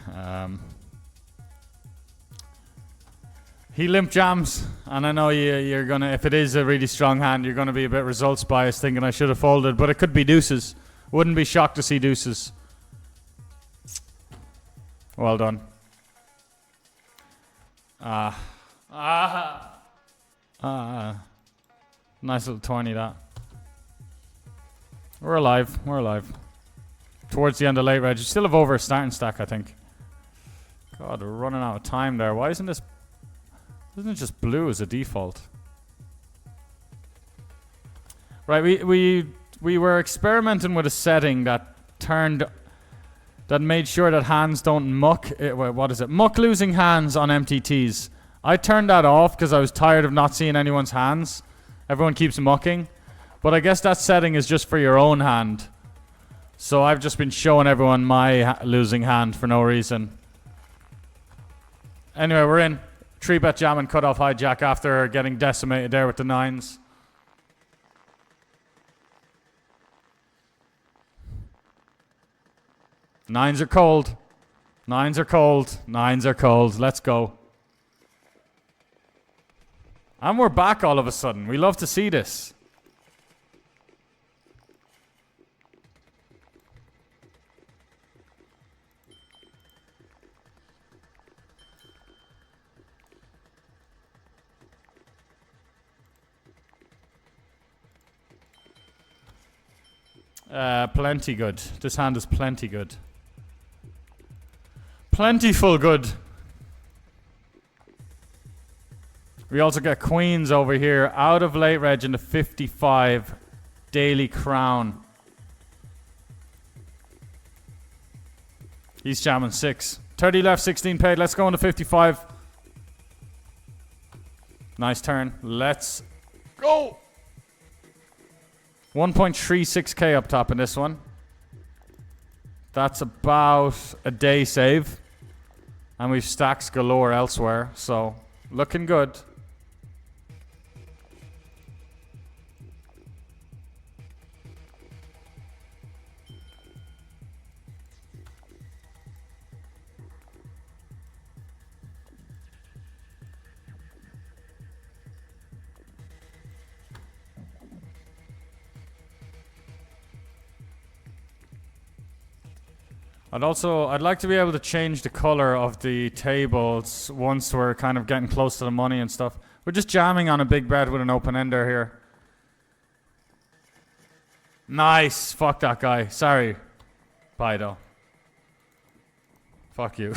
He limp jams, and I know you're gonna, if it is a really strong hand, you're gonna be a bit results biased, thinking I should have folded, but it could be deuces. Wouldn't be shocked to see deuces. Well done. Nice little tourney, that. We're alive. We're alive. Towards the end of late reg. You still have over a starting stack, I think. God, we're running out of time there. Why isn't it just blue as a default? Right, we were experimenting with a setting that turned that made sure that hands don't muck. What is it? Muck losing hands on MTTs. I turned that off because I was tired of not seeing anyone's hands. Everyone keeps mucking. But I guess that setting is just for your own hand. So I've just been showing everyone my losing hand for no reason. Anyway, we're in. 3-bet jam and cutoff hijack after getting decimated there with the 9s. Nines are cold. Nines are cold. Nines are cold. Let's go. And we're back all of a sudden. We love to see this. Plenty good. This hand is plenty good. Plentiful good. We also get queens over here. Out of late reg in the 55. Daily crown. He's jamming 6. 30 left, 16 paid. Let's go on to 55. Nice turn. Let's go. 1.36k up top in this one. That's about a day save. And we've stacks galore elsewhere. So, looking good. I'd like to be able to change the color of the tables once we're kind of getting close to the money and stuff. We're just jamming on a big bet with an open ender here. Nice. Fuck that guy. Sorry. Bye though. Fuck you.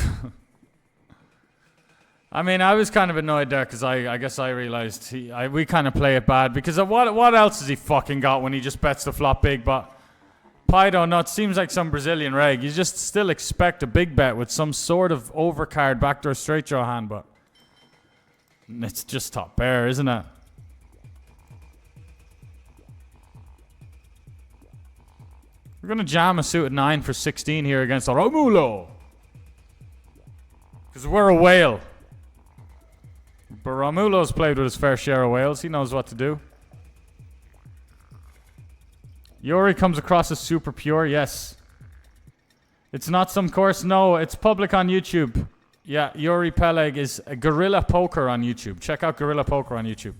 I mean, I was kind of annoyed there because I guess I realized we kind of play it bad because of what else has he fucking got when he just bets the flop big? But Pido, no, it seems like some Brazilian reg. You just still expect a big bet with some sort of overcard backdoor straight draw hand, but it's just top pair, isn't it? We're going to jam a suited 9 for 16 here against Romulo. Because we're a whale. But Romulo's played with his fair share of whales. He knows what to do. Yuri comes across as super pure, yes. It's not some course, no, it's public on YouTube. Yeah, Yuri Peleg is a Gorilla Poker on YouTube. Check out Gorilla Poker on YouTube.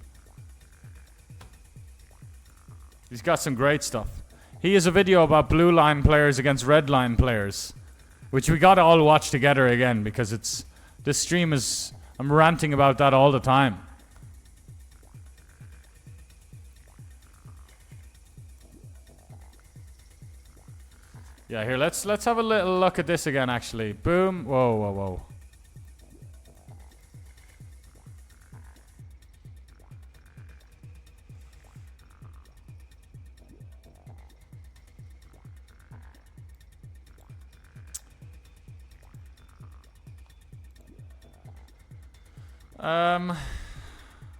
He's got some great stuff. He has a video about blue line players against red line players, which we gotta all watch together again because this stream is, I'm ranting about that all the time. Yeah, here, let's have a little look at this again, actually. Boom. Whoa, whoa, whoa.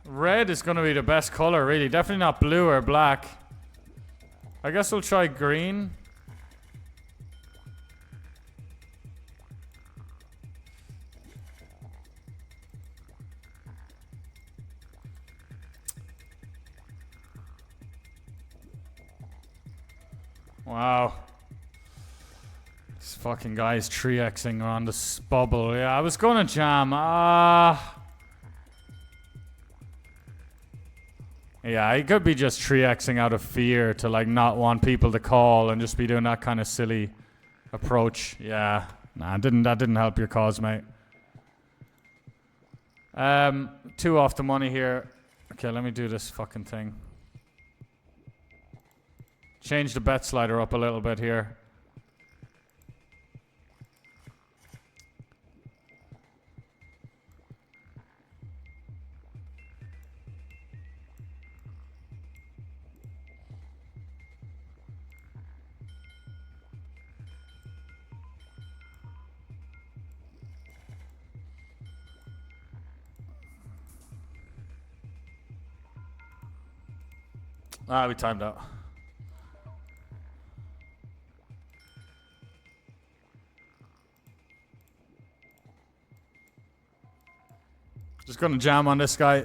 Red is going to be the best color, really. Definitely not blue or black. I guess we'll try green. Wow. This fucking guy's 3xing on this bubble. Yeah, I was gonna jam. Yeah, he could be just 3xing out of fear to like not want people to call and just be doing that kind of silly approach. Yeah. Nah, that didn't help your cause, mate. 2 off the money here. Okay, let me do this fucking thing. Change the bet slider up a little bit here. Ah, we timed out. Just gonna jam on this guy.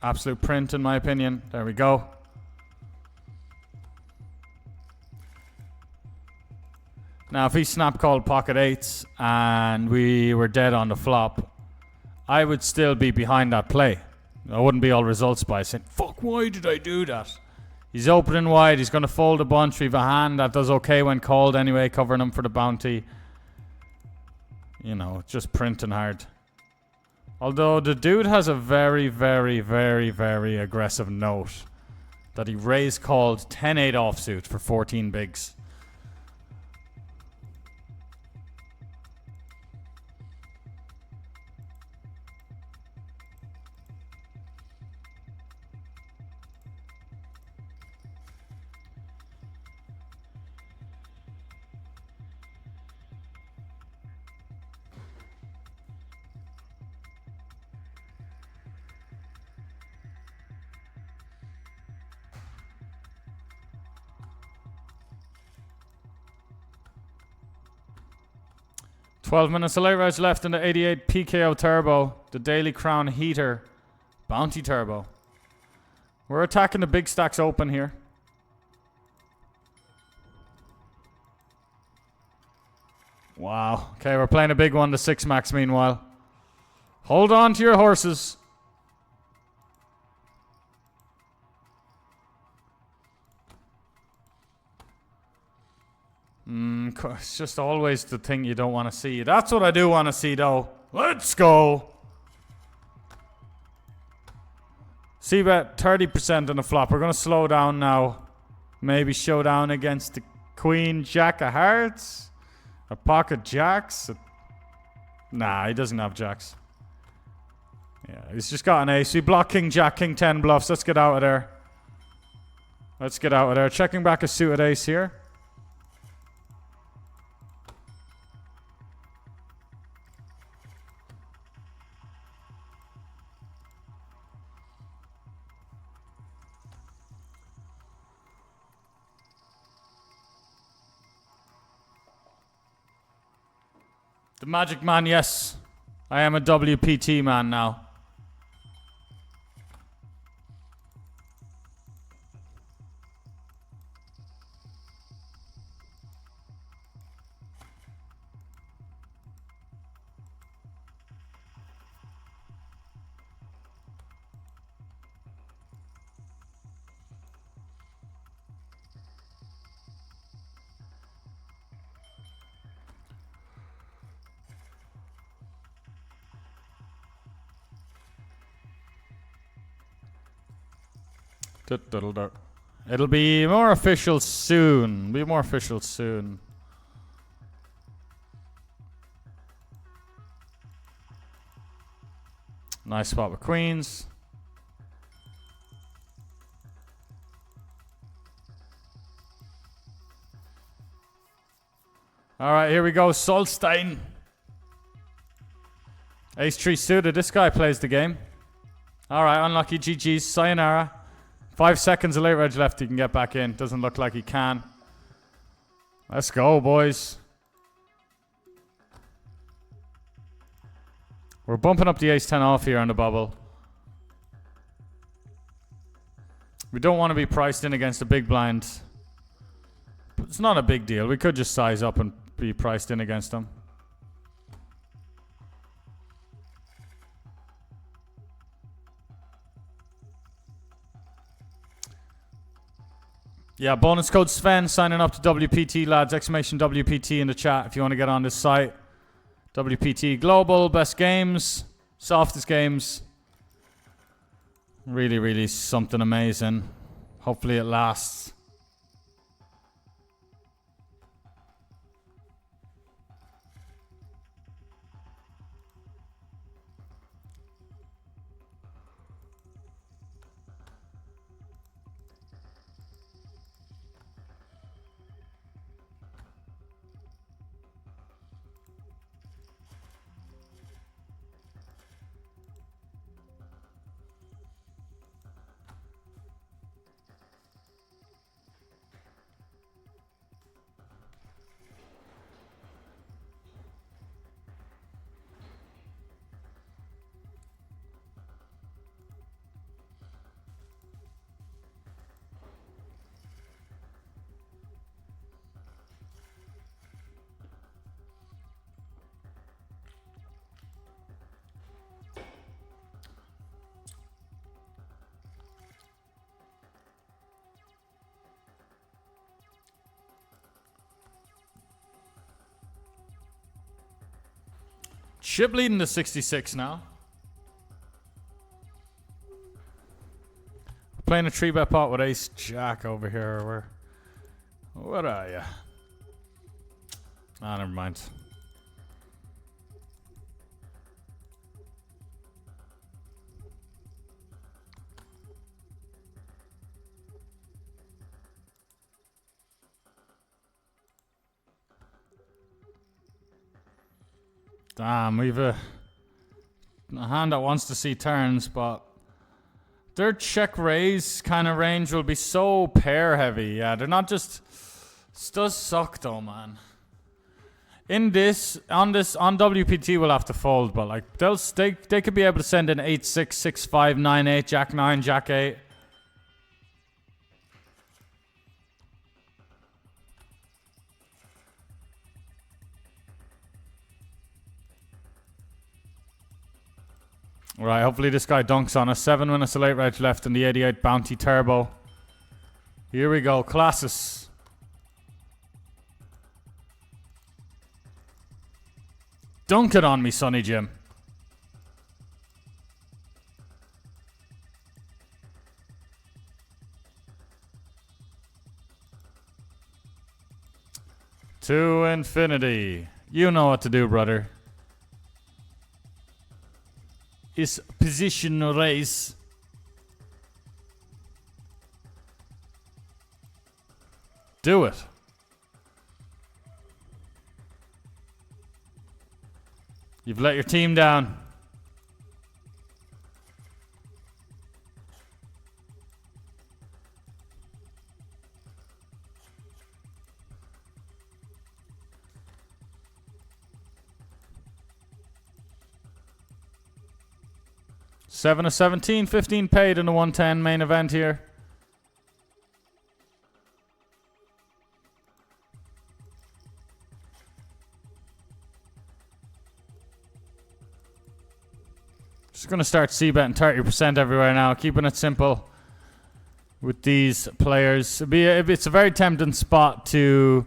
Absolute print in my opinion. There we go. Now if he snap called pocket eights and we were dead on the flop, I would still be behind that play. I wouldn't be all results by saying, fuck, why did I do that? He's opening wide, he's gonna fold a bunch. We have a hand that does okay when called anyway, covering him for the bounty. You know, just printing hard. Although the dude has a very, very, very, very aggressive note that he raised called 10-8 offsuit for 14 bigs. $12 of late rounds left in the 88 PKO Turbo, the Daily Crown Heater Bounty Turbo. We're attacking the big stacks open here. Wow. Okay, we're playing a big one, the 6 max meanwhile. Hold on to your horses. It's just always the thing you don't want to see. That's what I do want to see, though. Let's go. See bet 30% on the flop. We're going to slow down now. Maybe showdown against the Queen Jack of Hearts. A pocket jacks. Nah, he doesn't have jacks. Yeah, he's just got an ace. We block King Jack, King 10 bluffs. Let's get out of there. Let's get out of there. Checking back a suited ace here. The Magic Man, yes. I am a WPT man now. It'll be more official soon. Be more official soon. Nice spot with queens. All right, here we go. Solstein. Ace 3 suited. This guy plays the game. All right, unlucky. GG's. Sayonara. 5 seconds of late reg left. He can get back in. Doesn't look like he can. Let's go, boys. We're bumping up the ace 10 off here on the bubble. We don't want to be priced in against a big blind. But it's not a big deal. We could just size up and be priced in against them. Yeah, bonus code Sven, signing up to WPT, lads. Exclamation WPT in the chat if you want to get on this site. WPT Global, best games, softest games. Really, really something amazing. Hopefully it lasts. Ship leading to 66 now. Playing a 3-bet pot with ace jack over here. What are you? Ah, never mind. Damn, we've a hand that wants to see turns, but their check raise kind of range will be so pair heavy. Yeah, they're not just. This does suck though, man. On WPT we'll have to fold, but like they could be able to send in 8-6, 6-5, 9-8, Jack 9, Jack 8. Right, hopefully this guy dunks on us. 7 minutes of late right left in the 88 Bounty Turbo. Here we go, classes. Dunk it on me, Sonny Jim. To infinity. You know what to do, brother. Is position raise. Do it. You've let your team down. Seven of 17, 15 paid in the 110 main event here. Just going to start c-betting 30% everywhere now, keeping it simple with these players. It's a very tempting spot to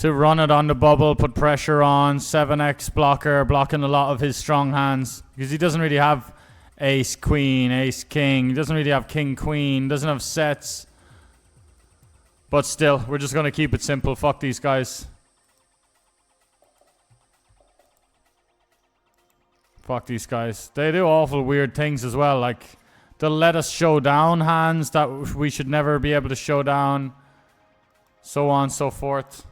run it on the bubble, put pressure on, 7x blocker, blocking a lot of his strong hands, because he doesn't really have ace, queen, ace, king. He doesn't really have king, queen. Doesn't have sets. But still, we're just going to keep it simple. Fuck these guys. Fuck these guys. They do awful weird things as well. Like, they'll let us show down hands that we should never be able to show down. So on and so forth.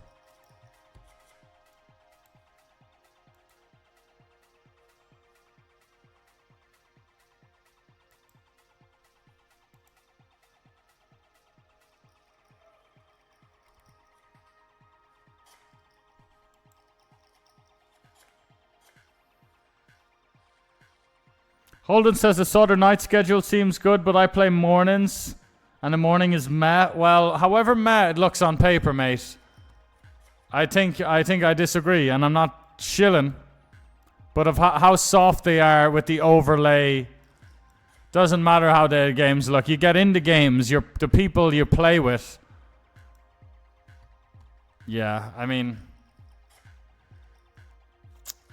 Holden says the Southern Night schedule seems good, but I play mornings, and the morning is meh. Well, however meh it looks on paper, mate. I think I disagree, and I'm not shilling. But of how soft they are with the overlay, doesn't matter how the games look. You get into games, the people you play with. Yeah, I mean,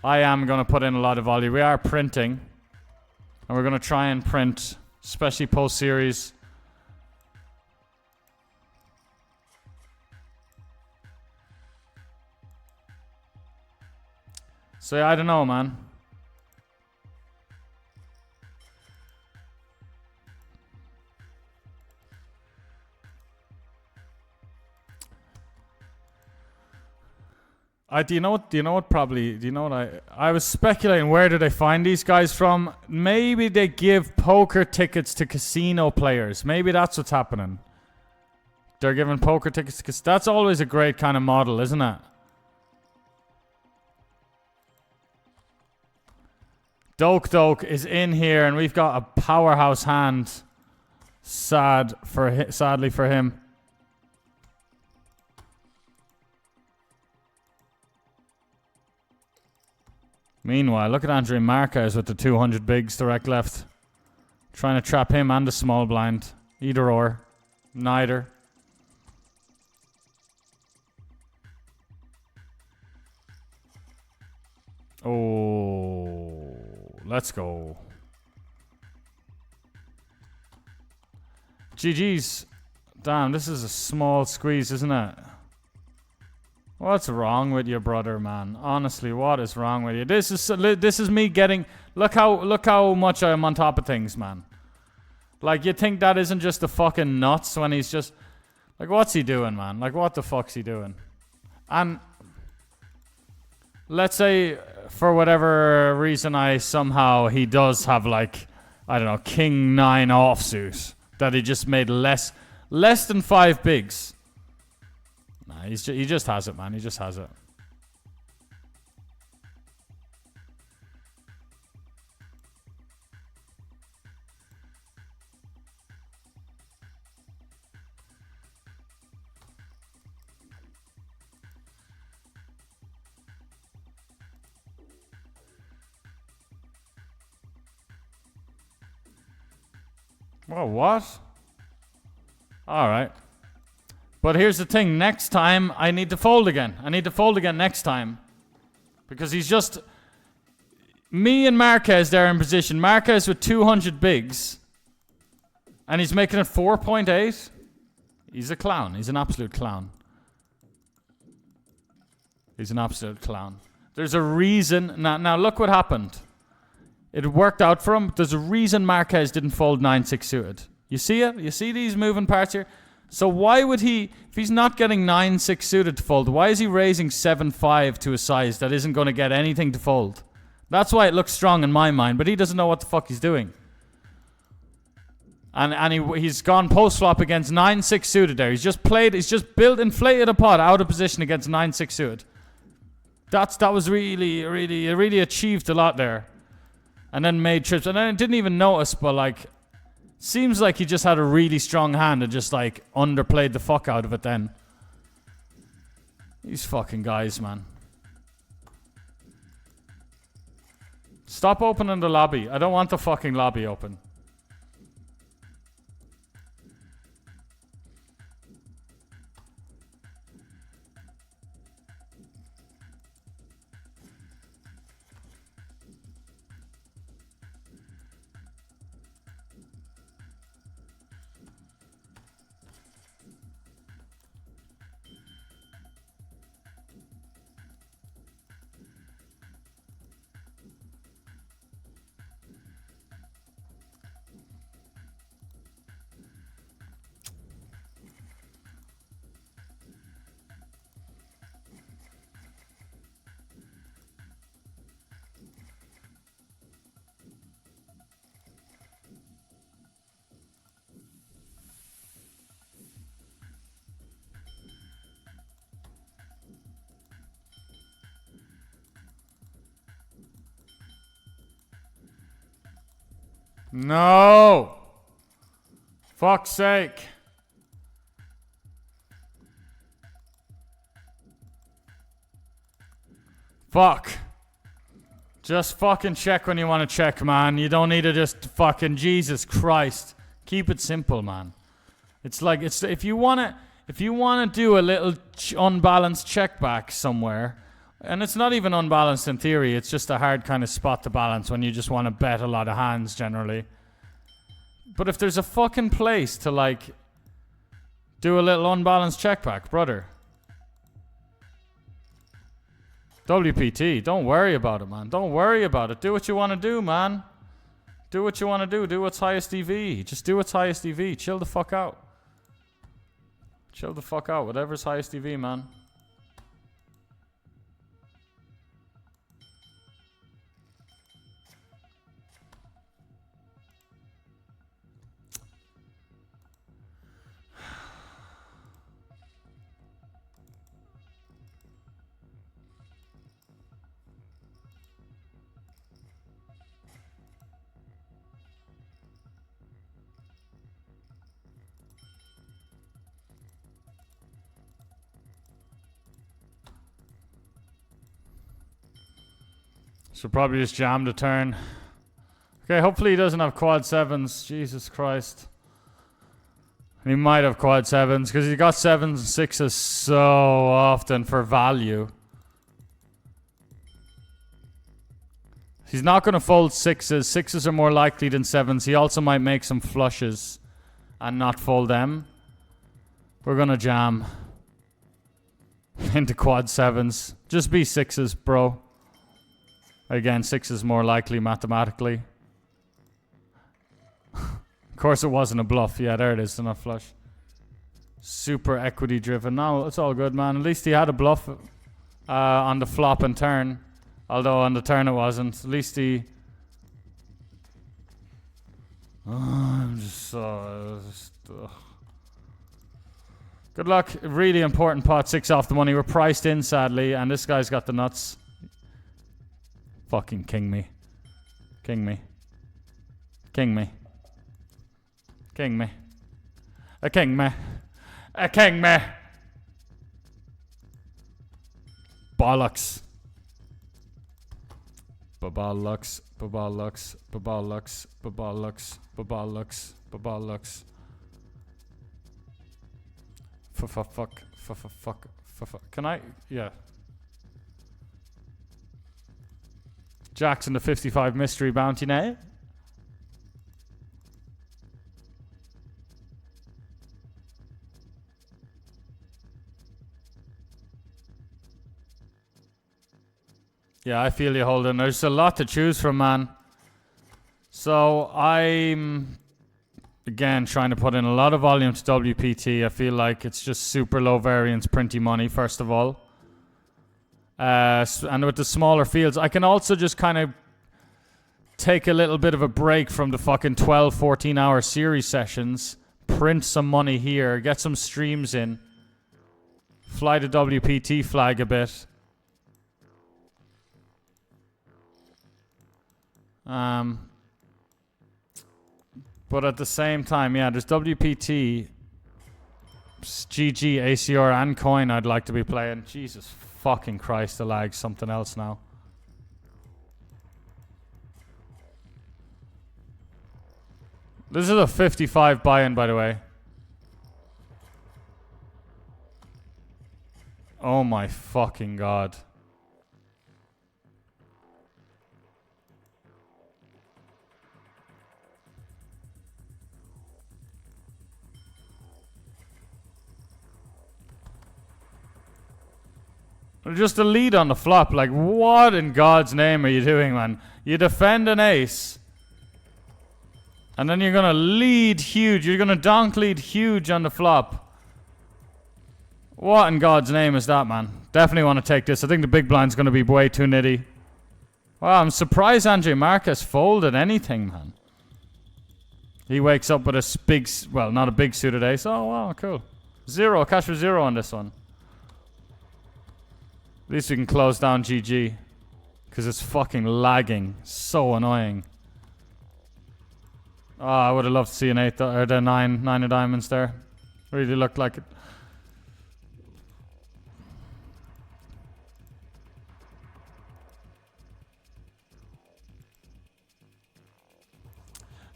I am going to put in a lot of volume. We are printing. And we're going to try and print, especially post-series. So yeah, I don't know, man. Do you know what I was speculating, where do they find these guys from? Maybe they give poker tickets to casino players. Maybe that's what's happening. They're giving poker tickets because that's always a great kind of model, isn't it? Doke is in here, and we've got a powerhouse hand. Sadly for him. Meanwhile, look at Andre Marquez with the 200 bigs direct left. Trying to trap him and the small blind. Either or. Neither. Oh. Let's go. GG's. Damn, this is a small squeeze, isn't it? What's wrong with you, brother, man? Honestly, what is wrong with you? This is me getting... Look how much I'm on top of things, man. Like, you think that isn't just the fucking nuts when he's just... Like, what's he doing, man? Like, what the fuck's he doing? And... Let's say, for whatever reason, he does have, like... I don't know, King 9 offsuit. That he just made less than 5 bigs. Nah, he just has it, man. He just has it. Well, what? Alright. But here's the thing. Next time, I need to fold again. I need to fold again next time. Because he's just... Me and Marquez there in position. Marquez with 200 bigs. And he's making it 4.8. He's a clown. He's an absolute clown. He's an absolute clown. There's a reason... Now look what happened. It worked out for him. There's a reason Marquez didn't fold 9-6 suited. You see it? You see these moving parts here? So why would he, if he's not getting 9-6 suited to fold, why is he raising 7-5 to a size that isn't going to get anything to fold? That's why it looks strong in my mind, but he doesn't know what the fuck he's doing. And he's gone post-flop against 9-6 suited there. He's just inflated a pot out of position against 9-6 suited. That was really achieved a lot there. And then made trips. And then I didn't even notice, but like... Seems like he just had a really strong hand and just like underplayed the fuck out of it then. These fucking guys, man. Stop opening the lobby. I don't want the fucking lobby open. No! Fuck's sake. Fuck. Just fucking check when you want to check, man. You don't need to just fucking... Jesus Christ. Keep it simple, man. It's like... if you want to do a little unbalanced check back somewhere... And it's not even unbalanced in theory. It's just a hard kind of spot to balance when you just want to bet a lot of hands generally. But if there's a fucking place to like do a little unbalanced check back, brother. WPT, don't worry about it, man. Don't worry about it. Do what you want to do, man. Do what you want to do. Do what's highest EV. Just do what's highest EV. Chill the fuck out. Chill the fuck out. Whatever's highest EV, man. So probably just jam the turn. Okay, hopefully he doesn't have quad sevens. Jesus Christ. He might have quad sevens because he got sevens and sixes so often for value. He's not going to fold sixes. Sixes are more likely than sevens. He also might make some flushes and not fold them. We're going to jam into quad sevens. Just be sixes, bro. Again, sixes more likely mathematically. Of course it wasn't a bluff. Yeah, there it is. The nut flush. Super equity driven. No, it's all good, man. At least he had a bluff on the flop and turn. Although on the turn it wasn't. At least he... I'm just so... Good luck. Really important pot. 6 off the money. We're priced in, sadly. And this guy's got the nuts. Fucking king me. King me. King me. King me. A king me. A king me. Bollocks. Bollocks. Bollocks. Bollocks. Bollocks. Bollocks. Bollocks. Fuck. Can I? Yeah. Jackson the 55 mystery bounty now. Yeah, I feel you, Holden. There's a lot to choose from, man. So I'm, again, trying to put in a lot of volume to WPT. I feel like it's just super low variance, printy money, first of all. And with the smaller fields, I can also just kind of take a little bit of a break from the fucking 12, 14-hour series sessions, print some money here, get some streams in, fly the WPT flag a bit. But at the same time, yeah, there's WPT, GG, ACR, and coin I'd like to be playing. Jesus fucking Christ, the lag's something else now. This is a 55 buy-in, by the way. Oh my fucking god. Just a lead on the flop. Like, what in God's name are you doing, man? You defend an ace. And then you're going to lead huge. You're going to donk lead huge on the flop. What in God's name is that, man? Definitely want to take this. I think the big blind's going to be way too nitty. Wow, I'm surprised Andre Marquez folded anything, man. He wakes up with a big, well, not a big suited ace. Oh, wow, cool. Zero, cash for zero on this one. At least we can close down GG. Because it's fucking lagging. So annoying. Oh, I would have loved to see an 8 or the 9 of diamonds there. Really looked like it.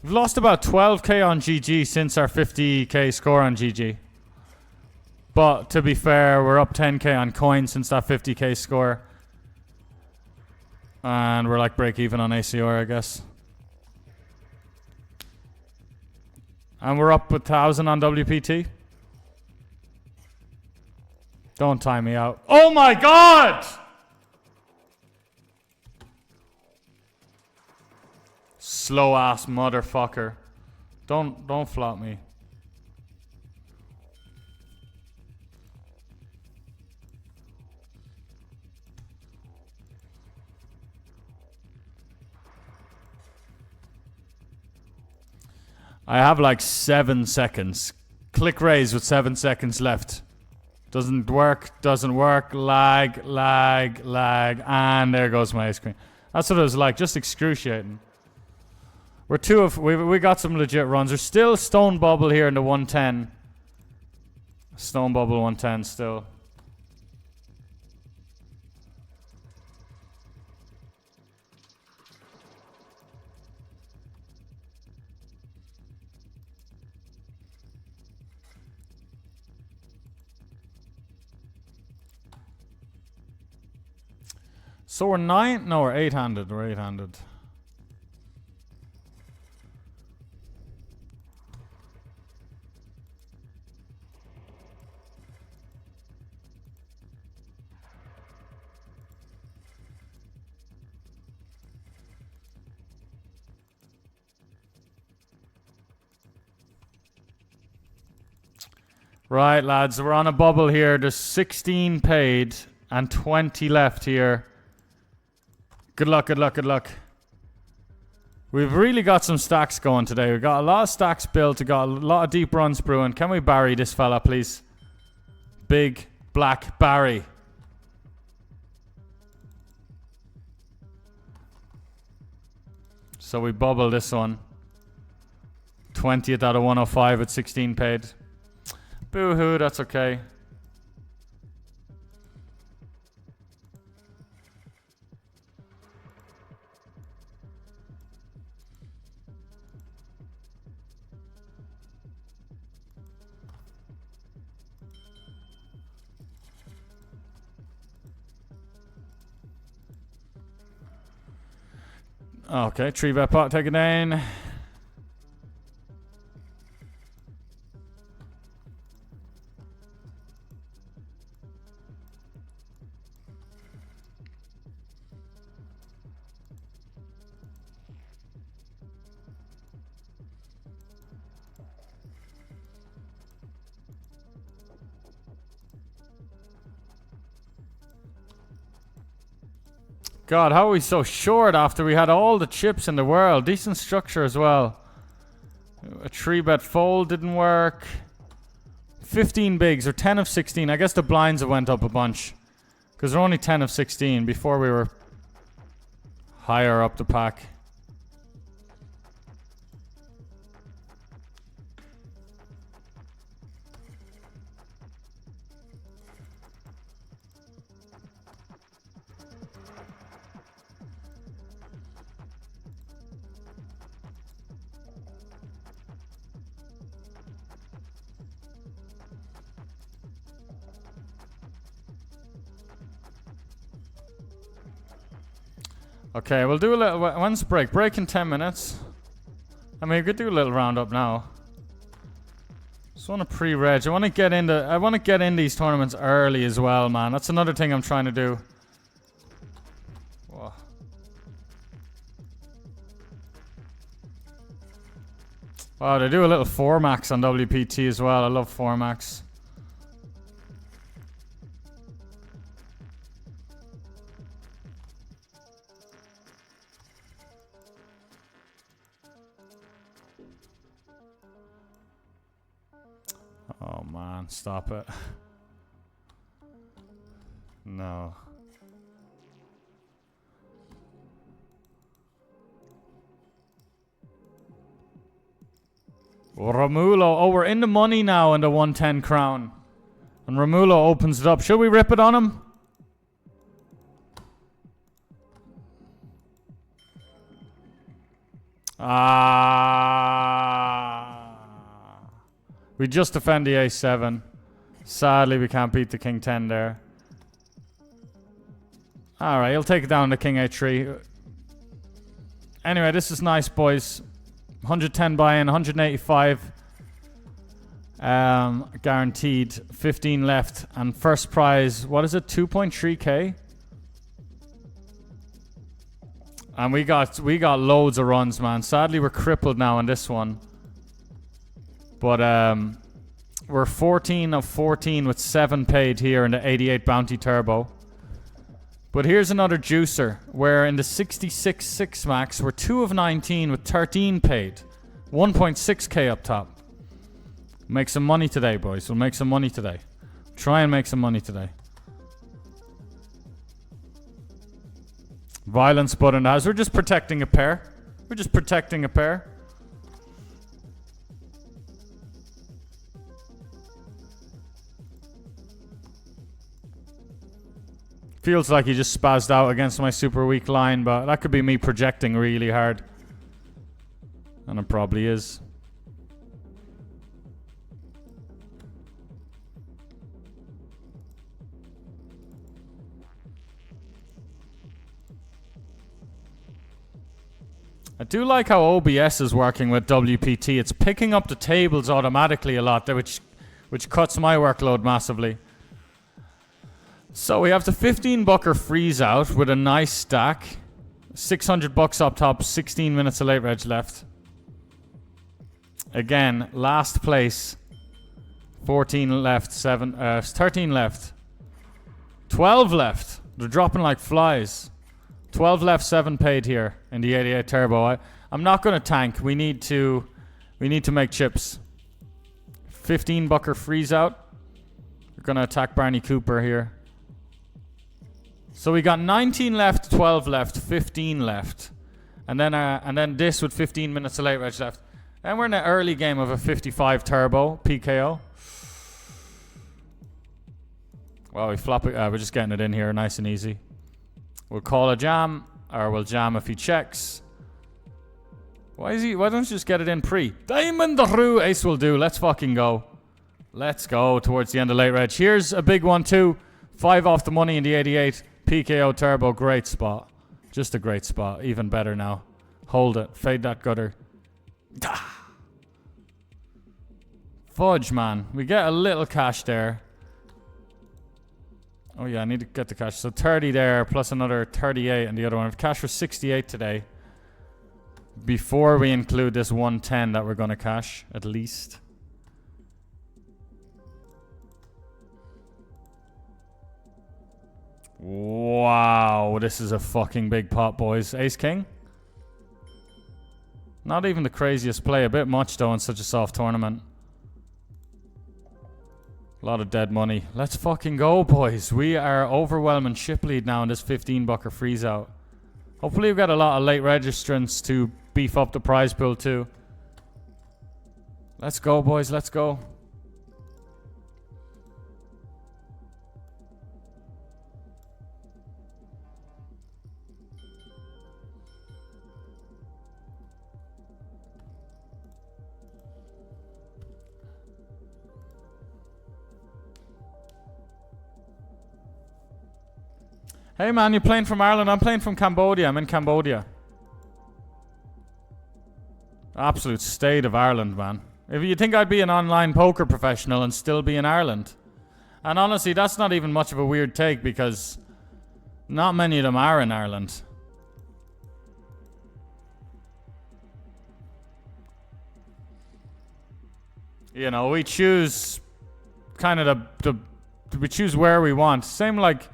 We've lost about 12k on GG since our 50k score on GG. But to be fair, we're up 10k on coin since that 50k score. And we're like break even on ACR, I guess. And we're up 1,000 on WPT. Don't time me out. Oh my god! Slow ass motherfucker. Don't flop me. I have like 7 seconds. Click raise with 7 seconds left. Doesn't work, lag, and there goes my ice cream. That's what it was like, just excruciating. We got some legit runs. There's still stone bubble here in the 110. Stone bubble 110 still. So we're 9? No, we're 8-handed. We're 8-handed. Right, lads, we're on a bubble here. There's 16 paid and 20 left here. Good luck, good luck, good luck. We've really got some stacks going today. We've got a lot of stacks built. We've got a lot of deep runs brewing. Can we Barry this fella, please? Big Black Barry. So we bubble this one. 20th out of 105 at 16 paid. Boo-hoo, that's okay. Okay, 3-bet pot, take it down. God, how are we so short after we had all the chips in the world? Decent structure as well. A 3-bet fold didn't work. 15 bigs, or 10 of 16. I guess the blinds have went up a bunch. Because they're only 10 of 16. Before we were higher up the pack. Okay, we'll do a little. When's break? Break in 10 minutes. I mean, we could do a little roundup now. Just want to pre-reg. I want to get in these tournaments early as well, man. That's another thing I'm trying to do. Whoa. Wow, they do a little 4-max on WPT as well. I love 4-max. Oh man, stop it. No. Romulo. Oh, we're in the money now in the 110 crown. And Romulo opens it up. Should we rip it on him? We just defend the A7. Sadly, we can't beat the King 10 there. Alright, he'll take it down to King A3. Anyway, this is nice, boys. 110 buy-in, 185 guaranteed. 15 left. And first prize, what is it? 2.3k? And we got loads of runs, man. Sadly, we're crippled now in this one. But we're 14 of 14 with 7 paid here in the 88 Bounty Turbo. But here's another juicer, where in the 66 6-max, we're 2 of 19 with 13 paid. 1.6k up top. Make some money today, boys. We'll make some money today. Try and make some money today. Violence button has. We're just protecting a pair. We're just protecting a pair. Feels like he just spazzed out against my super weak line, but that could be me projecting really hard. And it probably is. I do like how OBS is working with WPT. It's picking up the tables automatically a lot, which cuts my workload massively. So we have the 15 bucker freeze out with a nice stack. 600 bucks up top, 16 minutes of late reg left. Again, last place. 14 left, 13 left. 12 left. They're dropping like flies. 12 left, 7 paid here in the 88 turbo. I'm not going to tank. We need to make chips. 15 bucker freeze out. We're going to attack Barney Cooper here. So we got 19 left, 12 left, 15 left. And then this with 15 minutes of late reg left. And we're in the early game of a 55 turbo PKO. Well, we flop it. We're just getting it in here nice and easy. We'll call a jam, or we'll jam if he checks. Why don't you just get it in pre? Diamond the Roo, ace will do. Let's fucking go. Let's go towards the end of late reg. Here's a big one too. 5 off the money in the 88. PKO turbo, great spot. Just a great spot. Even better now. Hold it. Fade that gutter. Fudge, man. We get a little cash there. Oh yeah, I need to get the cash. So 30 there, plus another 38 and the other one. Cash for 68 today. Before we include this 110 that we're going to cash, at least. Wow, this is a fucking big pot, boys. Ace King? Not even the craziest play. A bit much, though, in such a soft tournament. A lot of dead money. Let's fucking go, boys. We are overwhelming ship lead now in this 15 bucker freeze out. Hopefully we've got a lot of late registrants to beef up the prize pool too. Let's go, boys. Let's go. Hey man, you're playing from Ireland? I'm playing from Cambodia. I'm in Cambodia. Absolute state of Ireland, man. If you think I'd be an online poker professional and still be in Ireland. And honestly, that's not even much of a weird take because not many of them are in Ireland. You know, we choose kind of we choose where we want. Same like,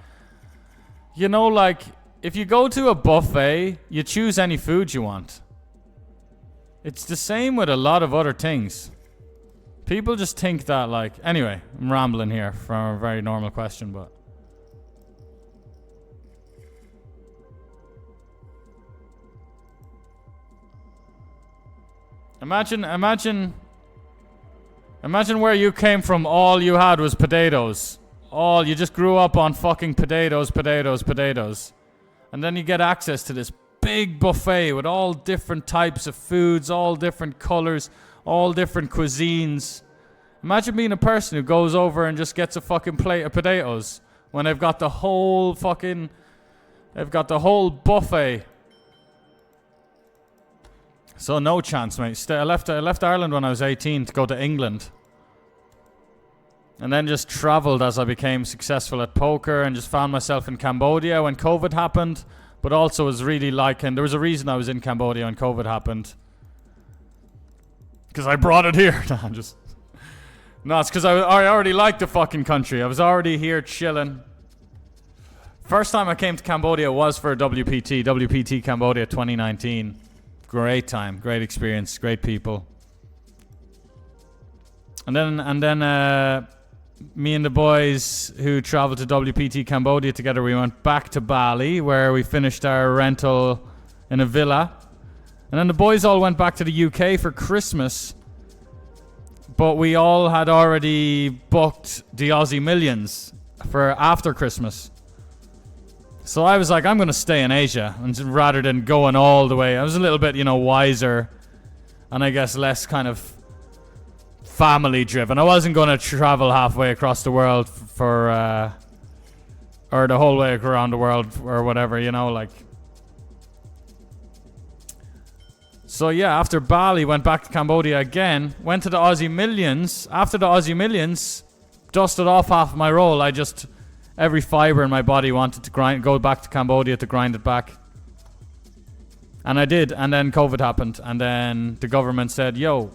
you know, like if you go to a buffet, you choose any food you want. It's the same with a lot of other things. People just think that like, anyway, I'm rambling here from a very normal question, but. Imagine where you came from, all you had was potatoes. You just grew up on fucking potatoes. And then you get access to this big buffet with all different types of foods, all different colors, all different cuisines. Imagine being a person who goes over and just gets a fucking plate of potatoes when they've got the whole buffet. So no chance, mate. I left Ireland when I was 18 to go to England. And then just traveled as I became successful at poker and just found myself in Cambodia when COVID happened. But also was really liking, there was a reason I was in Cambodia when COVID happened. Because I brought it here. No, it's because I already liked the fucking country. I was already here chilling. First time I came to Cambodia was for WPT Cambodia 2019. Great time, great experience, great people. And then me and the boys who traveled to WPT Cambodia together, we went back to Bali where we finished our rental in a villa. And then the boys all went back to the UK for Christmas. But we all had already booked the Aussie Millions for after Christmas. So I was like, I'm going to stay in Asia and rather than going all the way. I was a little bit, wiser and I guess less kind of family driven. I wasn't going to travel halfway across the world or the whole way around the world or whatever, like. So yeah, after Bali, went back to Cambodia again, went to the Aussie Millions. After the Aussie Millions, dusted off half of my roll. I just, every fiber in my body wanted to go back to Cambodia to grind it back. And I did, and then COVID happened, and then the government said, yo,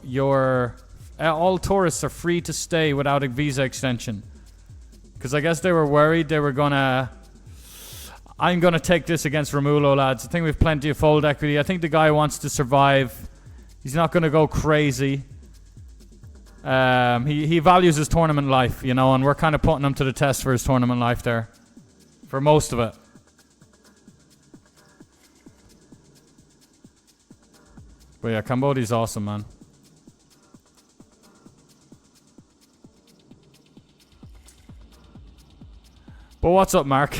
all tourists are free to stay without a visa extension. Because I guess they were worried they were gonna... I'm gonna take this against Romulo, lads. I think we've plenty of fold equity. I think the guy wants to survive. He's not gonna go crazy. He values his tournament life, you know, and we're kind of putting him to the test for his tournament life there. For most of it. But yeah, Cambodia's awesome, man. But what's up, Mark?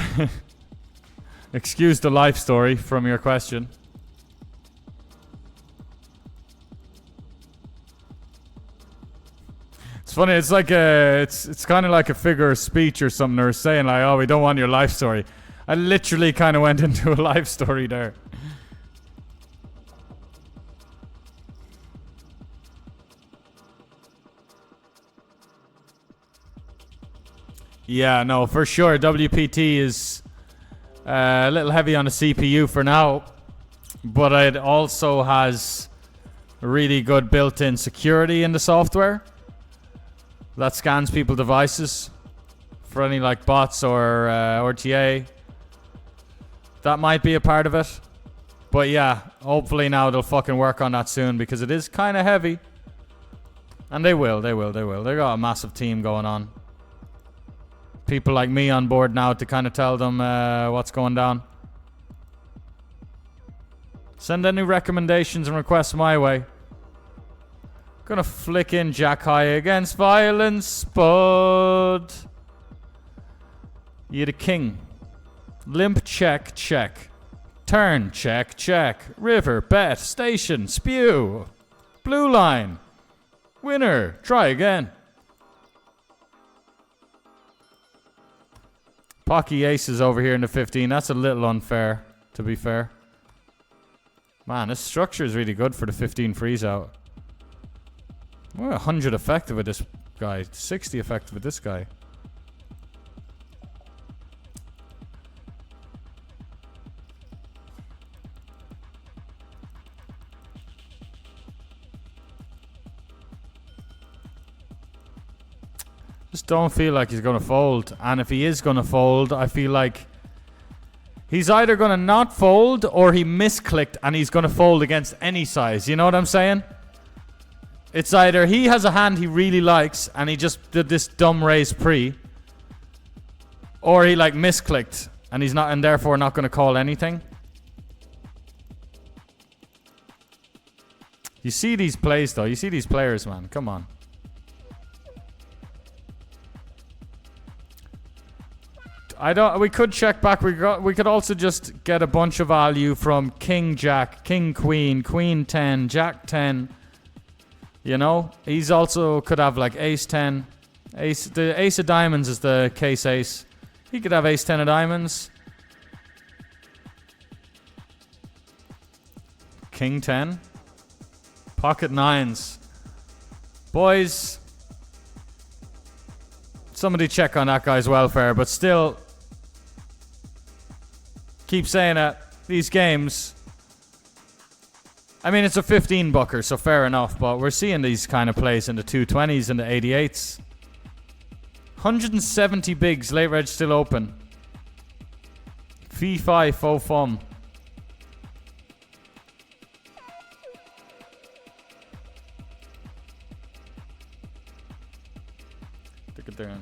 Excuse the life story from your question. It's funny, it's like it's kind of like a figure of speech or something, or saying like, oh, we don't want your life story. I literally kind of went into a life story there. Yeah, no, for sure. WPT is a little heavy on the CPU for now, but it also has really good built-in security in the software that scans people's devices for any like bots or RTA. That might be a part of it. But yeah, hopefully now they'll fucking work on that soon, because it is kind of heavy. And they will. They got a massive team going on. People like me on board now to kind of tell them what's going down. Send any recommendations and requests my way. Gonna flick in Jack High against violence, Spud. You're the king. Limp, check, check. Turn, check, check. River, bet, station, spew. Blue line. Winner, try again. Pocky aces over here in the 15. That's a little unfair, to be fair. Man, this structure is really good for the 15 freeze out. We're 100 effective with this guy. 60 effective with this guy. Just don't feel like he's going to fold. And if he is going to fold, I feel like he's either going to not fold or he misclicked and he's going to fold against any size. You know what I'm saying? It's either he has a hand he really likes and he just did this dumb raise pre, or he like misclicked and he's not, and therefore not going to call anything. You see these plays though. You see these players, man. Come on. We could check back. We could also just get a bunch of value from King Jack, King Queen, Queen 10, Jack 10. You know, he's also could have like Ace 10. The Ace of Diamonds is the case ace. He could have Ace 10 of Diamonds. King 10. Pocket 9s. Boys, somebody check on that guy's welfare, but still, keep saying it. These games, I mean, it's a 15 bucker, so fair enough, but we're seeing these kind of plays in the 220s and the 88s. 170 bigs, late reg still open. Fee 5, faux fum. Look at there.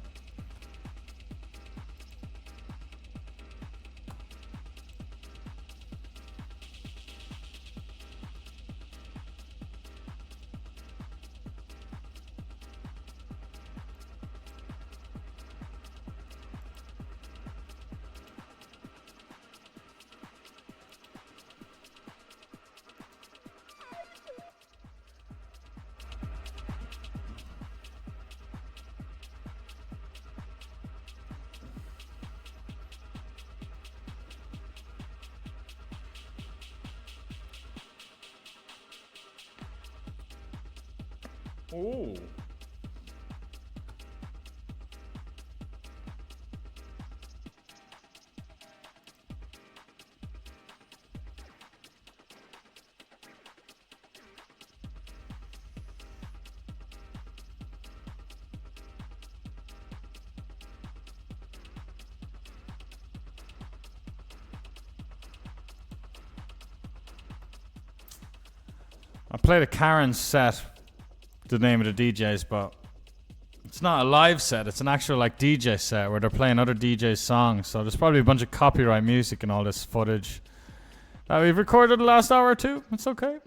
Ooh. I played a Karen set, the name of the DJs, but it's not a live set. It's an actual like DJ set where they're playing other DJs' songs. So there's probably a bunch of copyright music and all this footage that we've recorded the last hour or two. It's okay.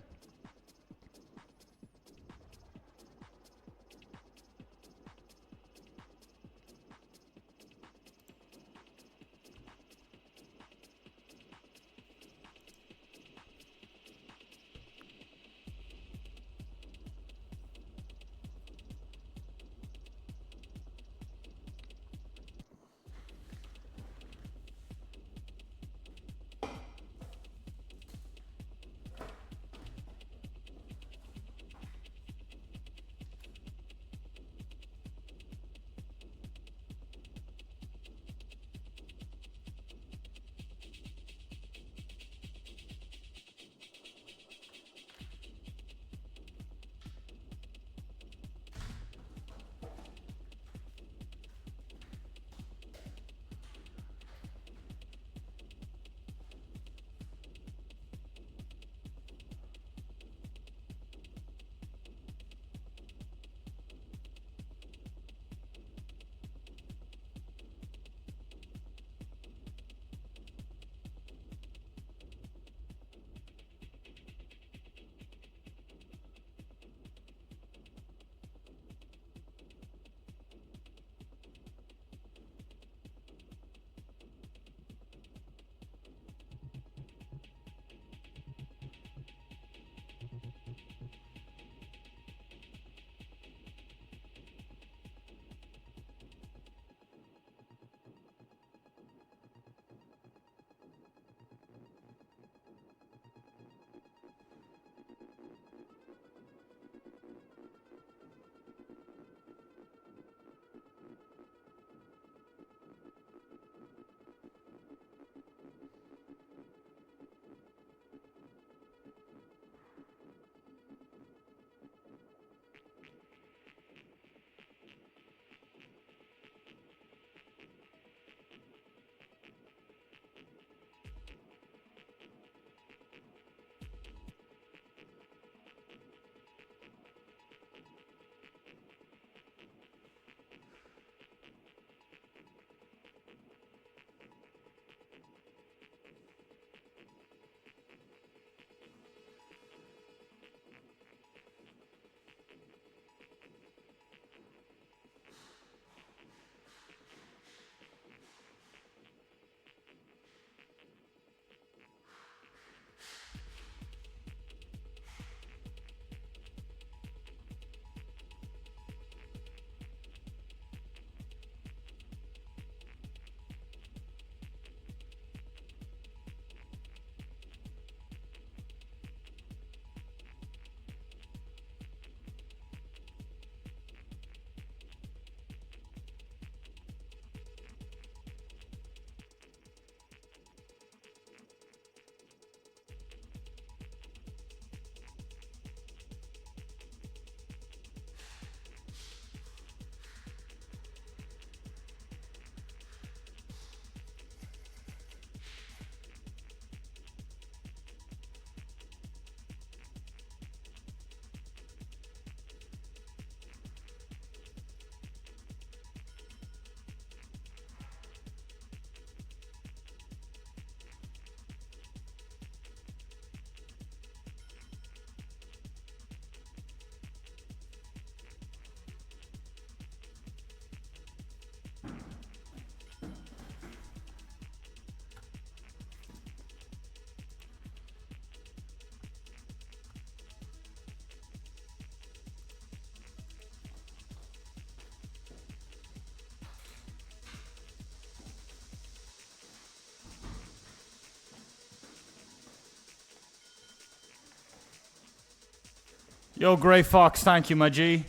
Yo, Grey Fox, thank you, my G.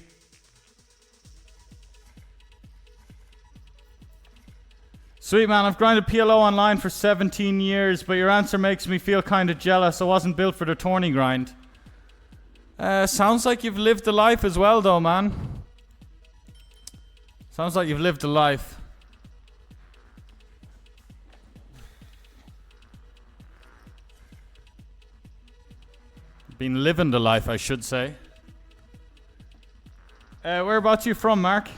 Sweet man, I've grinded PLO online for 17 years, but your answer makes me feel kind of jealous. I wasn't built for the tourney grind. Sounds like you've lived a life as well though, man. Sounds like you've lived a life. Been living the life, I should say. Whereabouts you from, Mark?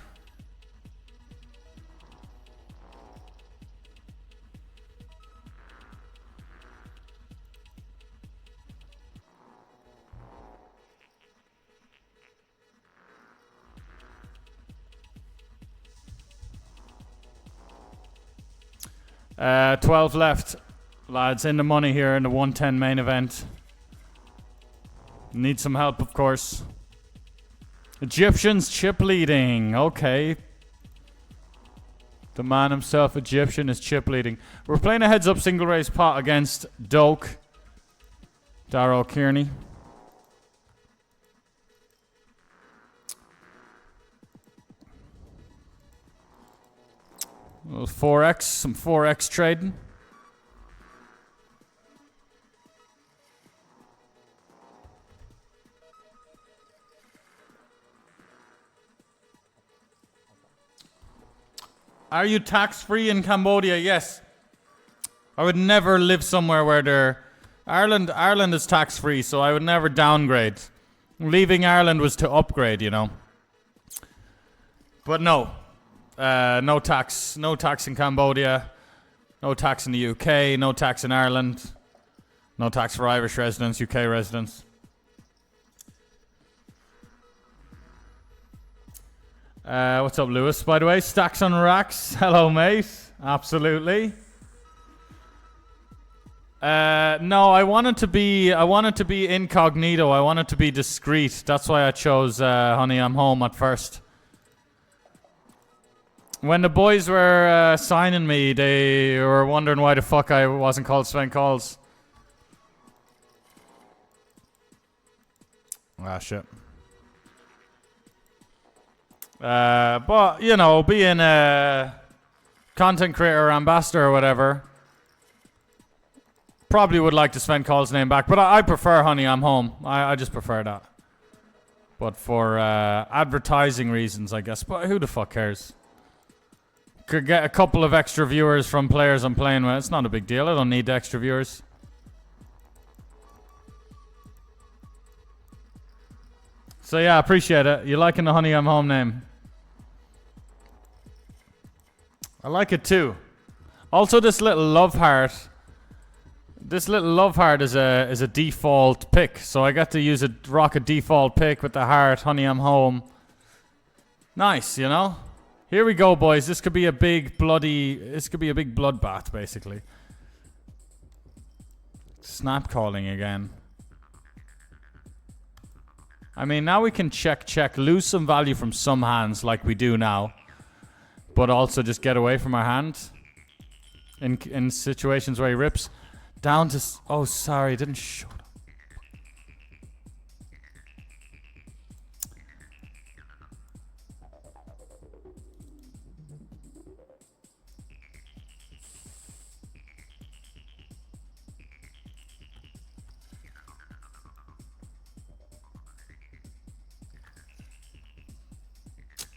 Uh, 12 left, lads, in the money here in the 110 main event. Need some help, of course. Egyptians chip leading. Okay. The man himself, Egyptian, is chip leading. We're playing a heads up single race pot against Doak. Darrow Kearney. A little 4x, some 4x trading. Are you tax-free in Cambodia? Yes. I would never live somewhere where they're... Ireland is tax-free, so I would never downgrade. Leaving Ireland was to upgrade, you know. But no. No tax in Cambodia. No tax in the UK. No tax in Ireland. No tax for Irish residents, UK residents. What's up, Lewis? By the way, stacks on racks. Hello, mate. Absolutely. No, I wanted to be incognito. I wanted to be discreet. That's why I chose Honey, I'm Home at first. When the boys were signing me, they were wondering why the fuck I wasn't called SvenCalls. Ah, shit. But, you know, being a content creator, ambassador or whatever, probably would like to SvenCalls name back. But I prefer Honey, I'm Home. I just prefer that. But for advertising reasons, I guess. But who the fuck cares? Could get a couple of extra viewers from players I'm playing with. It's not a big deal. I don't need the extra viewers. So yeah, appreciate it. You liking the Honey, I'm Home name? I like it too. Also, this little love heart. This little love heart is a default pick, so I got to use rock a default pick with the heart. Honey, I'm Home. Nice, you know. Here we go, boys. This could be a big bloodbath, basically. Snap calling again. I mean, now we can check, lose some value from some hands like we do now. But also just get away from our hand in situations where he rips down to... Oh, sorry, didn't show up.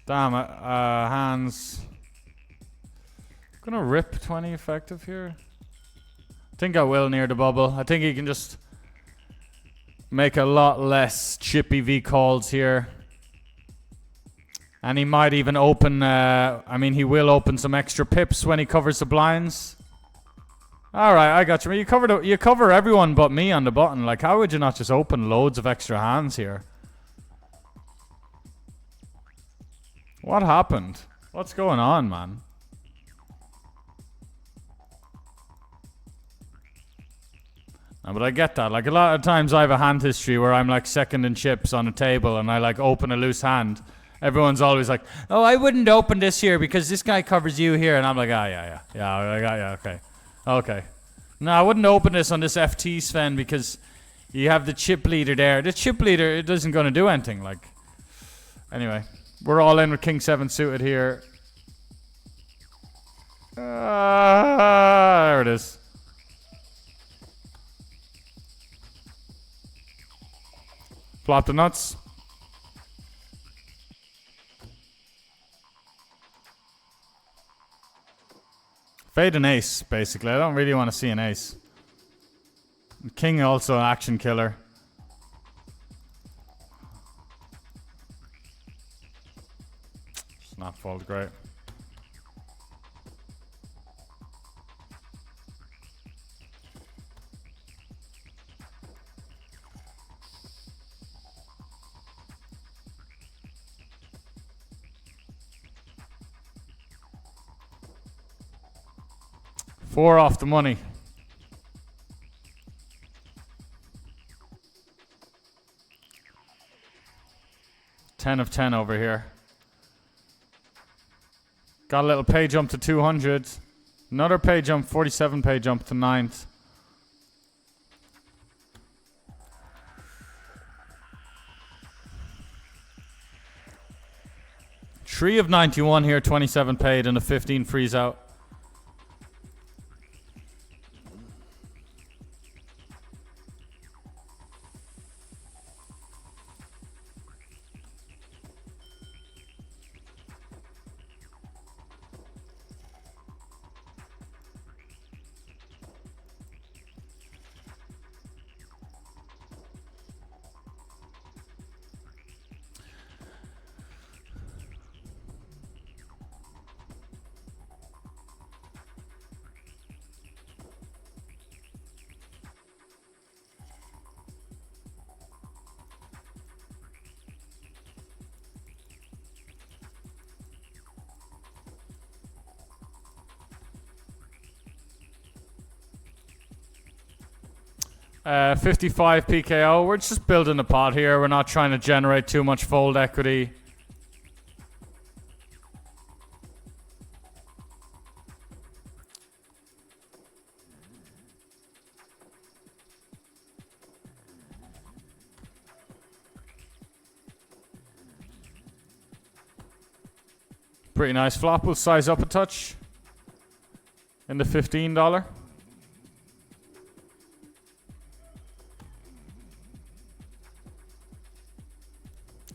Damn it, hands. Gonna rip 20 effective here. I think I will near the bubble. I think he can just make a lot less chippy V calls here. And he might even open, I mean, he will open some extra pips when he covers the blinds. Alright, I got you. You cover everyone but me on the button. Like, how would you not just open loads of extra hands here? What happened? What's going on, man? No, but I get that. Like, a lot of times I have a hand history where I'm like second in chips on a table and I like open a loose hand. Everyone's always like, oh, I wouldn't open this here because this guy covers you here. And I'm like, yeah, okay. Okay. No, I wouldn't open this on this FT, Sven, because you have the chip leader there. The chip leader, it isn't going to do anything. Like, anyway. We're all in with King 7 suited here. There it is. Flop the nuts. Fade an ace, basically. I don't really want to see an ace. King also an action killer. It's not fold great. Four off the money. 10 of 10 over here. Got a little pay jump to 200. Another pay jump, 47 pay jump to 9th. Three of 91 here, 27 paid and a 15 freeze out. Uh, 55 PKO. We're just building a pot here. We're not trying to generate too much fold equity. Pretty nice flop. We'll size up a touch in the $15.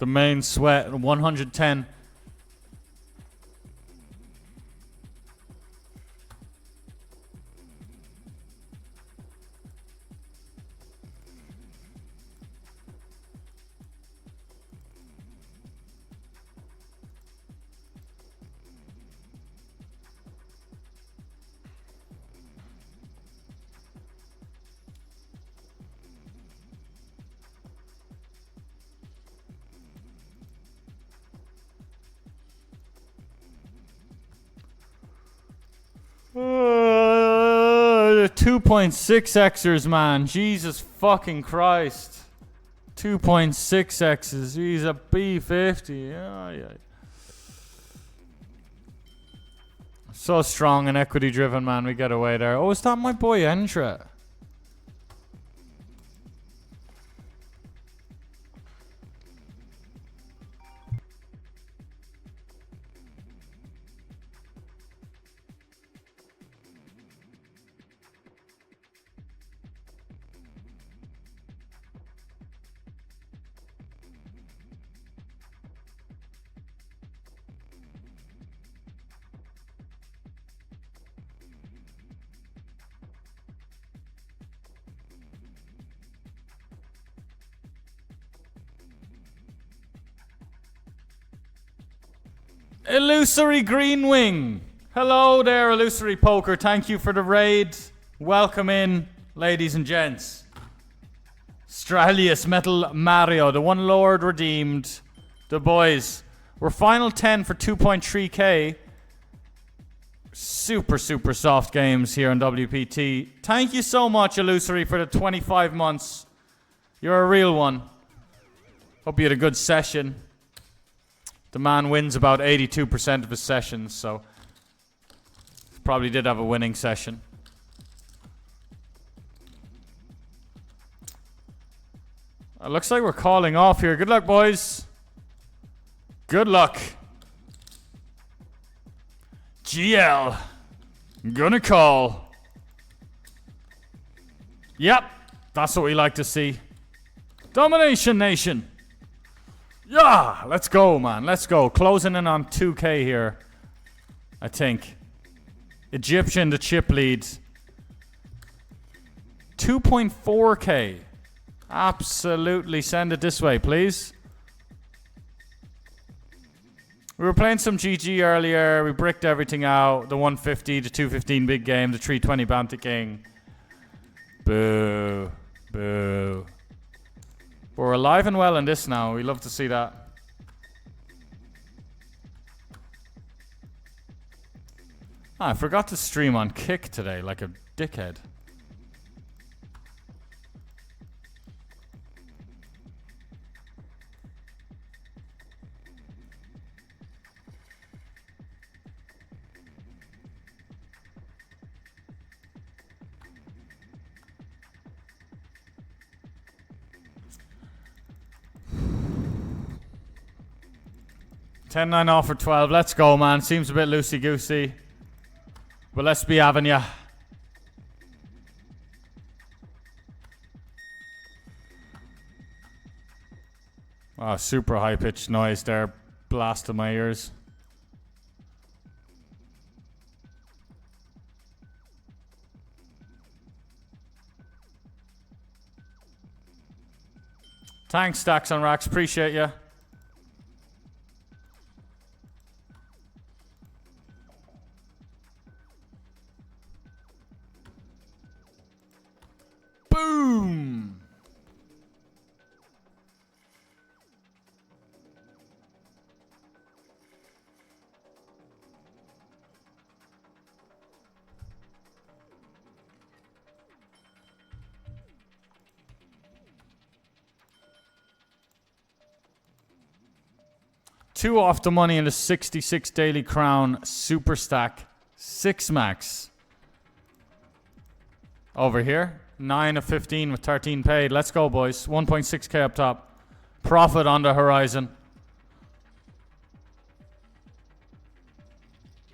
The main sweat, 110. The 2.6xers, man. Jesus fucking Christ. 2.6x's. He's a B50. Oh, yeah. So strong and equity driven, man. We get away there. Oh, is that my boy Endra? Illusory Green Wing. Hello there, Illusory Poker. Thank you for the raid. Welcome in, ladies and gents. Stralius Metal Mario, the one Lord redeemed. The boys. We're final 10 for 2.3k. Super soft games here on WPT. Thank you so much, Illusory, for the 25 months. You're a real one. Hope you had a good session. The man wins about 82% of his sessions, so probably did have a winning session. It looks like we're calling off here. Good luck, boys. Good luck. GL. Gonna call. Yep, that's what we like to see. Domination Nation. Yeah, let's go, man. Let's go. Closing in on 2K here, I think. Egyptian, the chip leads. 2.4K. Absolutely. Send it this way, please. We were playing some GG earlier. We bricked everything out. The 150, the 215 big game, the 320 Bounty King. Boo. Boo. But we're alive and well in this now. We love to see that. I forgot to stream on Kick today like a dickhead. $10.9 off for 12. Let's go, man. Seems a bit loosey-goosey. But let's be having ya. Oh, super high-pitched noise there. Blasting my ears. Thanks, Stacks on Racks. Appreciate ya. Boom! Two off the money in the 66 Daily Crown Super Stack 6 max. Over here. 9 of 15 with 13 paid. Let's go, boys. 1.6k up top. Profit on the horizon.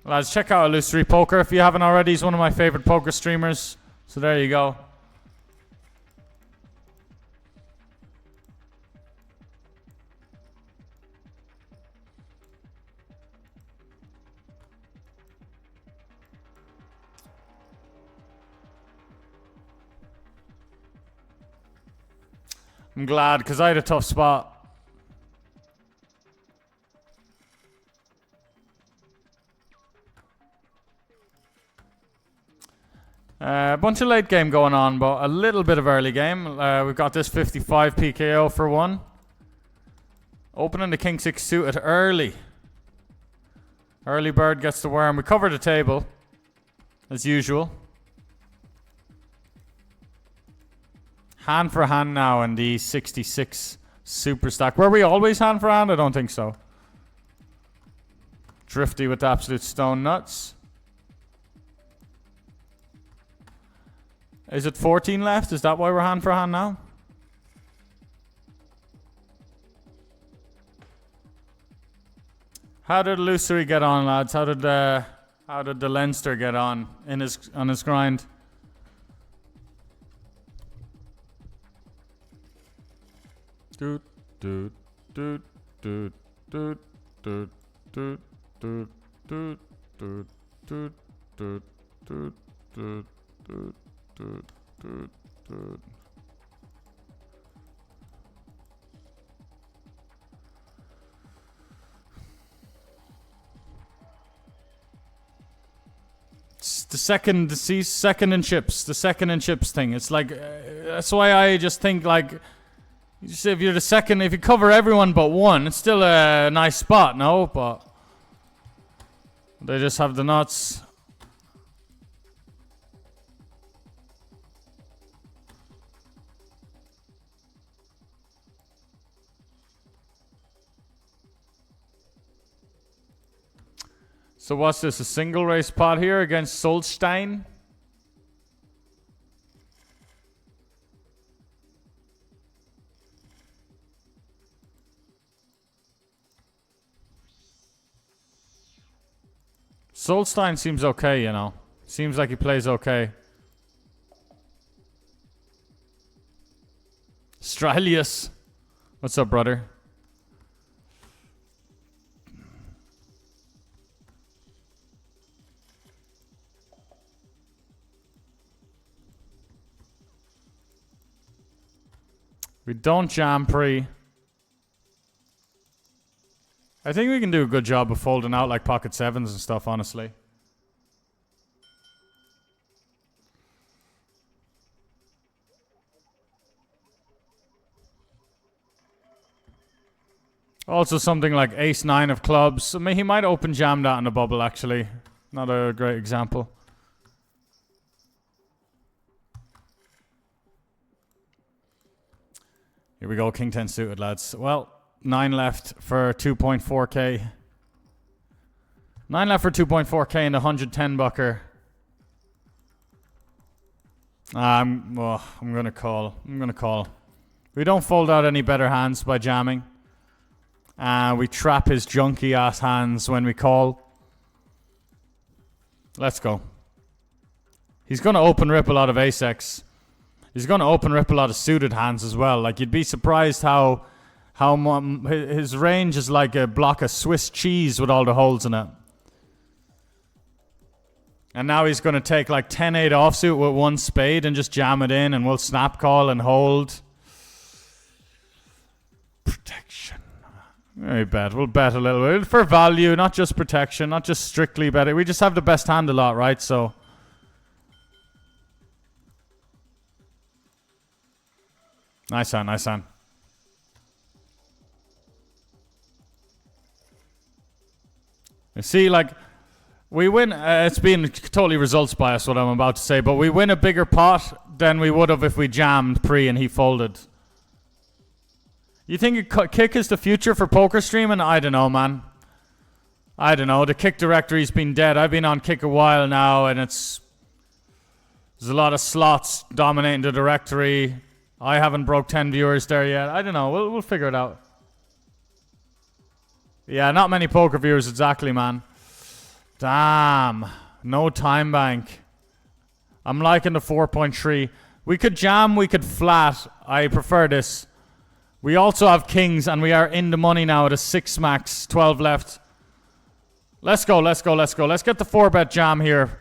Lads, check out Illusory Poker if you haven't already. He's one of my favorite poker streamers. So there you go. I'm glad, because I had a tough spot. A bunch of late game going on, but a little bit of early game. We've got this 55 PKO for one. Opening the King 6 suited early. Early bird gets the worm. We cover the table, as usual. Hand for hand now in the 66 super stack. Were we always hand for hand? I don't think so. Drifty with the absolute stone nuts. Is it 14 left? Is that why we're hand for hand now? How did Illusory get on, lads? How did the Leinster get on his grind? Doot doot doot doot doot doot doot doot doot doot doot doot doot doot doot doot doot. It's the second in chips, the second in chips thing. It's like that's why I just think like. If you're the second, if you cover everyone but one, it's still a nice spot, no? But they just have the nuts. So what's this, a single race pot here against Solstein? Solstein seems okay, you know. Seems like he plays okay. Stralius. What's up, brother? We don't jam pre. I think we can do a good job of folding out like pocket sevens and stuff, honestly. Also something like ace nine of clubs. I mean, he might open jam that in the bubble, actually. Not a great example. Here we go, king 10 suited, lads. Well, 9 left for 2.4k. 9 left for 2.4k and 110 bucker. I'm gonna call. We don't fold out any better hands by jamming. We trap his junky ass hands when we call. Let's go. He's gonna open rip a lot of ace-x. He's gonna open rip a lot of suited hands as well. Like, you'd be surprised how his range is like a block of Swiss cheese with all the holes in it. And now he's gonna take like 10-8 offsuit with one spade and just jam it in, and we'll snap call and hold. Protection. We'll bet a little bit for value, not just protection, not just strictly bet it. We just have the best hand a lot, right? So nice hand, nice hand. You see, like, we win. It's been totally results bias what I'm about to say, but we win a bigger pot than we would have if we jammed pre and he folded. You think kick is the future for poker streaming? I don't know, man. I don't know. The kick directory's been dead. I've been on kick a while now, and there's a lot of slots dominating the directory. I haven't broke 10 viewers there yet. I don't know. We'll figure it out. Yeah, not many poker viewers exactly, man. Damn. No time bank. I'm liking the 4.3. We could jam, we could flat. I prefer this. We also have kings, and we are in the money now at a 6 max, 12 left. Let's go, let's go, let's go. Let's get the 4-bet jam here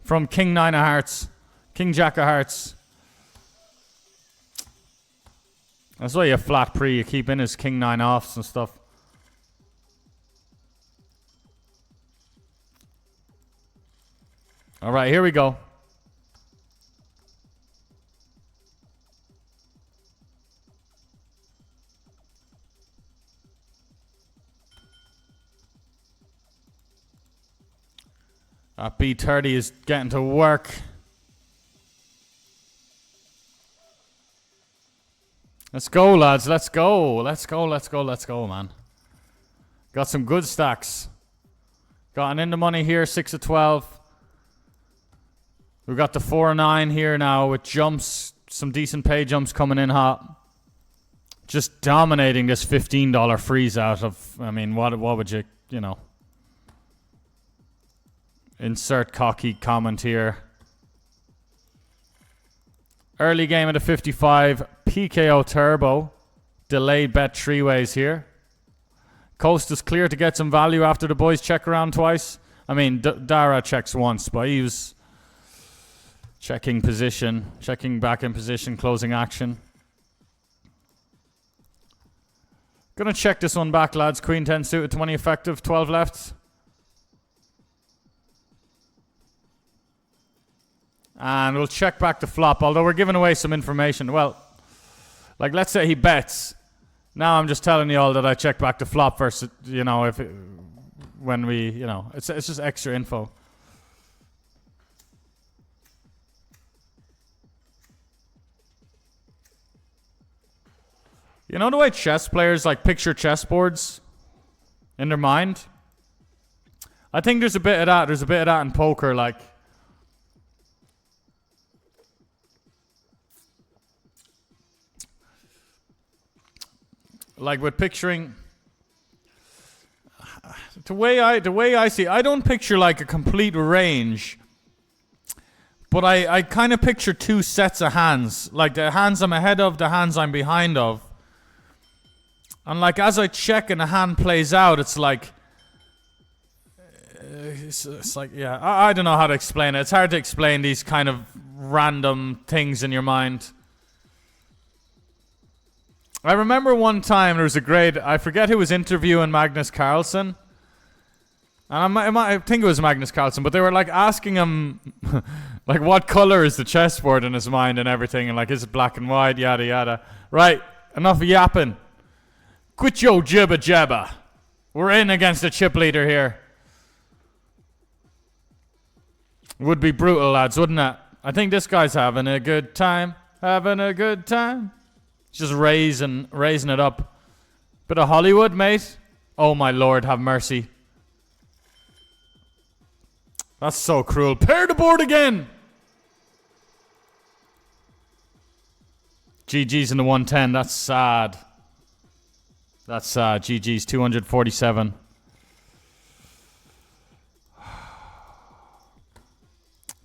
from king 9 of hearts. King jack of hearts. That's why you flat pre. You keep in his king 9 offs and stuff. All right, here we go. That B30 is getting to work. Let's go, lads. Let's go. Let's go, let's go, let's go, man. Got some good stacks. Got an in the money here, 6 of 12. We've got the 4 of 9 here now with jumps. Some decent pay jumps coming in hot. Just dominating this $15 freeze out of, I mean, what would you know. Insert cocky comment here. Early game at a 55. PKO turbo. Delayed bet 3 ways here. Coast is clear to get some value after the boys check around twice. I mean, Dara checks once, but he was checking position. Checking back in position, closing action. Gonna check this one back, lads. Queen 10 suited, 20 effective, 12 left. And we'll check back the flop, although we're giving away some information. Well, like, let's say he bets. Now I'm just telling you all that I check back the flop versus, you know, when we, you know, it's just extra info. You know the way chess players, like, picture chessboards in their mind? I think there's a bit of that. There's a bit of that in poker, like, with picturing, the way I see, I don't picture like a complete range But I kind of picture two sets of hands. Like the hands I'm ahead of, the hands I'm behind of. And like as I check and the hand plays out, it's like... It's like, yeah, I don't know how to explain it. It's hard to explain these kind of random things in your mind. I remember one time there was a great... I forget who was interviewing Magnus Carlsen. And I think it was Magnus Carlsen, but they were like asking him like what color is the chessboard in his mind and everything, and like is it black and white, yada yada. Right, enough yapping. Quit your jibba jabba. We're in against the chip leader here. Would be brutal, lads, wouldn't it? I think this guy's having a good time. Having a good time. Just raising it up. Bit of Hollywood, mate. Oh my lord, have mercy. That's so cruel. Pair the board again! GG's in the 110. That's sad. That's sad. GG's 247.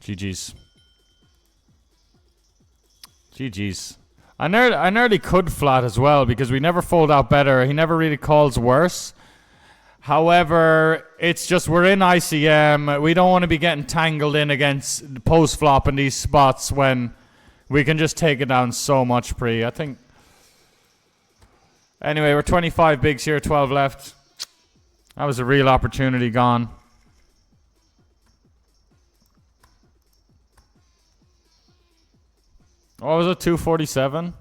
GG's. GG's. I nearly could flat as well because we never fold out better. He never really calls worse. However, it's just we're in ICM. We don't want to be getting tangled in against post flop in these spots when we can just take it down so much pre. I think. Anyway, we're 25 bigs here, 12 left. That was a real opportunity gone. What was it? 247?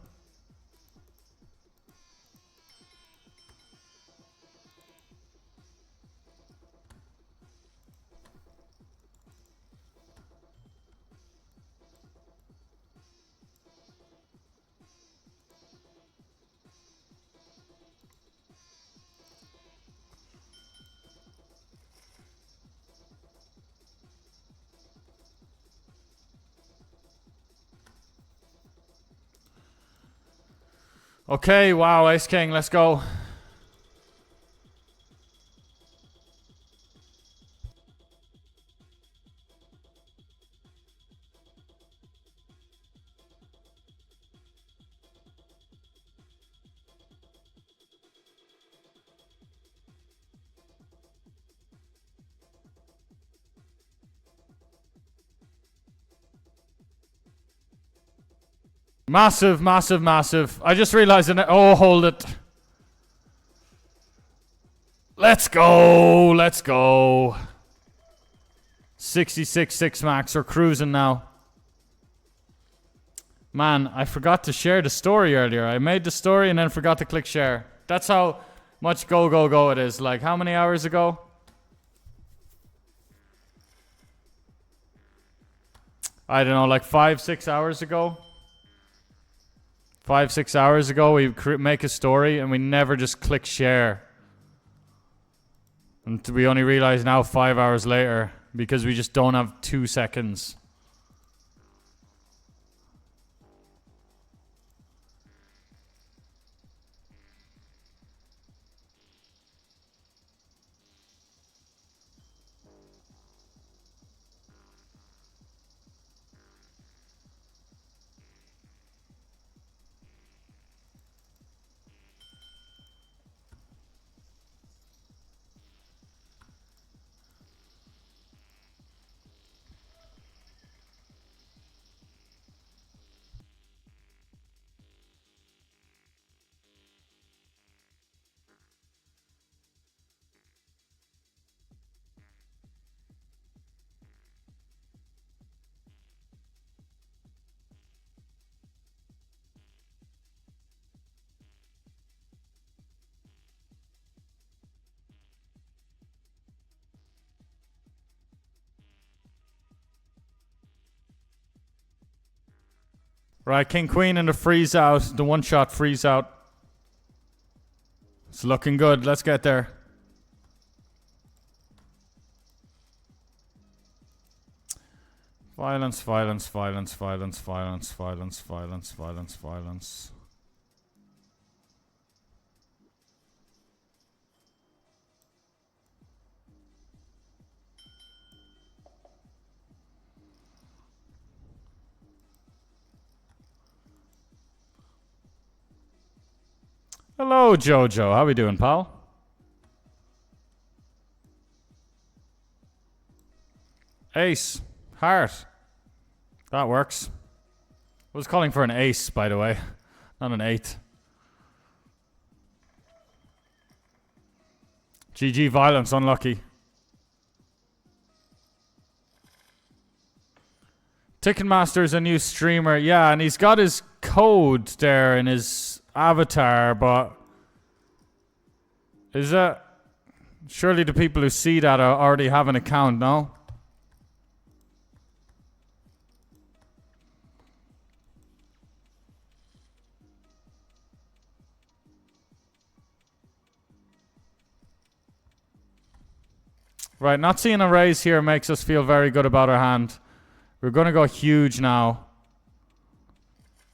Okay, wow, Ace King, let's go. Massive, massive, massive. I just realized it. Oh, hold it. Let's go. Let's go. 66 max. We're cruising now. Man, I forgot to share the story earlier. I made the story and then forgot to click share. That's how much go it is. Like, how many hours ago? I don't know, like 5-6 hours ago. 5-6 hours ago, we make a story and we never just click share. And we only realize now 5 hours later because we just don't have 2 seconds. Right, King Queen and the freeze out, the one shot freeze out. It's looking good. Let's get there. Violence, violence, violence, violence, violence, violence, violence, violence, violence. Hello, Jojo. How we doing, pal? Ace. Heart. That works. I was calling for an ace, by the way. Not an 8. GG Violence, unlucky. Ticketmaster's a new streamer. Yeah, and he's got his code there in his avatar, but... Is that... Surely the people who see that already have an account, no? Right, not seeing a raise here makes us feel very good about our hand. We're going to go huge now.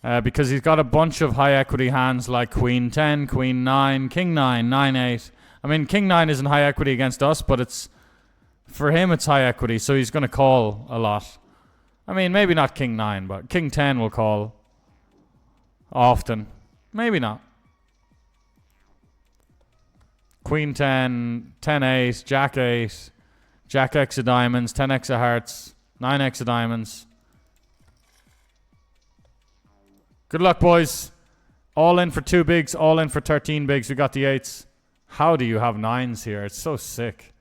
Because he's got a bunch of high equity hands like Queen 10, Queen 9, King 9, 9, 8. I mean, King 9 isn't high equity against us, but it's... For him, it's high equity, so he's going to call a lot. I mean, maybe not King 9, but King 10 will call often. Maybe not. Queen 10, 10 8, Jack 8, Jack X of diamonds, 10 X of hearts, 9 X of diamonds. Good luck, boys. All in for 2 bigs, all in for 13 bigs. We got the 8s. How do you have 9s here? It's so sick.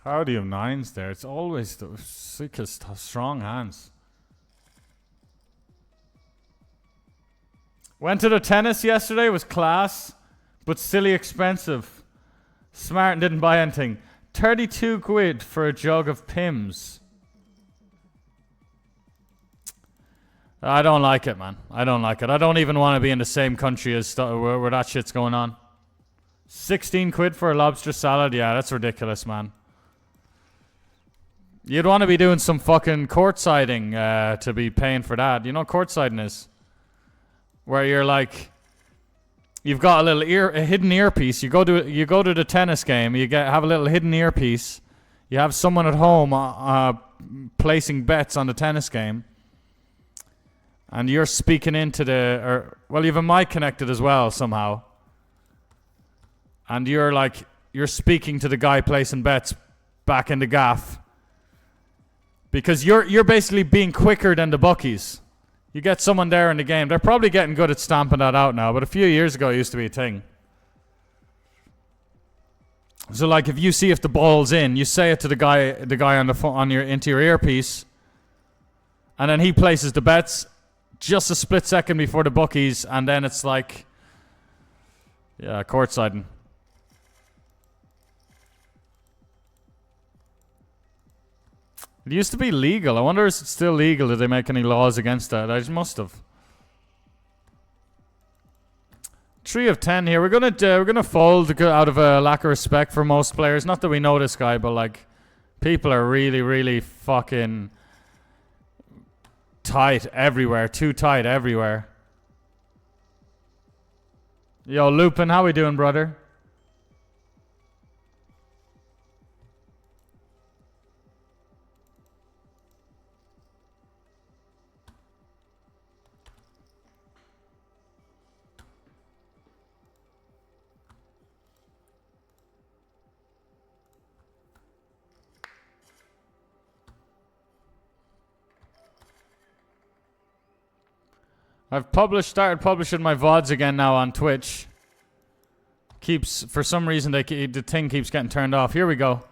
How do you have 9s there? It's always the sickest, strong hands. Went to the tennis yesterday, was class, but silly expensive. Smart and didn't buy anything. 32 quid for a jug of Pimm's. I don't like it, man. I don't like it. I don't even want to be in the same country as where that shit's going on. 16 quid for a lobster salad? Yeah, that's ridiculous, man. You'd want to be doing some fucking courtsiding to be paying for that. You know what courtsiding is? Where you're like, you've got a hidden earpiece. You go to the tennis game. You have a little hidden earpiece. You have someone at home placing bets on the tennis game, and you're speaking into you have a mic connected as well somehow, and you're speaking to the guy placing bets back in the gaff, because you're basically being quicker than the bookies. You get someone there in the game. They're probably getting good at stamping that out now, but a few years ago it used to be a thing. So like if you see if the ball's in, you say it to the guy on the phone into your earpiece, and then he places the bets just a split second before the bookies, and then it's like, yeah, courtsiding. It used to be legal. I wonder if it's still legal. Did they make any laws against that? I just must have. 3 of 10 here. We're gonna fold out of a lack of respect for most players. Not that we know this guy, but like, people are really, really fucking tight everywhere. Too tight everywhere. Yo, Lupin, how we doing, brother? I've started publishing my VODs again now on Twitch. For some reason, the thing keeps getting turned off. Here we go.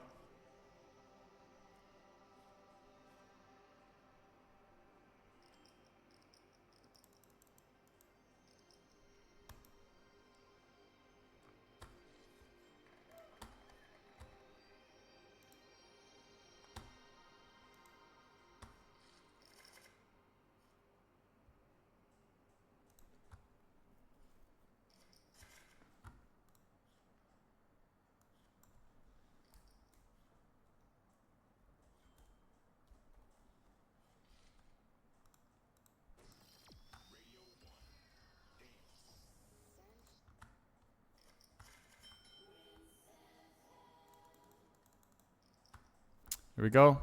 Here we go.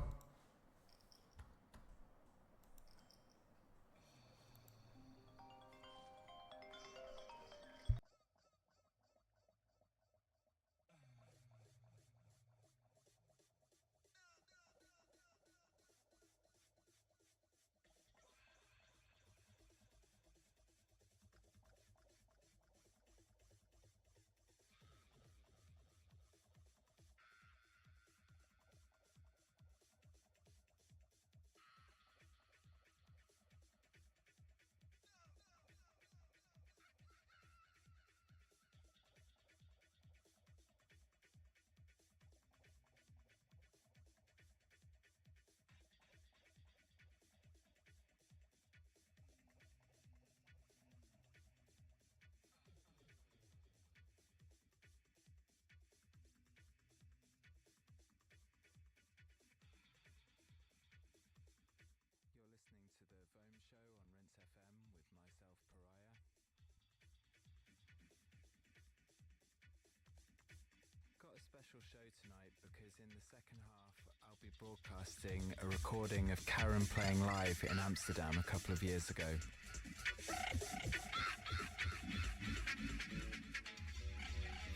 special show tonight because in the second half I'll be broadcasting a recording of Karen playing live in Amsterdam a couple of years ago.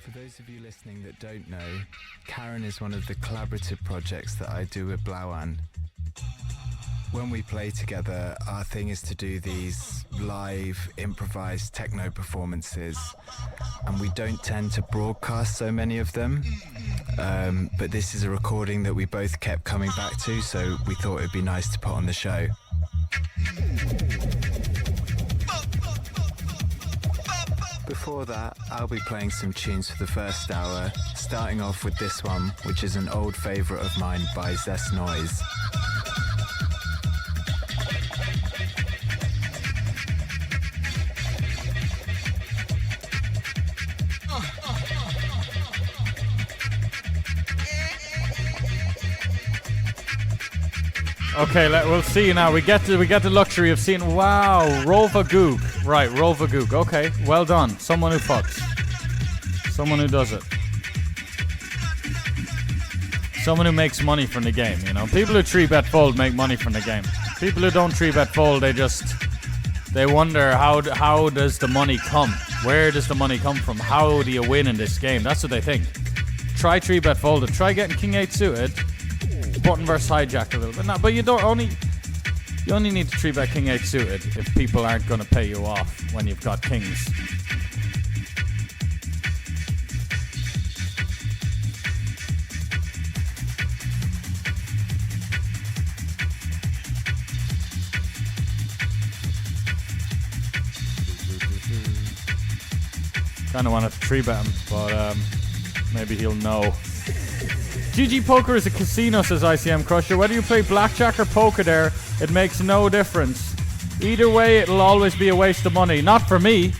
For those of you listening that don't know, Karen is one of the collaborative projects that I do with Blauan. When we play together, our thing is to do these live, improvised techno performances, and we don't tend to broadcast so many of them, but this is a recording that we both kept coming back to, so we thought it'd be nice to put on the show. Before that, I'll be playing some tunes for the first hour, starting off with this one, which is an old favourite of mine by Zest Noise. Okay, we'll see now. We get the luxury of seeing. Wow, Rovagoog. Right, Rovagoog. Okay, well done. Someone who fucks. Someone who does it. Someone who makes money from the game. You know, people who 3-bet fold make money from the game. People who don't 3-bet fold, they wonder how does the money come? Where does the money come from? How do you win in this game? That's what they think. Try 3-bet folded. Try getting King 8 suited. Button versus hijack a little bit. No, but you only need to 3-bet King 8 suited if people aren't going to pay you off when you've got kings. Kind of wanted to 3-bet him, but maybe he'll know. GG Poker is a casino, says ICM Crusher. Whether you play blackjack or poker there, it makes no difference. Either way, it'll always be a waste of money. Not for me.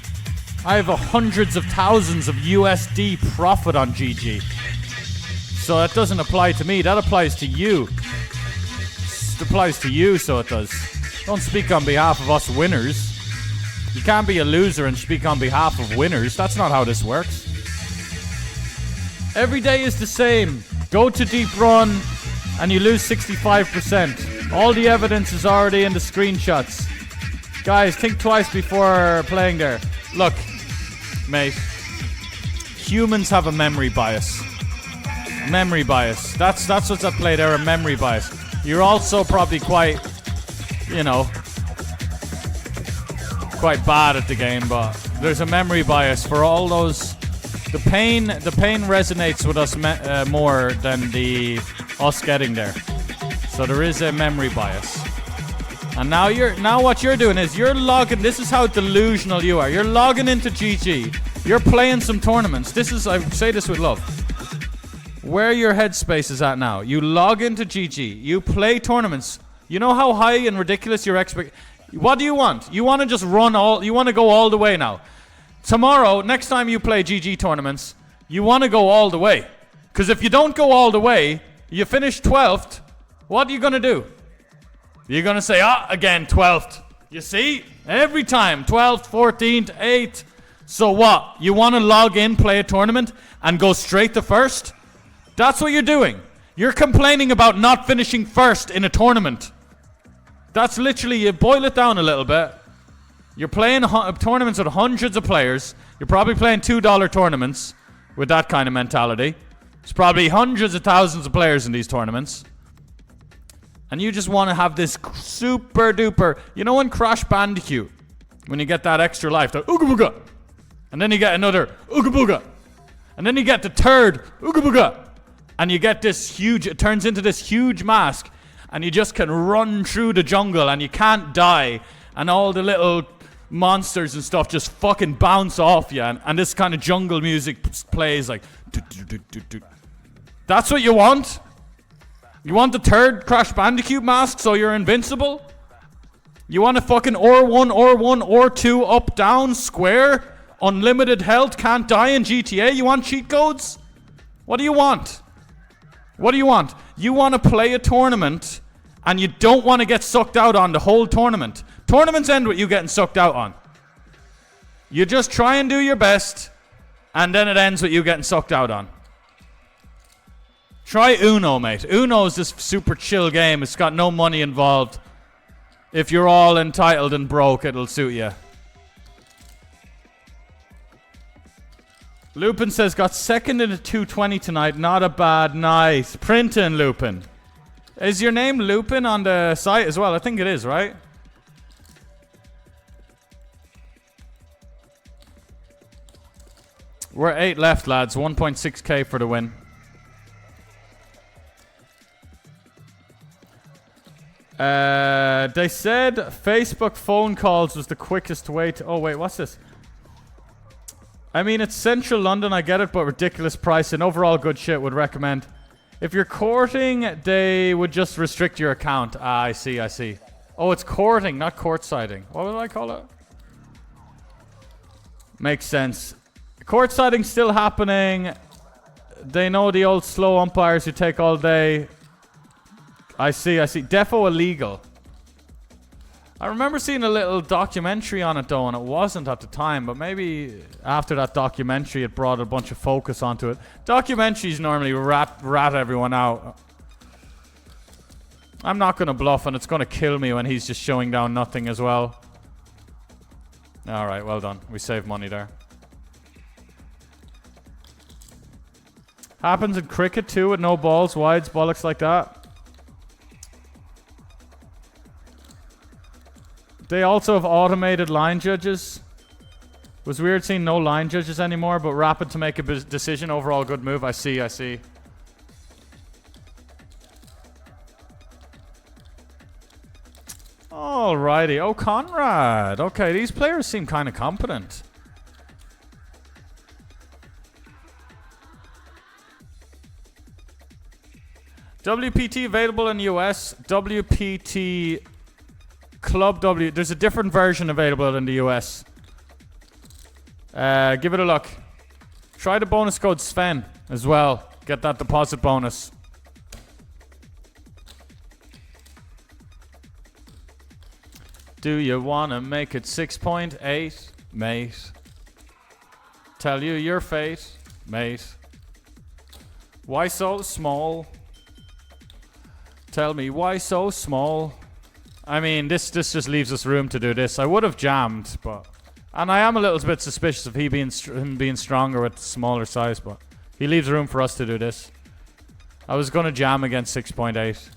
I have hundreds of thousands of USD profit on GG. So that doesn't apply to me. That applies to you. It applies to you, so it does. Don't speak on behalf of us winners. You can't be a loser and speak on behalf of winners. That's not how this works. Every day is the same. Go to deep run and you lose 65%. All the evidence is already in the screenshots. Guys, think twice before playing there. Look, mate. Humans have a memory bias. Memory bias. That's what's at play there, a memory bias. You're also probably quite, quite bad at the game, but there's a memory bias for all those. The pain resonates with us more than us getting there. So there is a memory bias. And now what you're doing is you're logging. This is how delusional you are. You're logging into GG. You're playing some tournaments. I say this with love. Where your headspace is at now. You log into GG. You play tournaments. You know how high and ridiculous your What do you want? You want to just you want to go all the way now. Tomorrow, next time you play GG tournaments, you want to go all the way. Because if you don't go all the way, you finish 12th, what are you going to do? You're going to say, again, 12th. You see? Every time, 12th, 14th, 8th. So what? You want to log in, play a tournament, and go straight to first? That's what you're doing. You're complaining about not finishing first in a tournament. That's literally, you boil it down a little bit. You're playing tournaments with hundreds of players. You're probably playing $2 tournaments with that kind of mentality. There's probably hundreds of thousands of players in these tournaments. And you just want to have this super duper... You know in Crash Bandicoot, when you get that extra life, the Ooga Booga. And then you get another Ooga Booga. And then you get the third Ooga Booga. And you get this huge... It turns into this huge mask. And you just can run through the jungle and you can't die. And all the little... monsters and stuff just fucking bounce off you, and this kind of jungle music plays like That's what you want? You want the third Crash Bandicoot mask so you're invincible? You want a fucking or1, or1, or2, up, down, square, unlimited health, can't die in GTA? You want cheat codes? What do you want? What do you want? You want to play a tournament and you don't want to get sucked out on the whole tournament. Tournaments end with you getting sucked out on. You just try and do your best, and then it ends with you getting sucked out on. Try Uno, mate. Uno is this super chill game. It's got no money involved. If you're all entitled and broke, it'll suit you. Lupin says, got second in a 220 tonight. Not a bad night. Printing, Lupin. Is your name Lupin on the site as well? I think it is, right? We're 8 left, lads. 1.6k for the win. They said Facebook phone calls was the quickest way to... Oh, wait, what's this? I mean, it's central London, I get it, but ridiculous price and overall good shit. Would recommend. If you're courting, they would just restrict your account. Ah, I see, I see. Oh, it's courting, not courtsiding. What would I call it? Makes sense. Courtsiding's still happening. They know the old slow umpires who take all day. I see, I see. Defo illegal. I remember seeing a little documentary on it though, and it wasn't at the time, but maybe after that documentary it brought a bunch of focus onto it. Documentaries normally rat everyone out. I'm not gonna bluff, and it's gonna kill me when he's just showing down nothing as well. Alright, well done. We saved money there. Happens in cricket too, with no balls, wides, bollocks like that. They also have automated line judges. Was weird seeing no line judges anymore, but rapid to make a decision. Overall good move. I see, I see. Alrighty. Oh, Conrad. Okay, these players seem kind of competent. WPT available in US. WPT Club W. There's a different version available in the US. Give it a look. Try the bonus code Sven as well. Get that deposit bonus. Do you want to make it 6.8, mate? Tell you your fate, mate. Why so small? Tell me why so small? I mean, this just leaves us room to do this. I would have jammed, but... And I am a little bit suspicious of him being stronger with smaller size, but... He leaves room for us to do this. I was going to jam against 6.8.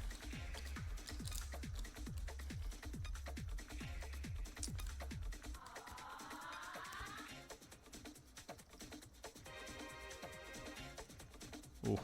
Ooh.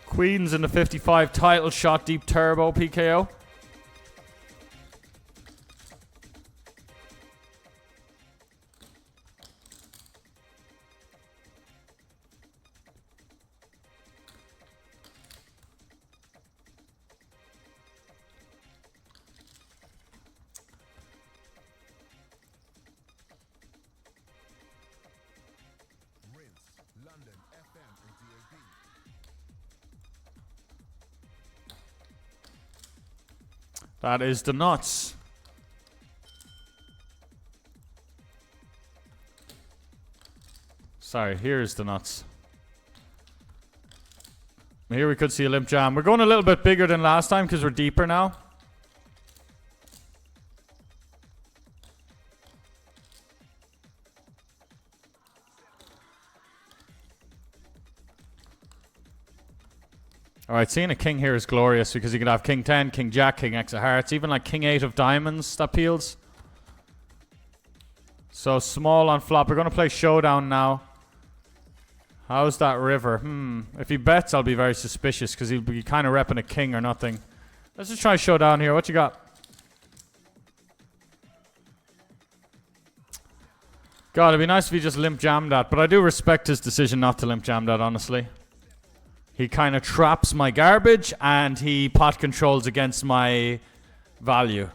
Queens in the 55 title shot deep turbo PKO. That is the nuts. Sorry, here's the nuts. Here we could see a limp jam. We're going a little bit bigger than last time because we're deeper now. Alright, seeing a king here is glorious because you could have king 10, king jack, king x of hearts, even like king 8 of diamonds that peels. So small on flop. We're going to play showdown now. How's that river? If he bets, I'll be very suspicious because he'll be kind of repping a king or nothing. Let's just try showdown here. What you got? God, it'd be nice if he just limp jammed that, but I do respect his decision not to limp jam that, honestly. He kind of traps my garbage and he pot controls against my value.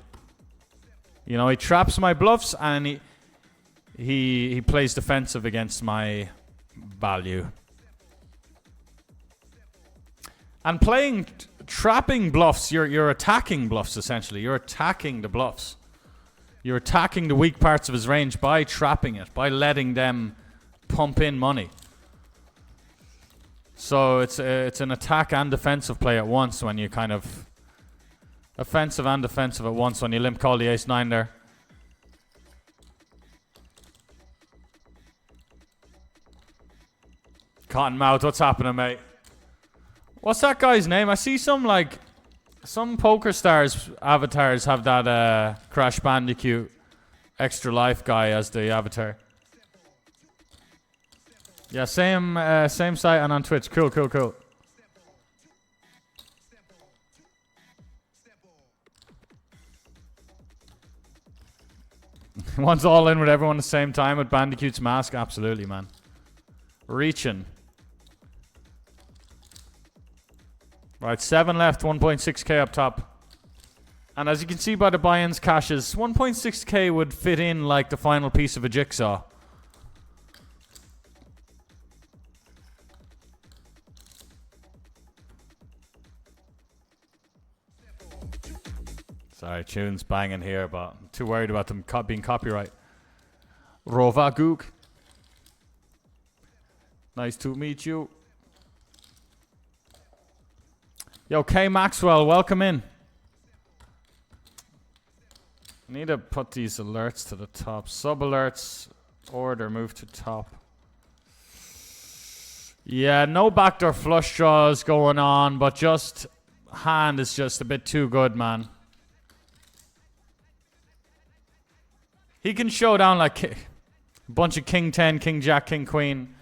You know, he traps my bluffs and he plays defensive against my value. And playing trapping bluffs, you're attacking bluffs essentially. You're attacking the bluffs. You're attacking the weak parts of his range by trapping it, by letting them pump in money. So it's an attack and defensive play at once when you kind of offensive and defensive at once when you limp call the ace-9 there. Cottonmouth, what's happening, mate? What's that guy's name? I see some Poker Stars avatars have that Crash Bandicoot Extra Life guy as the avatar. Yeah, same site and on Twitch. Cool. One's all in with everyone at the same time with Bandicoot's mask. Absolutely, man. Reaching. Right, 7 left, 1.6k up top. And as you can see by the buy-ins caches, 1.6k would fit in like the final piece of a jigsaw. Sorry, tune's banging here, but I'm too worried about them being copyright. Rovagook. Nice to meet you. Yo, K Maxwell, welcome in. I need to put these alerts to the top. Sub alerts, order, move to top. Yeah, no backdoor flush draws going on, but just hand is just a bit too good, man. He can show down like a bunch of king 10, king jack, king queen.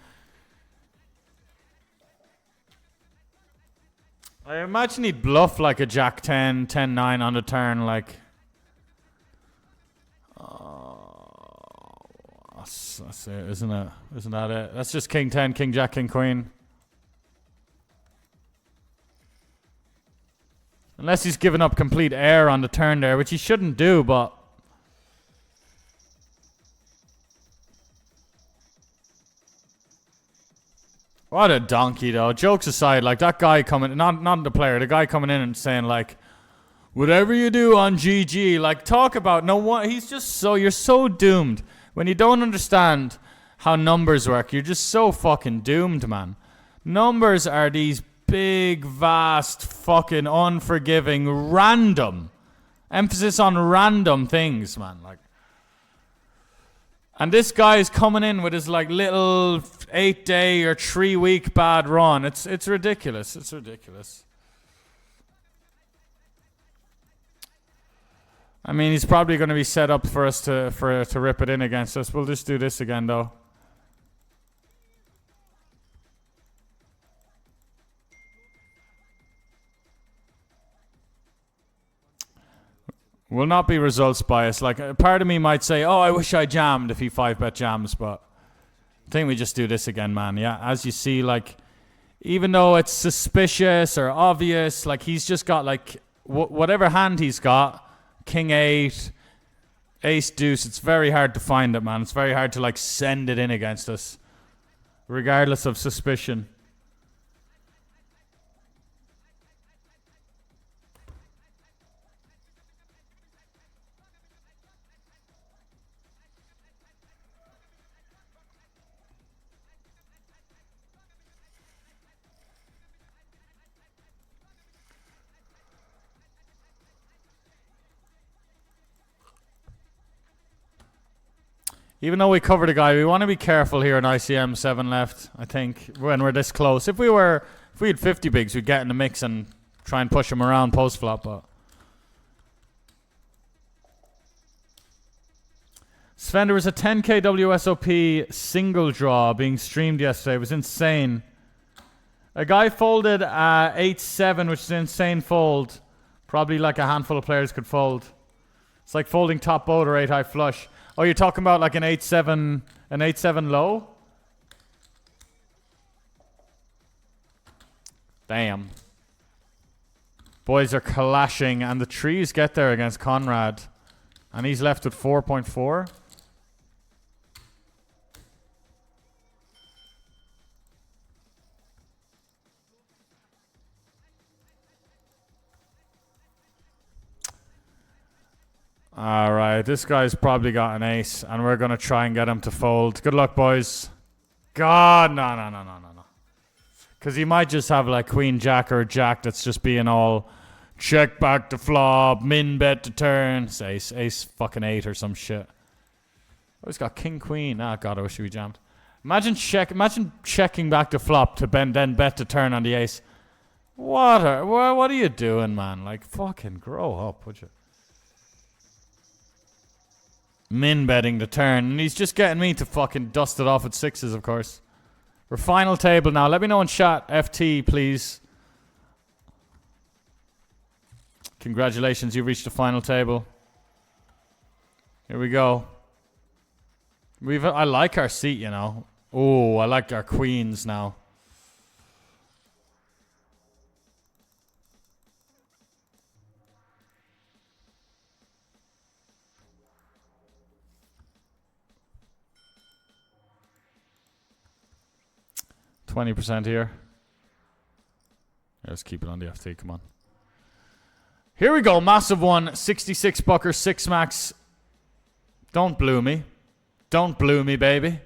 I imagine he'd bluff like a jack 10, 10 9 on the turn, like. That's it, isn't it? Isn't that it? That's just king 10, king jack, king queen. Unless he's given up complete air on the turn there, which he shouldn't do, but. What a donkey, though. Jokes aside, like that guy coming, not the player, the guy coming in and saying like, whatever you do on GG, like talk about no one. He's just so, you're so doomed when you don't understand how numbers work. You're just so fucking doomed, man. Numbers are these big, vast, fucking unforgiving, random, emphasis on random things, man. Like. And this guy is coming in with his like little 8-day or 3-week bad run. It's ridiculous. It's ridiculous. I mean, he's probably going to be set up for us to rip it in against us. We'll just do this again, though. Will not be results bias. Like, a part of me might say, oh, I wish I jammed if he 5-bet jams, but I think we just do this again, man. Yeah, as you see, like, even though it's suspicious or obvious, like, he's just got, like, whatever hand he's got, king 8, ace deuce, it's very hard to find it, man. It's very hard to, like, send it in against us, regardless of suspicion. Even though we covered a guy, we want to be careful here in ICM 7 left, I think, when we're this close. If we had 50 bigs, we'd get in the mix and try and push him around post flop, but. Sven, there was a 10k WSOP single draw being streamed yesterday. It was insane. A guy folded 8-7, which is an insane fold. Probably like a handful of players could fold. It's like folding top boat or 8 high flush. Oh, you're talking about like an 8-7 low? Damn. Boys are clashing, and the trees get there against Conrad. And he's left with 4.4. Alright, this guy's probably got an ace, and we're gonna try and get him to fold. Good luck, boys. God, no. Because he might just have like queen jack or jack that's just being all check back to flop, min bet to turn. It's ace fucking 8 or some shit. Oh, he's got king queen. Ah, God, I wish we jammed. Imagine checking back to flop to then bet to turn on the ace. What are you doing, man? Like, fucking grow up, would you? Min betting the turn, and he's just getting me to fucking dust it off at 6s, of course. We're final table now. Let me know in chat, FT, please. Congratulations, you've reached the final table. Here we go. I like our seat, you know. Oh, I like our queens now. %, here. Let's keep it on the FT, come on. Here we go, massive one. 66 bucker, 6 max. Don't blue me. Don't blue me, baby.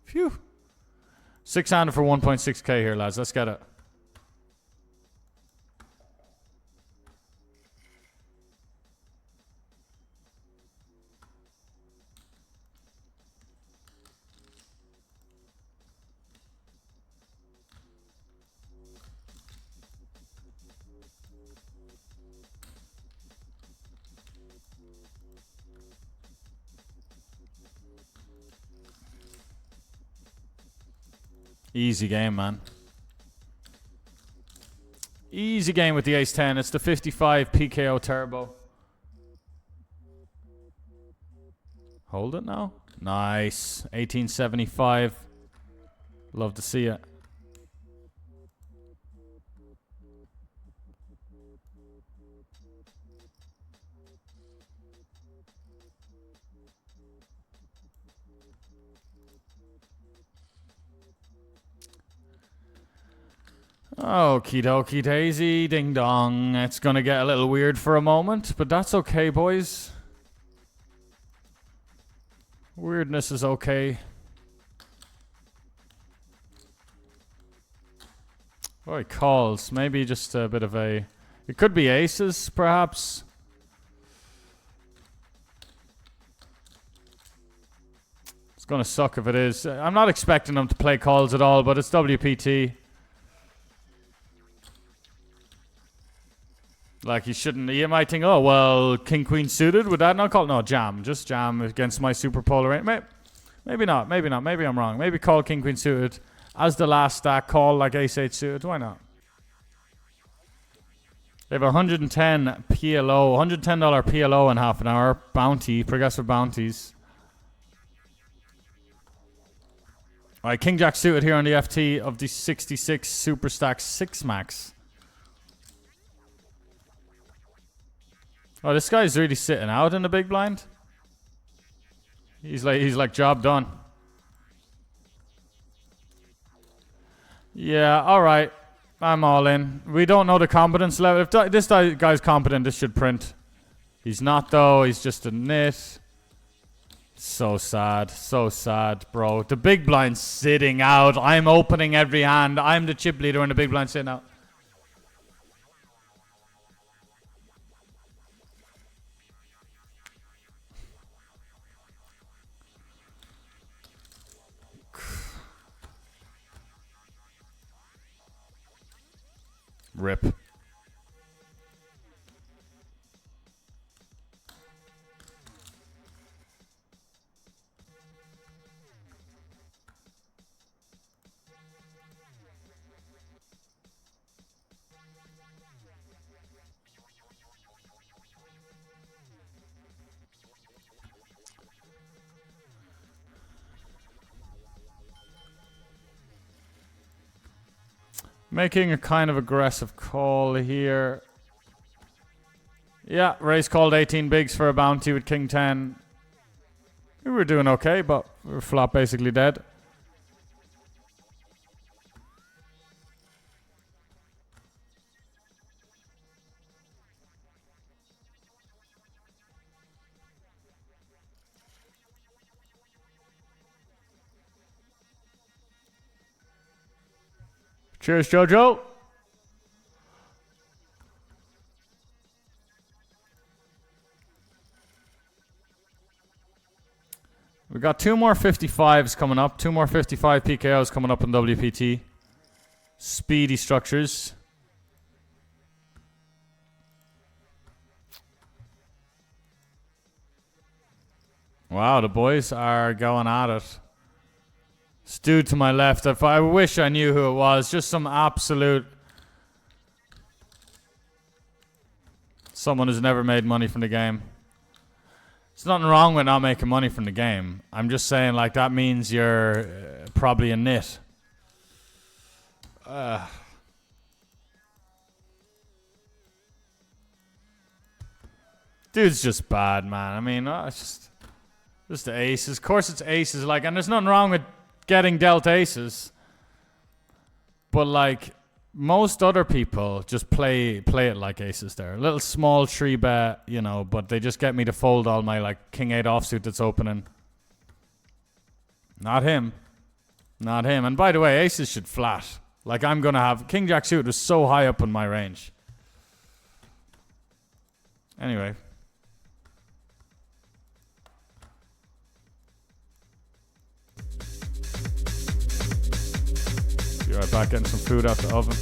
Phew. 6-handed for 1.6k here, lads. Let's get it. Easy game, man. Easy game with the ace-10. It's the 55 PKO turbo. Hold it now. Nice. 1875. Love to see it. Okie dokie daisy, ding dong. It's gonna get a little weird for a moment, but that's okay, boys. Weirdness is okay. Oh, he calls. Maybe just a bit of a... It could be aces, perhaps. It's gonna suck if it is. I'm not expecting him to play calls at all, but it's WPT. Like, he shouldn't... You might think, oh, well, king-queen suited. Would that not call? No, jam. Just jam against my super polar. Maybe not. Maybe not. Maybe I'm wrong. Maybe call king-queen suited as the last stack. Call like ace-8 suited. Why not? They have 110 PLO. $110 PLO in half an hour. Bounty. Progressive bounties. Alright, king-jack suited here on the FT of the 66 super stack 6 max. Oh, this guy's really sitting out in the big blind. He's like job done. Yeah, all right. I'm all in. We don't know the competence level. If this guy's competent, this should print. He's not though. He's just a nit. So sad, bro. The big blind's sitting out. I'm opening every hand. I'm the chip leader and the big blind sitting out. Rip. Making a kind of aggressive call here. Yeah, raise called 18 bigs for a bounty with king 10. We were doing okay, but we were flop basically dead. Cheers, Jojo. We got 2 more 55s coming up. 2 more 55 PKOs coming up in WPT. Speedy structures. Wow, the boys are going at it. This dude to my left, I wish I knew who it was. Just some absolute... someone who's never made money from the game. There's nothing wrong with not making money from the game. I'm just saying, like, that means you're probably a nit. Dude's just bad, man. I mean, it's just the aces. Of course it's aces, like, and there's nothing wrong with getting dealt aces. But, like, most other people just play it like aces there. A little small 3-bet, you know, but they just get me to fold all my, like, king 8 offsuit that's opening. Not him. Not him. And by the way, aces should flat. Like, I'm going to have... king jack suit was so high up in my range. Anyway. Be right back getting some food out the oven.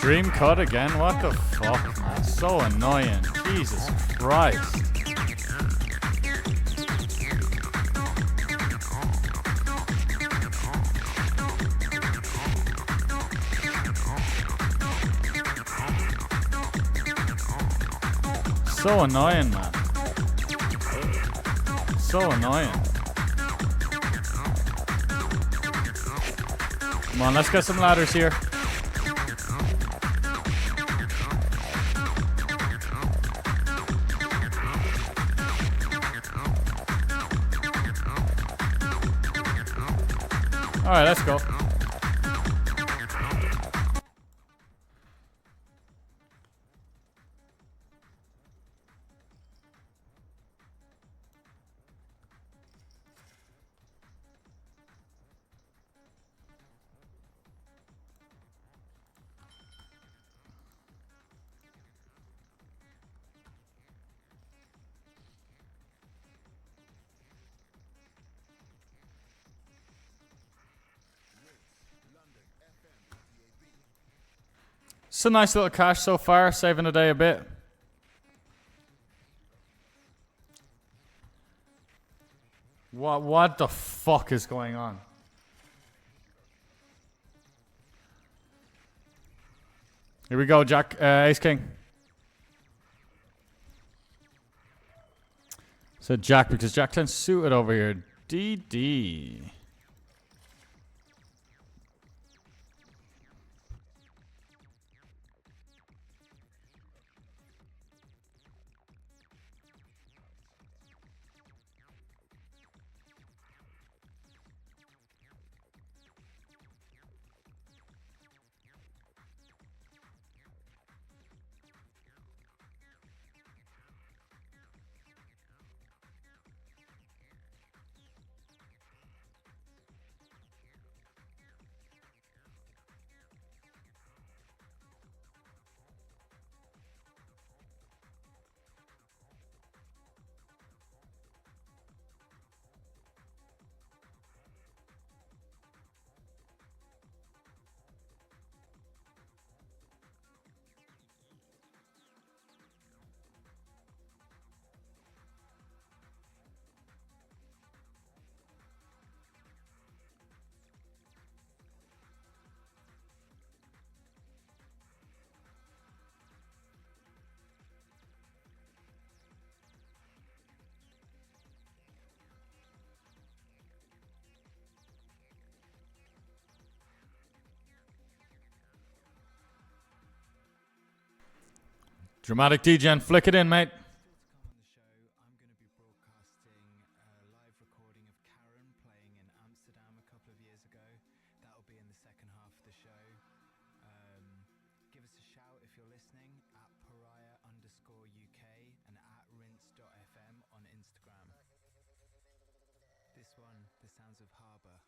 Stream cut again? What the fuck, man? So annoying. Jesus Christ. So annoying, man. So annoying. Come on, let's get some ladders here. Alright, let's go. It's a nice little cash so far, saving the day a bit. What the fuck is going on? Here we go, Jack, Ace King. Said Jack because Jack 10's suited over here. DD. Dramatic DJ, flick it in, mate. I'm going to be broadcasting a live recording of Karen playing in Amsterdam a couple of years ago. That'll be in the second half of the show. Give us a shout if you're listening at pariah_UK and at rinse.fm on Instagram. This one, the sounds of Harbour.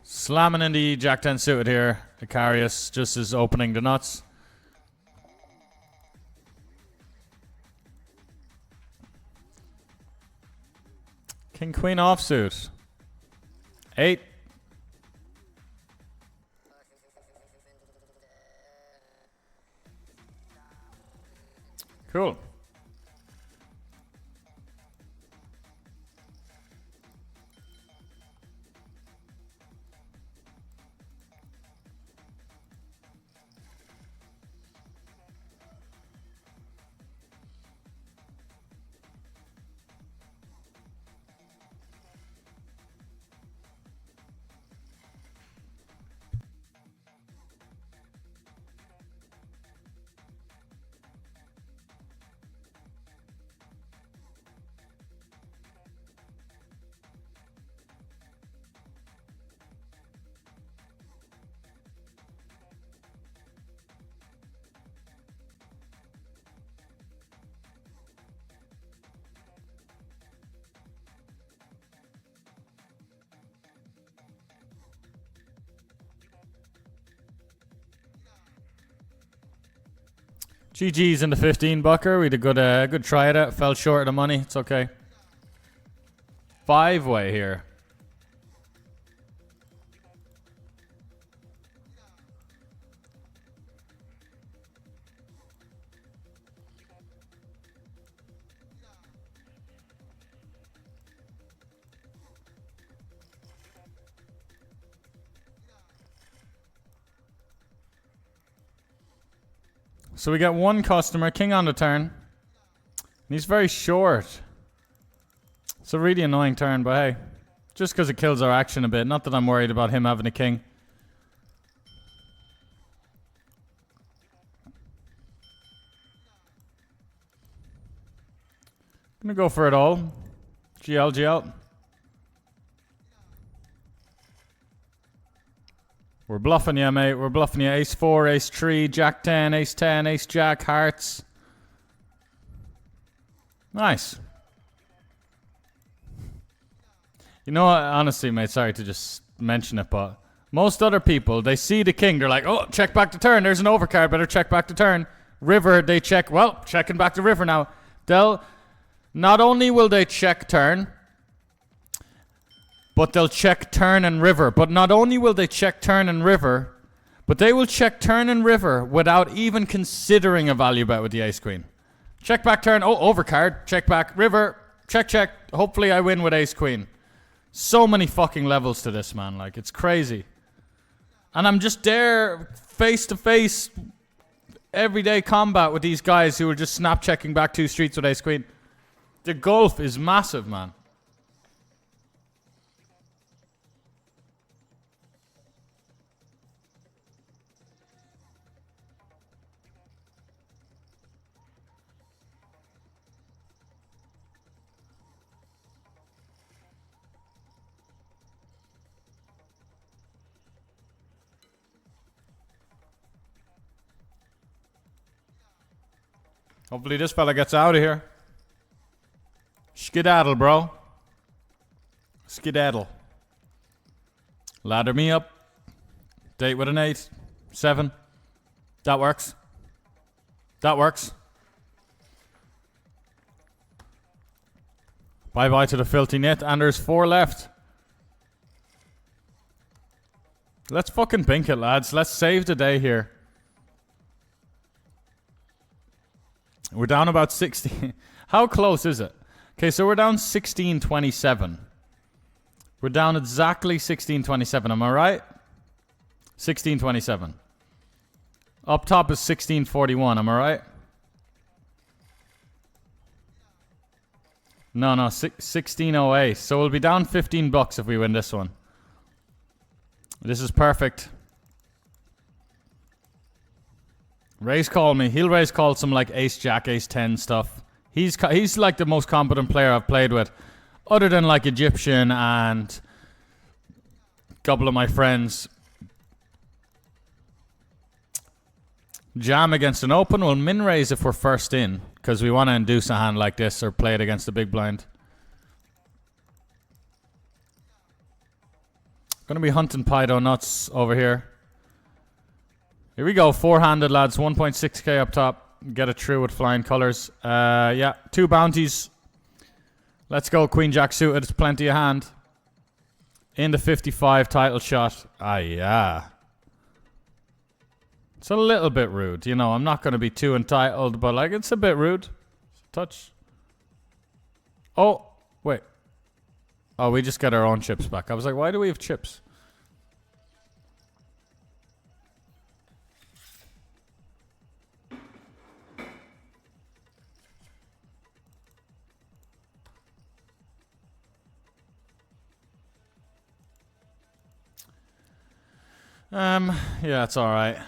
Slamming in the Jack 10 suited here. Icarius just is opening the nuts. King Queen offsuit. 8. Cool. GG's in the 15 bucker. We had a good try at it. Fell short of the money. It's okay. 5-way here. So we get one customer, king on the turn. And he's very short. It's a really annoying turn, but hey. Just because it kills our action a bit. Not that I'm worried about him having a king. Gonna go for it all. GL, GL. We're bluffing you, mate. We're bluffing you. Ace 4, Ace 3, Jack 10, Ace 10, Ace Jack, hearts. Nice. You know what? Honestly, mate, sorry to just mention it, but most other people, they see the king. They're like, oh, check back to turn. There's an overcard. Better check back to turn. River, they check. Well, checking back to river now. Not only will they check turn, but they'll check turn and river. But not only will they check turn and river, but they will check turn and river without even considering a value bet with the ace queen. Check back turn. Oh, overcard. Check back river. Check, check. Hopefully I win with ace queen. So many fucking levels to this, man. Like, it's crazy. And I'm just there face to face everyday combat with these guys who are just snap checking back 2 streets with ace queen. The gulf is massive, man. Hopefully this fella gets out of here. Skedaddle, bro. Skedaddle. Ladder me up. Date with an 8. 7. That works. That works. Bye-bye to the filthy net. And there's 4 left. Let's fucking bink it, lads. Let's save the day here. We're down about 60. How close is it? Okay, so we're down 1627. We're down exactly 1627. Am I right? 1627. Up top is 1641. Am I right? No, 1608. So we'll be down 15 bucks if we win this one. This is perfect. Raise call me. He'll raise call some like ace jack, ace 10 stuff. He's like the most competent player I've played with, other than like Egyptian and a couple of my friends. Jam against an open. We'll min raise if we're first in, because we want to induce a hand like this or play it against the big blind. Gonna be hunting Pido nuts over here. Here we go, 4-handed, lads. 1.6k up top. Get it through with flying colors. Yeah, 2 bounties. Let's go, Queen Jack suited. It's plenty of hand. In the 55 title shot. Ah, yeah. It's a little bit rude. You know, I'm not going to be too entitled, but like, it's a bit rude. Touch. Oh, wait. Oh, we just got our own chips back. I was like, why do we have chips? Yeah, it's alright.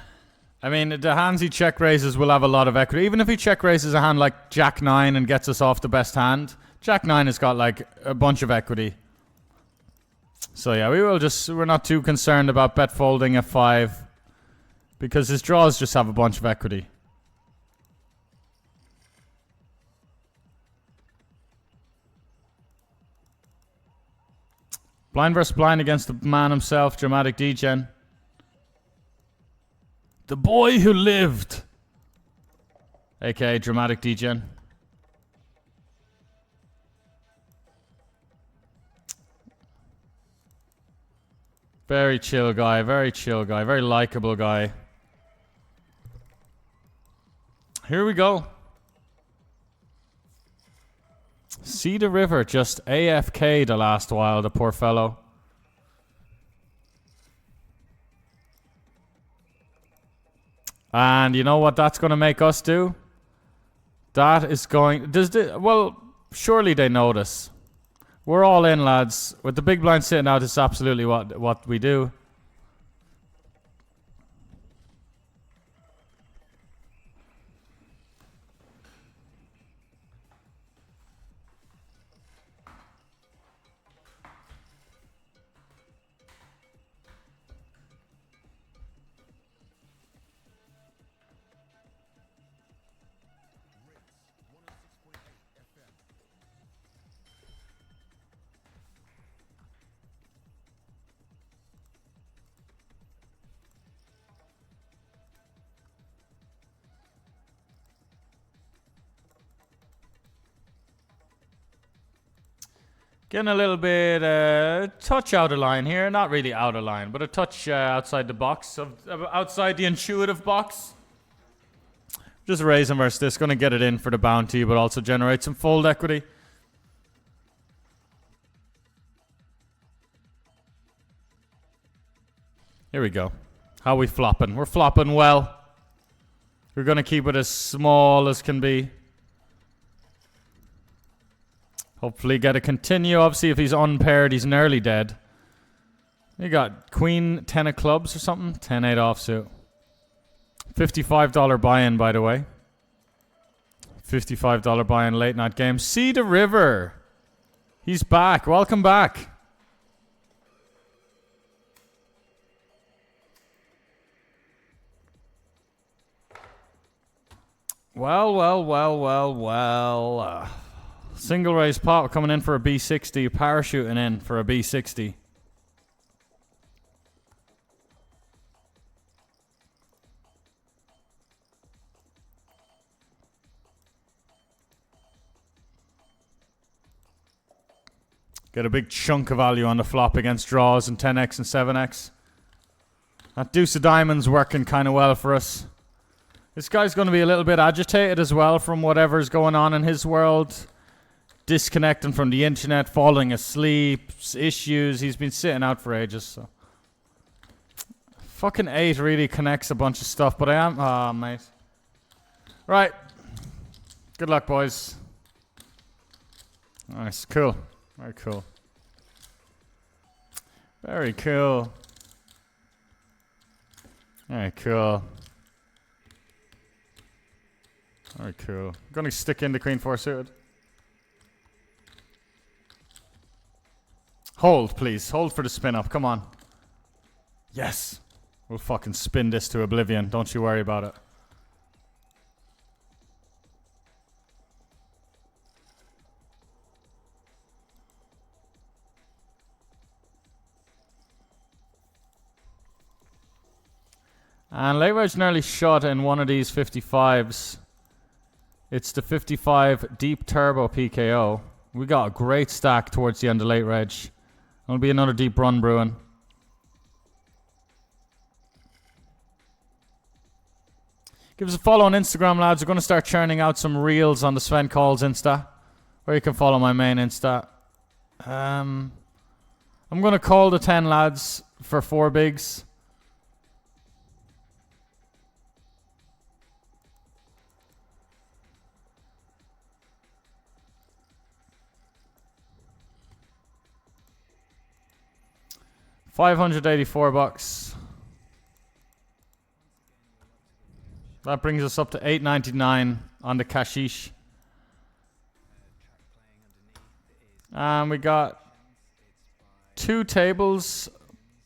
I mean, the hands he check raises will have a lot of equity. Even if he check raises a hand like Jack 9 and gets us off the best hand, Jack 9 has got like a bunch of equity. So yeah, we're not too concerned about bet folding F5 because his draws just have a bunch of equity. Blind versus blind against the man himself, Dramatic Degen. The boy who lived. aka Dramatic Degen. Very chill guy, very likable guy. Here we go. See the river just AFK the last while, the poor fellow. And you know what that's going to make us do? That is going... well, surely they notice. We're all in, lads. With the big blind sitting out, it's absolutely what we do. Getting a little bit touch out of line here. Not really out of line, but a touch outside the box, outside the intuitive box. Just raising versus this. Going to get it in for the bounty, but also generate some fold equity. Here we go. How we flopping? We're flopping well. We're going to keep it as small as can be. Hopefully get a continue. Obviously, if he's unpaired, he's nearly dead. You got Queen 10 of clubs or something. 10-8 offsuit. $55 buy-in, by the way. $55 buy-in late night game. See the river. He's back. Welcome back. Well. Single raise pot coming in for a B60. Parachuting in for a B60. Get a big chunk of value on the flop against draws and 10x and 7x. That deuce of diamonds working kind of well for us. This guy's going to be a little bit agitated as well from whatever's going on in his world. Disconnecting from the internet, falling asleep, issues. He's been sitting out for ages, so. Fucking 8 really connects a bunch of stuff, but I am... Ah, mate. Right. Good luck, boys. Nice. Cool. Very cool. Very cool. Very cool. Very cool. I'm going to stick in the Queen 4 suited. Hold, please. Hold for the spin up. Come on. Yes. We'll fucking spin this to oblivion. Don't you worry about it. And late reg nearly shot in one of these 55s. It's the 55 deep turbo PKO. We got a great stack towards the end of late reg. There'll be another deep run brewing. Give us a follow on Instagram, lads. We're going to start churning out some reels on the SvenCalls Insta. Or you can follow my main Insta. I'm going to call the 10 lads for 4 bigs. $584. That brings us up to $8.99 on the cashish. And we got 2 tables,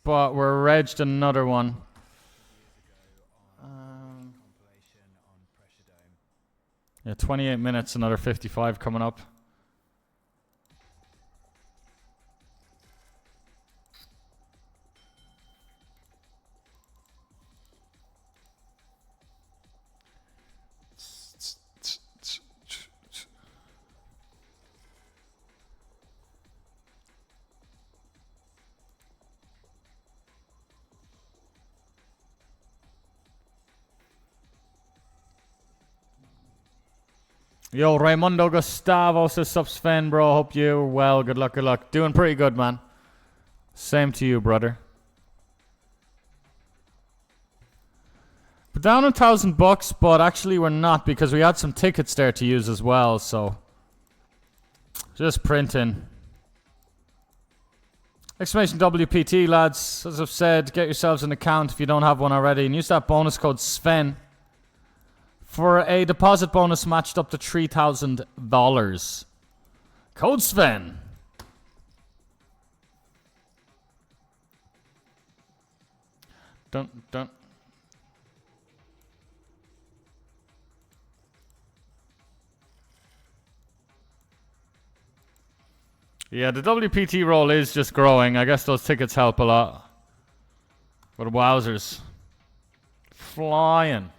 but we're regged another one. Yeah, 28 minutes, another 55 coming up. Yo, Raimundo Gustavo says, sup Sven, bro. Hope you're well. Good luck, good luck. Doing pretty good, man. Same to you, brother. We're down $1,000, but actually we're not because we had some tickets there to use as well, so just printing. Exclamation WPT, lads. As I've said, get yourselves an account if you don't have one already and use that bonus code SVEN for a deposit bonus matched up to $3,000. Code SVEN. Dun, dun. Yeah, the WPT roll is just growing. I guess those tickets help a lot. But wowzers. Flying.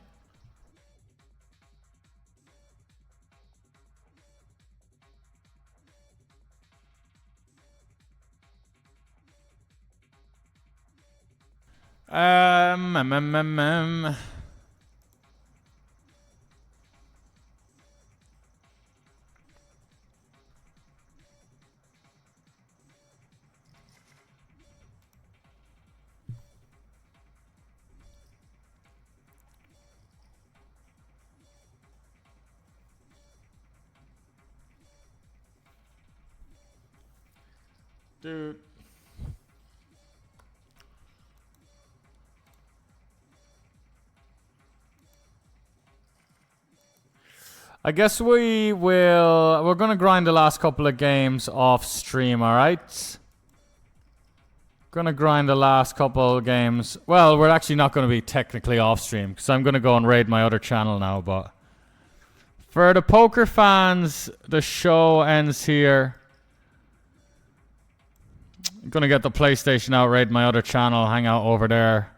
Dude. I guess we're gonna grind the last couple of games off stream, alright? Gonna grind the last couple of games. Well, we're actually not gonna be technically off stream, because I'm gonna go and raid my other channel now, but for the poker fans, the show ends here. I'm gonna get the PlayStation out, raid my other channel, hang out over there.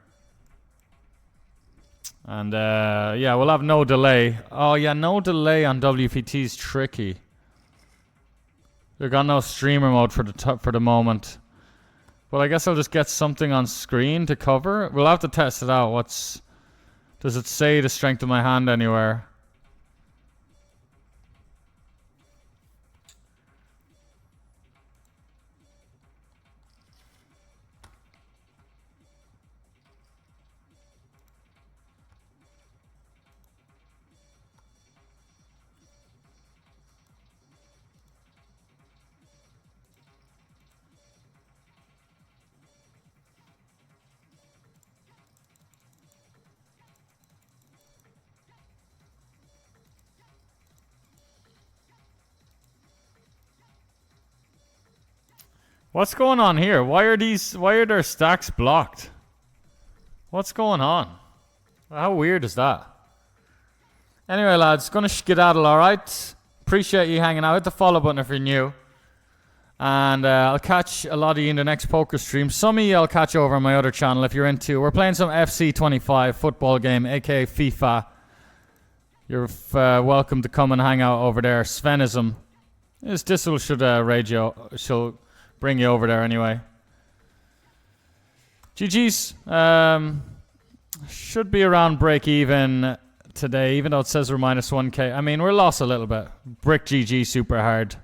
And yeah, we'll have no delay. Oh yeah, no delay on WPT is tricky. They've got no streamer mode for the moment. Well, I guess I'll just get something on screen to cover. We'll have to test it out. Does it say the strength of my hand anywhere? What's going on here? Why are their stacks blocked? What's going on? How weird is that? Anyway, lads, gonna skedaddle, alright? Appreciate you hanging out. Hit the follow button if you're new. And I'll catch a lot of you in the next poker stream. Some of you I'll catch over on my other channel if you're into. We're playing some FC25 football game, aka FIFA. You're welcome to come and hang out over there. Svenism. This Dissel should raid you. She'll bring you over there anyway. GG's. Should be around break even today, even though it says we're minus 1k. I mean, we're lost a little bit. Brick GG super hard.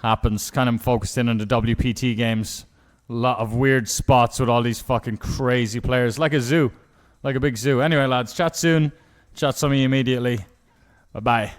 Happens. Kind of focused in on the WPT games. A lot of weird spots with all these fucking crazy players. Like a zoo. Like a big zoo. Anyway, lads, chat soon. Chat some of you immediately. Bye-bye.